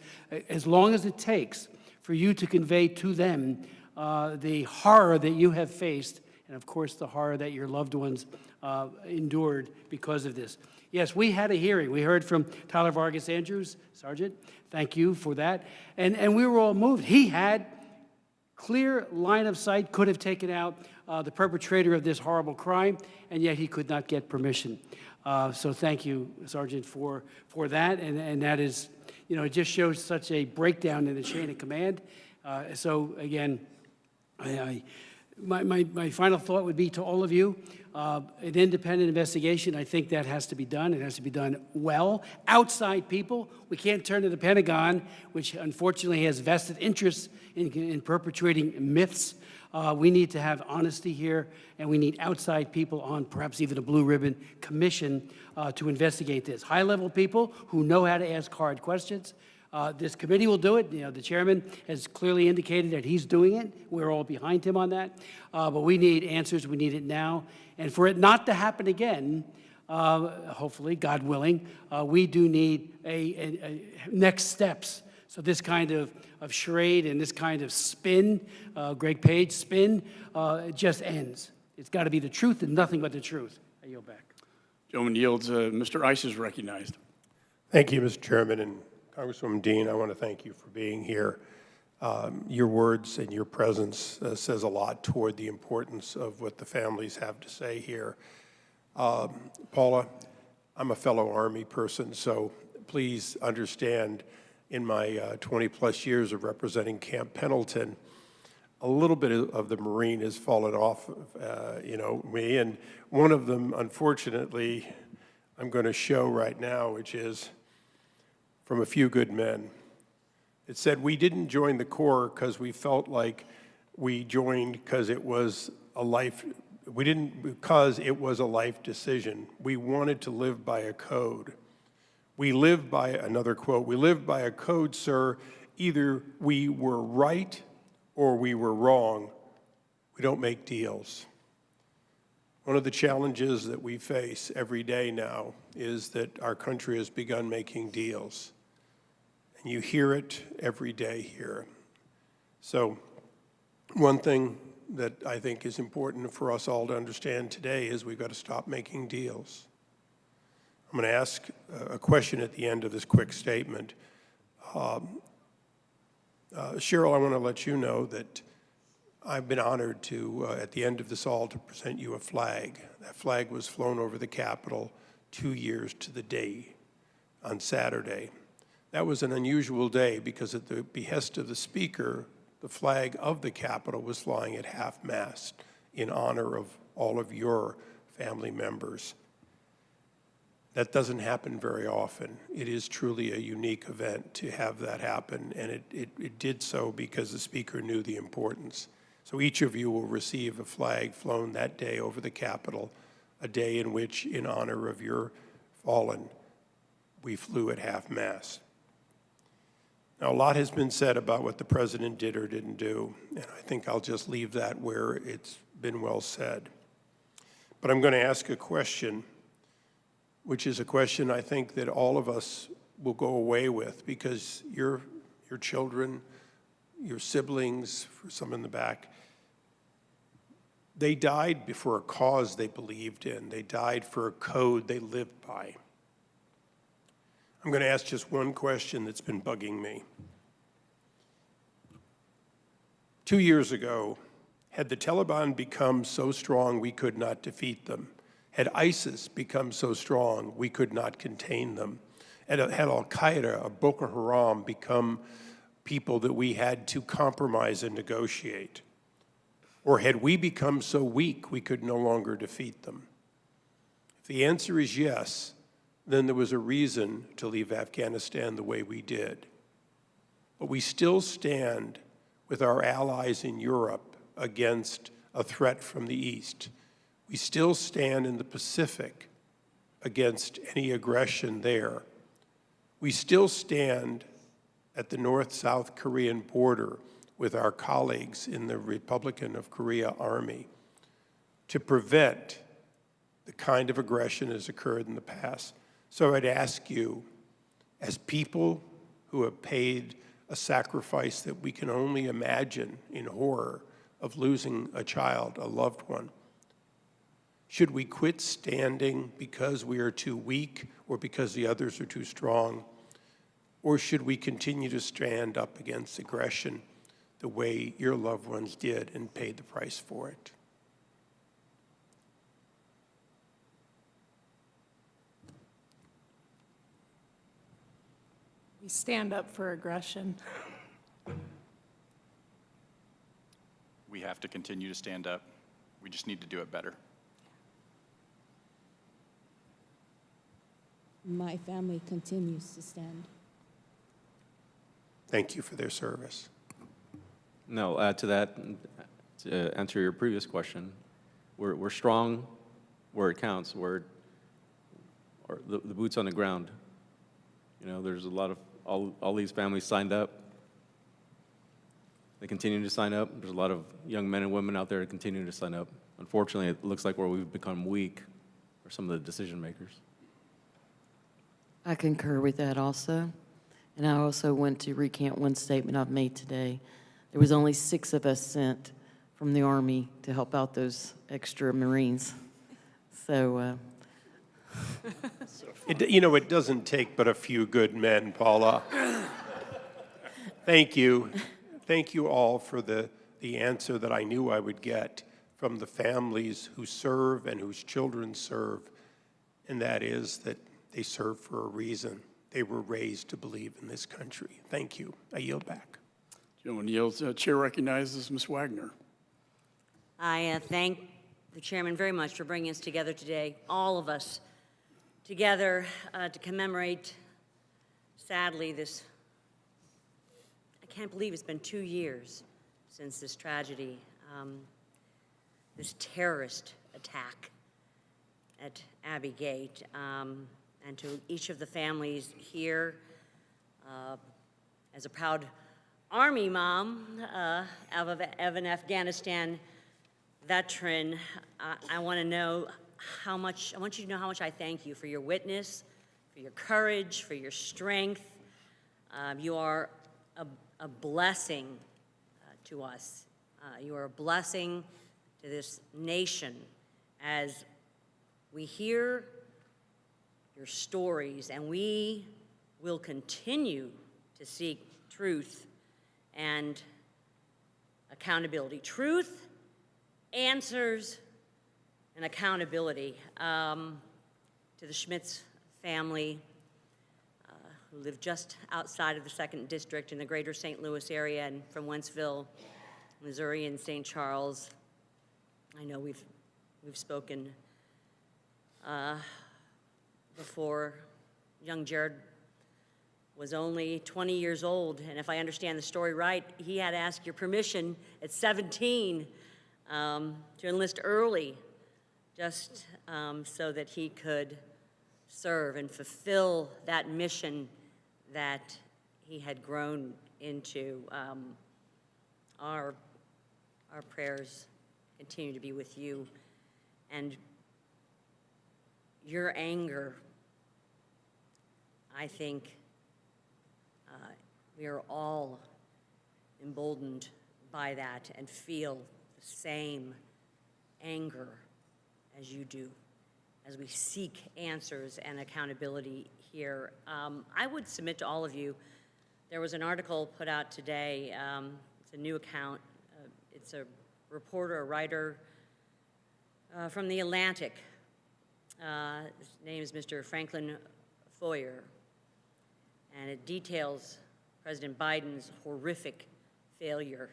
As long as it takes for you to convey to them the horror that you have faced, and of course the horror that your loved ones endured because of this. Yes, we had a hearing. We heard from Tyler Vargas Andrews, Sergeant. Thank you for that. And we were all moved. He had clear line of sight, could have taken out the perpetrator of this horrible crime, and yet he could not get permission. So thank you, Sergeant, for that. And that is, you know, it just shows such a breakdown in the chain of command. So again, my final thought would be to all of you, an independent investigation, I think that has to be done. It has to be done well. Outside people, we can't turn to the Pentagon, which unfortunately has vested interests in perpetrating myths. We need to have honesty here, and we need outside people on perhaps even a blue ribbon commission to investigate this. High-level people who know how to ask hard questions. This committee will do it. You know, the chairman has clearly indicated that he's doing it. We're all behind him on that. But we need answers. We need it now. And for it not to happen again, hopefully, God willing, we do need a next steps. So this kind of charade and this kind of spin, Greg Page spin, it just ends. It's got to be the truth and nothing but the truth. I yield back. Gentleman yields. Mr. Ice is recognized. Thank you, Mr. Chairman. And Congresswoman Dean, I want to thank you for being here. Your words and your presence says a lot toward the importance of what the families have to say here. Paula, I'm a fellow Army person, so please understand, in my 20-plus years of representing Camp Pendleton, a little bit of the Marine has fallen off, me. And one of them, unfortunately, I'm going to show right now, which is from A Few Good Men. It said, we didn't join the Corps because we felt like we joined because it was a life, we didn't because it was a life decision. We wanted to live by a code. We live by, another quote, we live by a code, sir. Either we were right or we were wrong. We don't make deals. One of the challenges that we face every day now is that our country has begun making deals. And you hear it every day here. So one thing that I think is important for us all to understand today is we've got to stop making deals. I'm going to ask a question at the end of this quick statement. Cheryl, I want to let you know that I've been honored to, at the end of this all, to present you a flag. That flag was flown over the Capitol 2 years to the day on Saturday. That was an unusual day because at the behest of the Speaker, the flag of the Capitol was flying at half-mast in honor of all of your family members. That doesn't happen very often. It is truly a unique event to have that happen, and it did so because the Speaker knew the importance. So each of you will receive a flag flown that day over the Capitol, a day in which, in honor of your fallen, we flew at half-mast. Now, a lot has been said about what the President did or didn't do, and I think I'll just leave that where it's been well said. But I'm going to ask a question, which is a question I think that all of us will go away with, because your children your siblings, for some in the back. They died for a cause they believed in. They died for a code they lived by. I'm going to ask just one question that's been bugging me. 2 years ago, had the Taliban become so strong we could not defeat them, had ISIS become so strong we could not contain them, had Al-Qaeda or Boko Haram become people that we had to compromise and negotiate, or had we become so weak we could no longer defeat them? If the answer is yes, then there was a reason to leave Afghanistan the way we did. But we still stand with our allies in Europe against a threat from the East. We still stand in the Pacific against any aggression there. We still stand at the North-South Korean border with our colleagues in the Republican of Korea Army to prevent the kind of aggression that has occurred in the past. So I'd ask you, as people who have paid a sacrifice that we can only imagine in horror of losing a child, a loved one, should we quit standing because we are too weak or because the others are too strong? Or should we continue to stand up against aggression the way your loved ones did and paid the price for it? We stand up for aggression. We have to continue to stand up. We just need to do it better. My family continues to stand. Thank you for their service. No, add to that, to answer your previous question, we're strong where it counts, where the boots on the ground. You know, there's a lot of, all these families signed up. They continue to sign up. There's a lot of young men and women out there that continue to sign up. Unfortunately, it looks like where we've become weak are some of the decision makers. I concur with that also. And I also want to recant one statement I've made today. There was only 6 of us sent from the Army to help out those extra Marines. So, it doesn't take but a few good men, Paula. Thank you. Thank you all for the answer that I knew I would get from the families who serve and whose children serve, and that is that they serve for a reason. They were raised to believe in this country. Thank you. I yield back. Gentleman yields. Chair recognizes Ms. Wagner. I thank the chairman very much for bringing us together today, all of us together to commemorate, sadly, this, I can't believe it's been 2 years since this tragedy, this terrorist attack at Abbey Gate. And to each of the families here, as a proud Army mom of an Afghanistan veteran, I want you to know how much I thank you for your witness, for your courage, for your strength. You are a blessing to us. You are a blessing to this nation as we hear your stories, and we will continue to seek truth and accountability. Truth, answers, and accountability. To the Schmitz family, who live just outside of the 2nd District in the greater St. Louis area and from Wentzville, Missouri, and St. Charles. I know we've spoken before. Young Jared was only 20 years old, and if I understand the story right, he had to ask your permission at 17 to enlist early, just so that he could serve and fulfill that mission that he had grown into. Our prayers continue to be with you, and your anger, I think we are all emboldened by that and feel the same anger as you do as we seek answers and accountability here. I would submit to all of you, there was an article put out today, it's a new account, it's a reporter, a writer from The Atlantic. His name is Mr. Franklin Foyer, and it details President Biden's horrific failure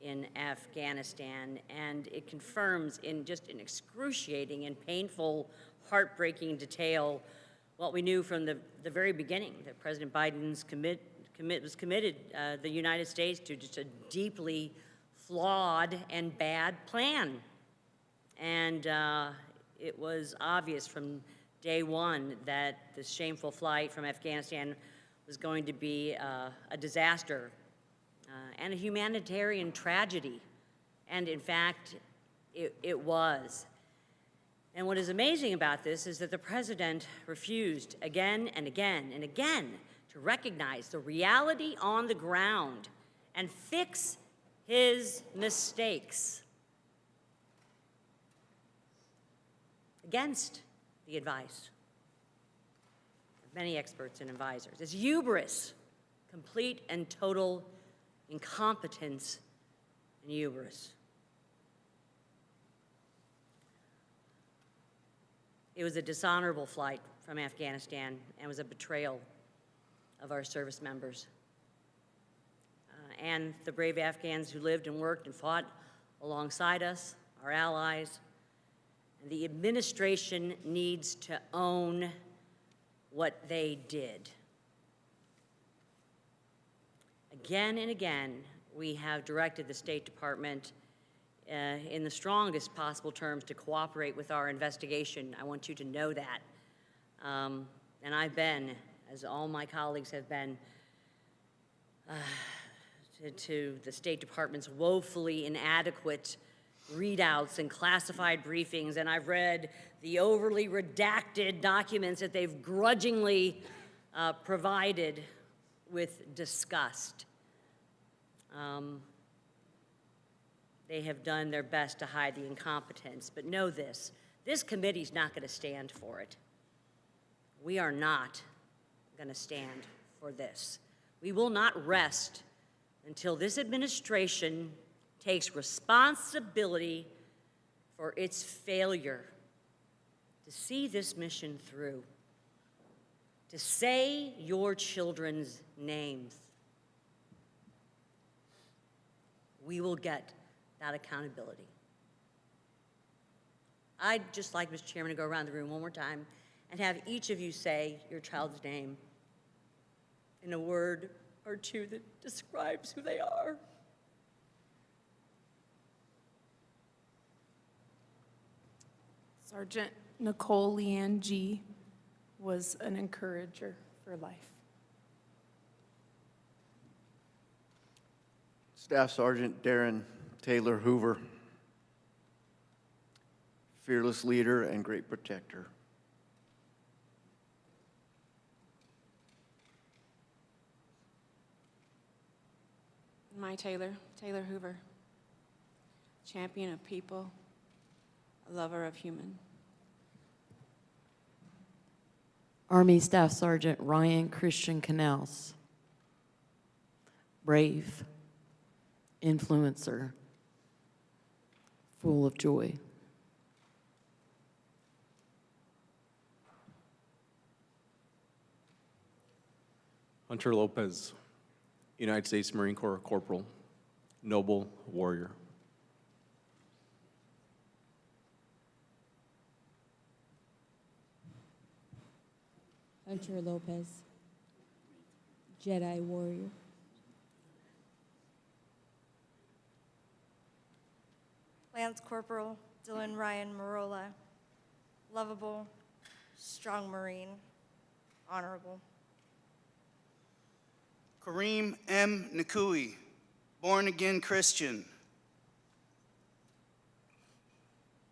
in Afghanistan, and it confirms in just an excruciating and painful, heartbreaking detail what we knew from the very beginning, that President Biden's was committed the United States to just a deeply flawed and bad plan. And it was obvious from day one that this shameful flight from Afghanistan was going to be a disaster and a humanitarian tragedy. And in fact, it was. And what is amazing about this is that the president refused again and again and again to recognize the reality on the ground and fix his mistakes against the advice of many experts and advisors. It's hubris, complete and total incompetence and hubris. It was a dishonorable flight from Afghanistan and was a betrayal of our service members and the brave Afghans who lived and worked and fought alongside us, our allies. And the administration needs to own what they did. Again and again, we have directed the State Department in the strongest possible terms to cooperate with our investigation. I want you to know that. And I've been, as all my colleagues have been, to the State Department's woefully inadequate readouts and classified briefings, and I've read the overly redacted documents that they've grudgingly provided with disgust. They have done their best to hide the incompetence, but know this committee's not going to stand for it. We are not going to stand for this. We will not rest until this administration takes responsibility for its failure to see this mission through, to say your children's names. We will get that accountability. I'd just like, Mr. Chairman, to go around the room one more time and have each of you say your child's name in a word or two that describes who they are. Sergeant Nicole Leanne G. was an encourager for life. Staff Sergeant Darin Taylor Hoover, fearless leader and great protector. My Taylor Hoover, champion of people, a lover of human. Army Staff Sergeant Ryan Christian Knauss, brave, influencer, full of joy. Hunter Lopez, United States Marine Corps Corporal, noble warrior. Hunter Lopez, Jedi warrior. Lance Corporal Dylan Ryan Marola, lovable, strong Marine, honorable. Kareem M. Nikoui, born-again Christian.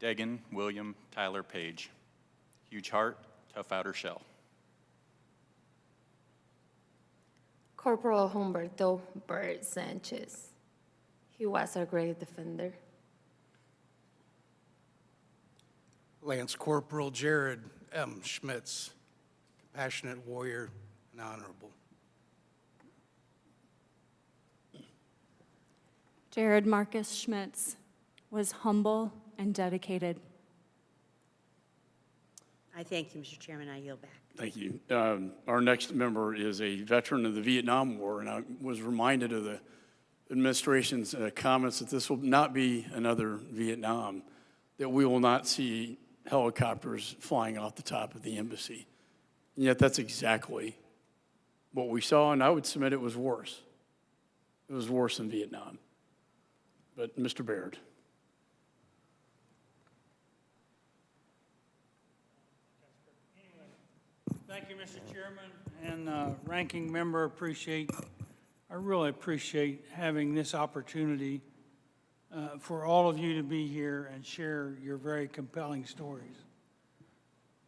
Degan William Tyler Page, huge heart, tough outer shell. Corporal Humberto Bert Sanchez. He was a great defender. Lance Corporal Jared M. Schmitz, compassionate warrior and honorable. Jared Marcus Schmitz was humble and dedicated. I thank you, Mr. Chairman. I yield back. Thank you. Our next member is a veteran of the Vietnam War, and I was reminded of the administration's comments that this will not be another Vietnam, that we will not see helicopters flying off the top of the embassy. And yet that's exactly what we saw, and I would submit it was worse. It was worse in Vietnam. But Mr. Baird. Thank you, Mr. Chairman, and Ranking Member, I really appreciate having this opportunity for all of you to be here and share your very compelling stories.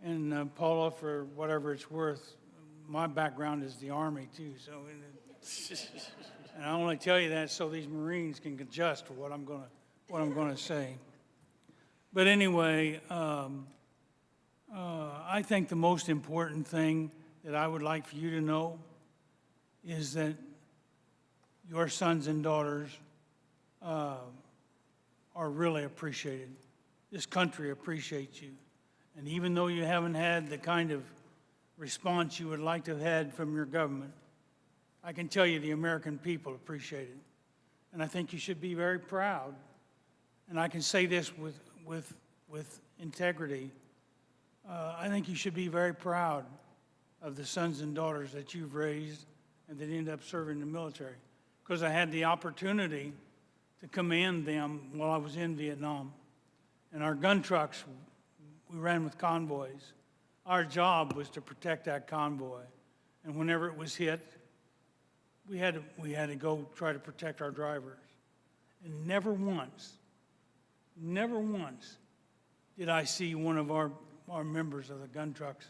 And Paula, for whatever it's worth, my background is the Army too, so and I only tell you that so these Marines can adjust to what I'm gonna say. But anyway, I think the most important thing that I would like for you to know is that your sons and daughters are really appreciated. This country appreciates you. And even though you haven't had the kind of response you would like to have had from your government, I can tell you the American people appreciate it. And I think you should be very proud. And I can say this with integrity. I think you should be very proud of the sons and daughters that you've raised and that end up serving in the military. Because I had the opportunity to command them while I was in Vietnam. And our gun trucks, we ran with convoys. Our job was to protect that convoy. And whenever it was hit, we had to go try to protect our drivers. And never once did I see one of our members of the gun trucks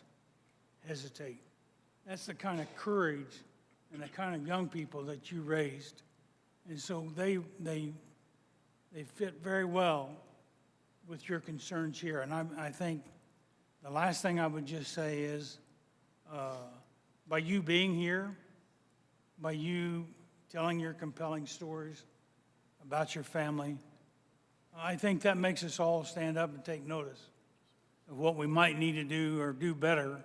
hesitate. That's the kind of courage and the kind of young people that you raised. And so they fit very well with your concerns here. And I think the last thing I would just say is, by you being here, by you telling your compelling stories about your family, I think that makes us all stand up and take notice of what we might need to do or do better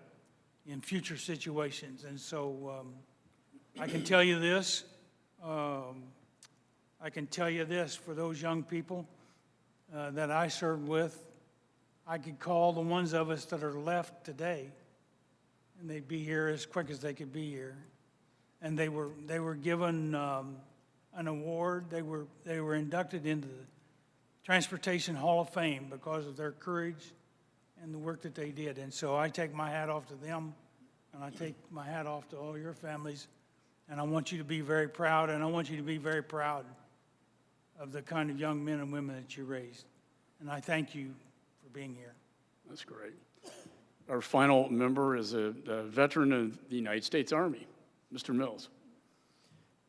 in future situations. And so I can tell you this, for those young people that I served with, I could call the ones of us that are left today, and they'd be here as quick as they could be here. And they were given an award. They were inducted into the Transportation Hall of Fame because of their courage and the work that they did. And so I take my hat off to them, and I take my hat off to all your families. And I want you to be very proud, and I want you to be very proud of the kind of young men and women that you raised. And I thank you for being here. That's great. Our final member is a veteran of the United States Army, Mr. Mills.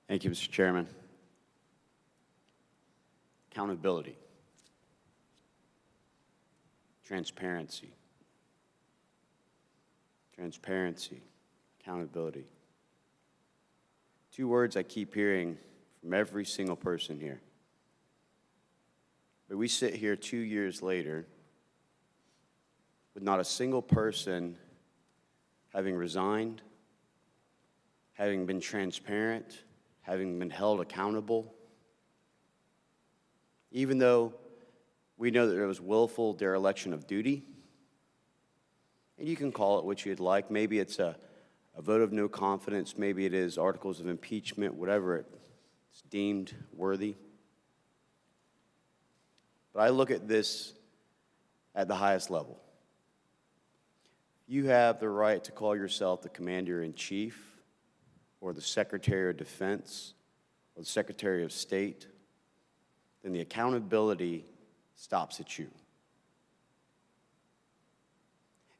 Thank you, Mr. Chairman. Accountability. Transparency. Transparency. Accountability. Two words I keep hearing from every single person here. But we sit here 2 years later with not a single person having resigned, having been transparent, having been held accountable. Even though we know that there was willful dereliction of duty, and you can call it what you'd like. Maybe it's a vote of no confidence, maybe it is articles of impeachment, whatever it's deemed worthy. But I look at this at the highest level. You have the right to call yourself the Commander-in-Chief or the Secretary of Defense or the Secretary of State, then the accountability stops at you.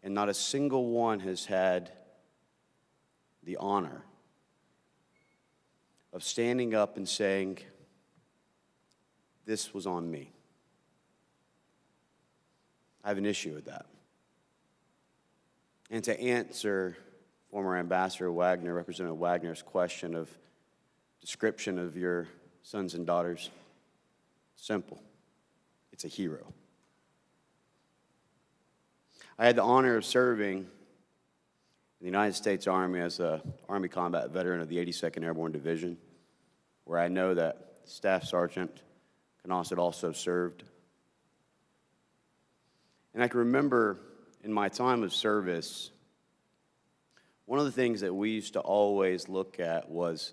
And not a single one has had the honor of standing up and saying, this was on me. I have an issue with that. And to answer former Ambassador Wagner, Representative Wagner's question of description of your sons and daughters, simple. It's a hero. I had the honor of serving in the United States Army as an Army combat veteran of the 82nd Airborne Division, where I know that Staff Sergeant Knauss had also served. And I can remember in my time of service, one of the things that we used to always look at was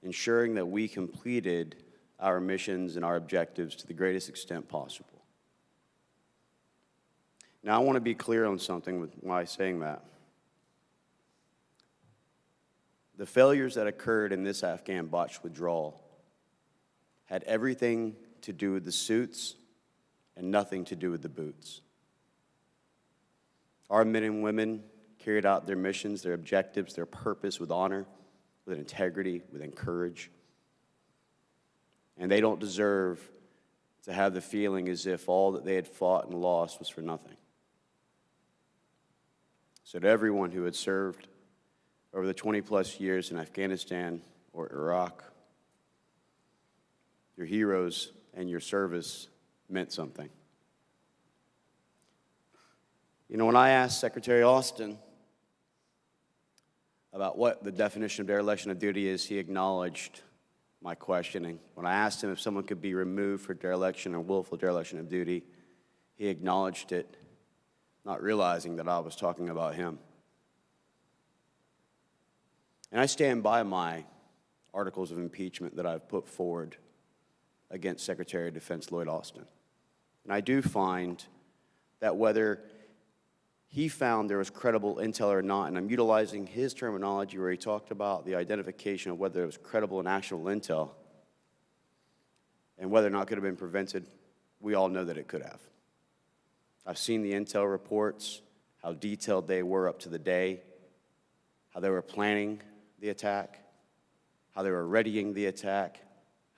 ensuring that we completed our missions and our objectives to the greatest extent possible. Now, I want to be clear on something by saying that. The failures that occurred in this Afghan botched withdrawal had everything to do with the suits and nothing to do with the boots. Our men and women carried out their missions, their objectives, their purpose with honor, with integrity, with courage. And they don't deserve to have the feeling as if all that they had fought and lost was for nothing. So to everyone who had served over the 20-plus years in Afghanistan or Iraq, your heroes and your service meant something. You know, when I asked Secretary Austin about what the definition of dereliction of duty is, he acknowledged my questioning. When I asked him if someone could be removed for dereliction or willful dereliction of duty, he acknowledged it, not realizing that I was talking about him. And I stand by my articles of impeachment that I've put forward against Secretary of Defense Lloyd Austin. And I do find that whether he found there was credible intel or not, and I'm utilizing his terminology where he talked about the identification of whether it was credible and actual intel, and whether or not it could have been prevented, we all know that it could have. I've seen the intel reports, how detailed they were up to the day, how they were planning the attack, how they were readying the attack,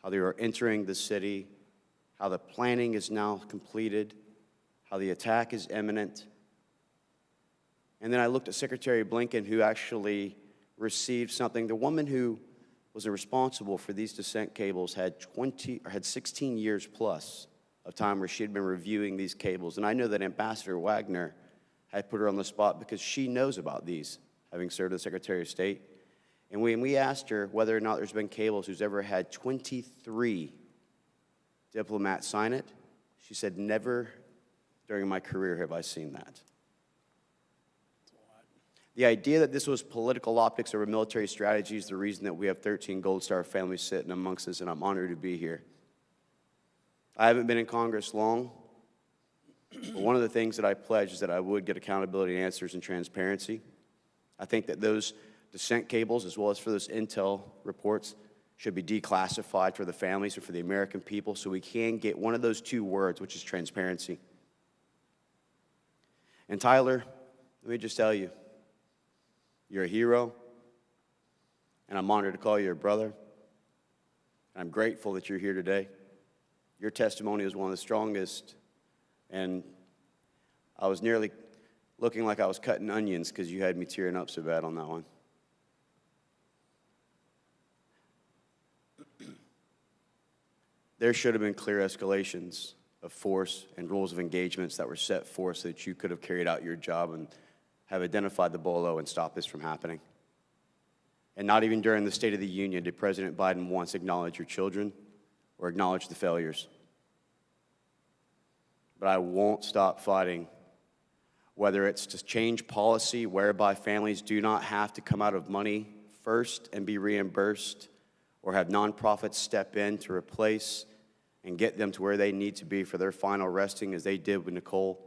how they were entering the city, how the planning is now completed, how the attack is imminent. And then I looked at Secretary Blinken, who actually received something. The woman who was responsible for these descent cables had 16 years plus of time where she had been reviewing these cables. And I know that Ambassador Wagner had put her on the spot because she knows about these, having served as Secretary of State. And when we asked her whether or not there's been cables who's ever had 23 diplomats sign it, she said, never during my career have I seen that. The idea that this was political optics over military strategy is the reason that we have 13 Gold Star families sitting amongst us, and I'm honored to be here. I haven't been in Congress long, but one of the things that I pledged is that I would get accountability, answers, and transparency. I think that those descent cables, as well as for those intel reports, should be declassified for the families and for the American people so we can get one of those two words, which is transparency. And Tyler, let me just tell you, you're a hero, and I'm honored to call you a brother. And I'm grateful that you're here today. Your testimony was one of the strongest, and I was nearly looking like I was cutting onions because you had me tearing up so bad on that one. There should have been clear escalations of force and rules of engagements that were set forth so that you could have carried out your job and have identified the bolo and stopped this from happening. And not even during the State of the Union did President Biden once acknowledge your children or acknowledge the failures. But I won't stop fighting, whether it's to change policy whereby families do not have to come out of money first and be reimbursed, or have nonprofits step in to replace and get them to where they need to be for their final resting, as they did with Nicole,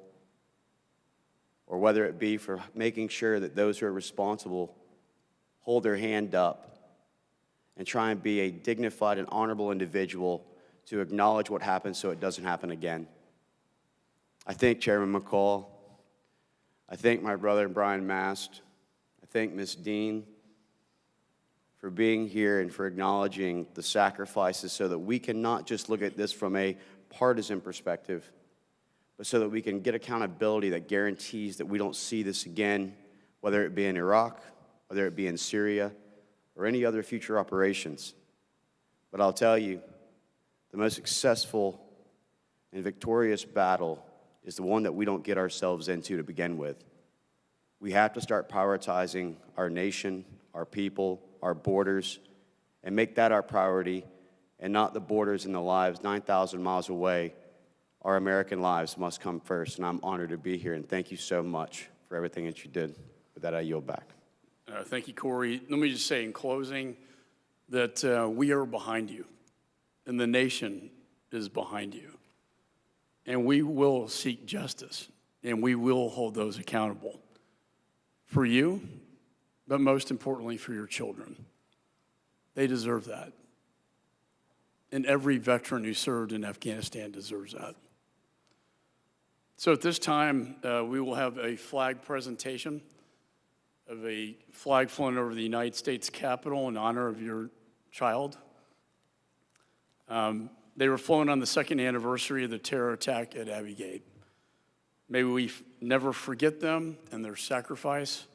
or whether it be for making sure that those who are responsible hold their hand up and try and be a dignified and honorable individual to acknowledge what happened so it doesn't happen again. I thank Chairman McCall. I thank my brother Brian Mast. I thank Ms. Dean for being here and for acknowledging the sacrifices so that we can not just look at this from a partisan perspective, but so that we can get accountability that guarantees that we don't see this again, whether it be in Iraq, whether it be in Syria, or any other future operations. But I'll tell you, the most successful and victorious battle is the one that we don't get ourselves into to begin with. We have to start prioritizing our nation, our people, our borders, and make that our priority, and not the borders and the lives 9,000 miles away. Our American lives must come first, and I'm honored to be here, and thank you so much for everything that you did. With that, I yield back. Thank you, Corey. Let me just say in closing that we are behind you, and the nation is behind you. And we will seek justice, and we will hold those accountable for you, but most importantly for your children. They deserve that. And every veteran who served in Afghanistan deserves that. So at this time, we will have a flag presentation of a flag flown over the United States Capitol in honor of your child. They were flown on the second anniversary of the terror attack at Abbey Gate. May we never forget them and their sacrifice.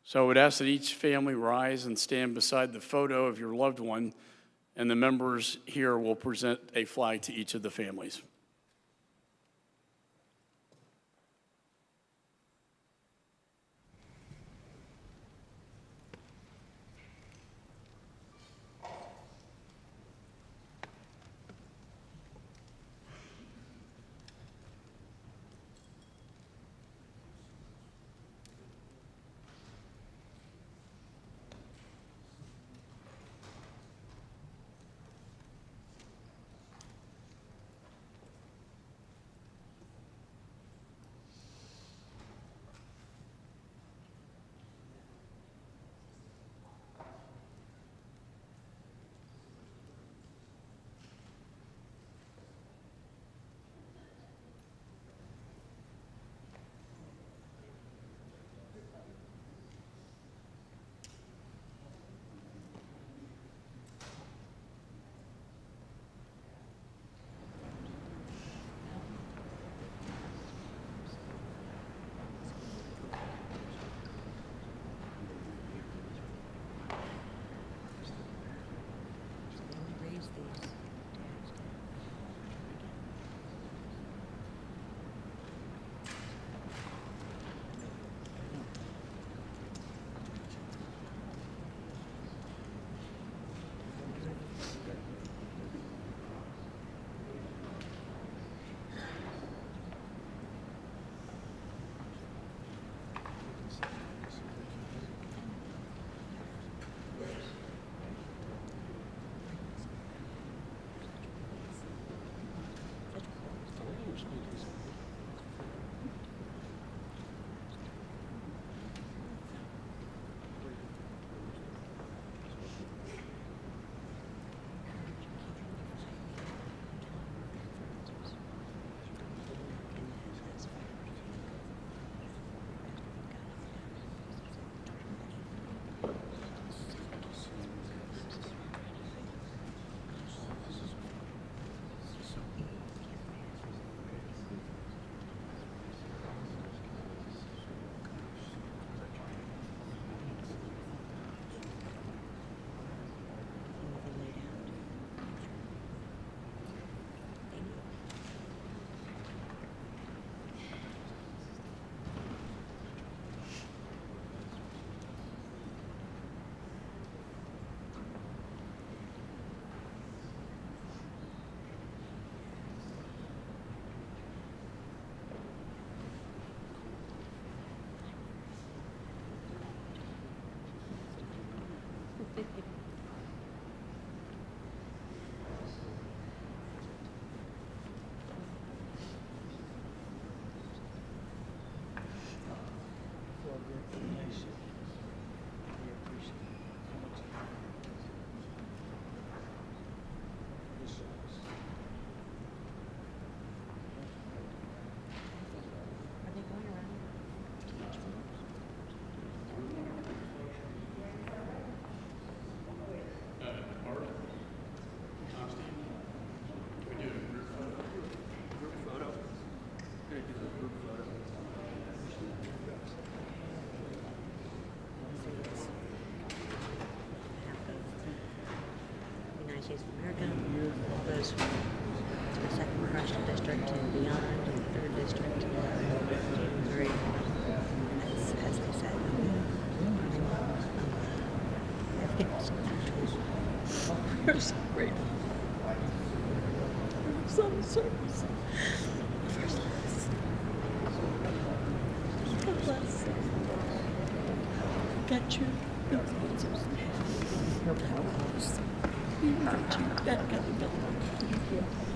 So I would ask that each family rise and stand beside the photo of your loved one, and the members here will present a flag to each of the families. United States of America, all those to the 2nd Congressional District and beyond, and the 3rd District, Missouri, as I said, we're so grateful. So service. First class. God bless. Got you. No sponsors. No powers. We got you back at the building.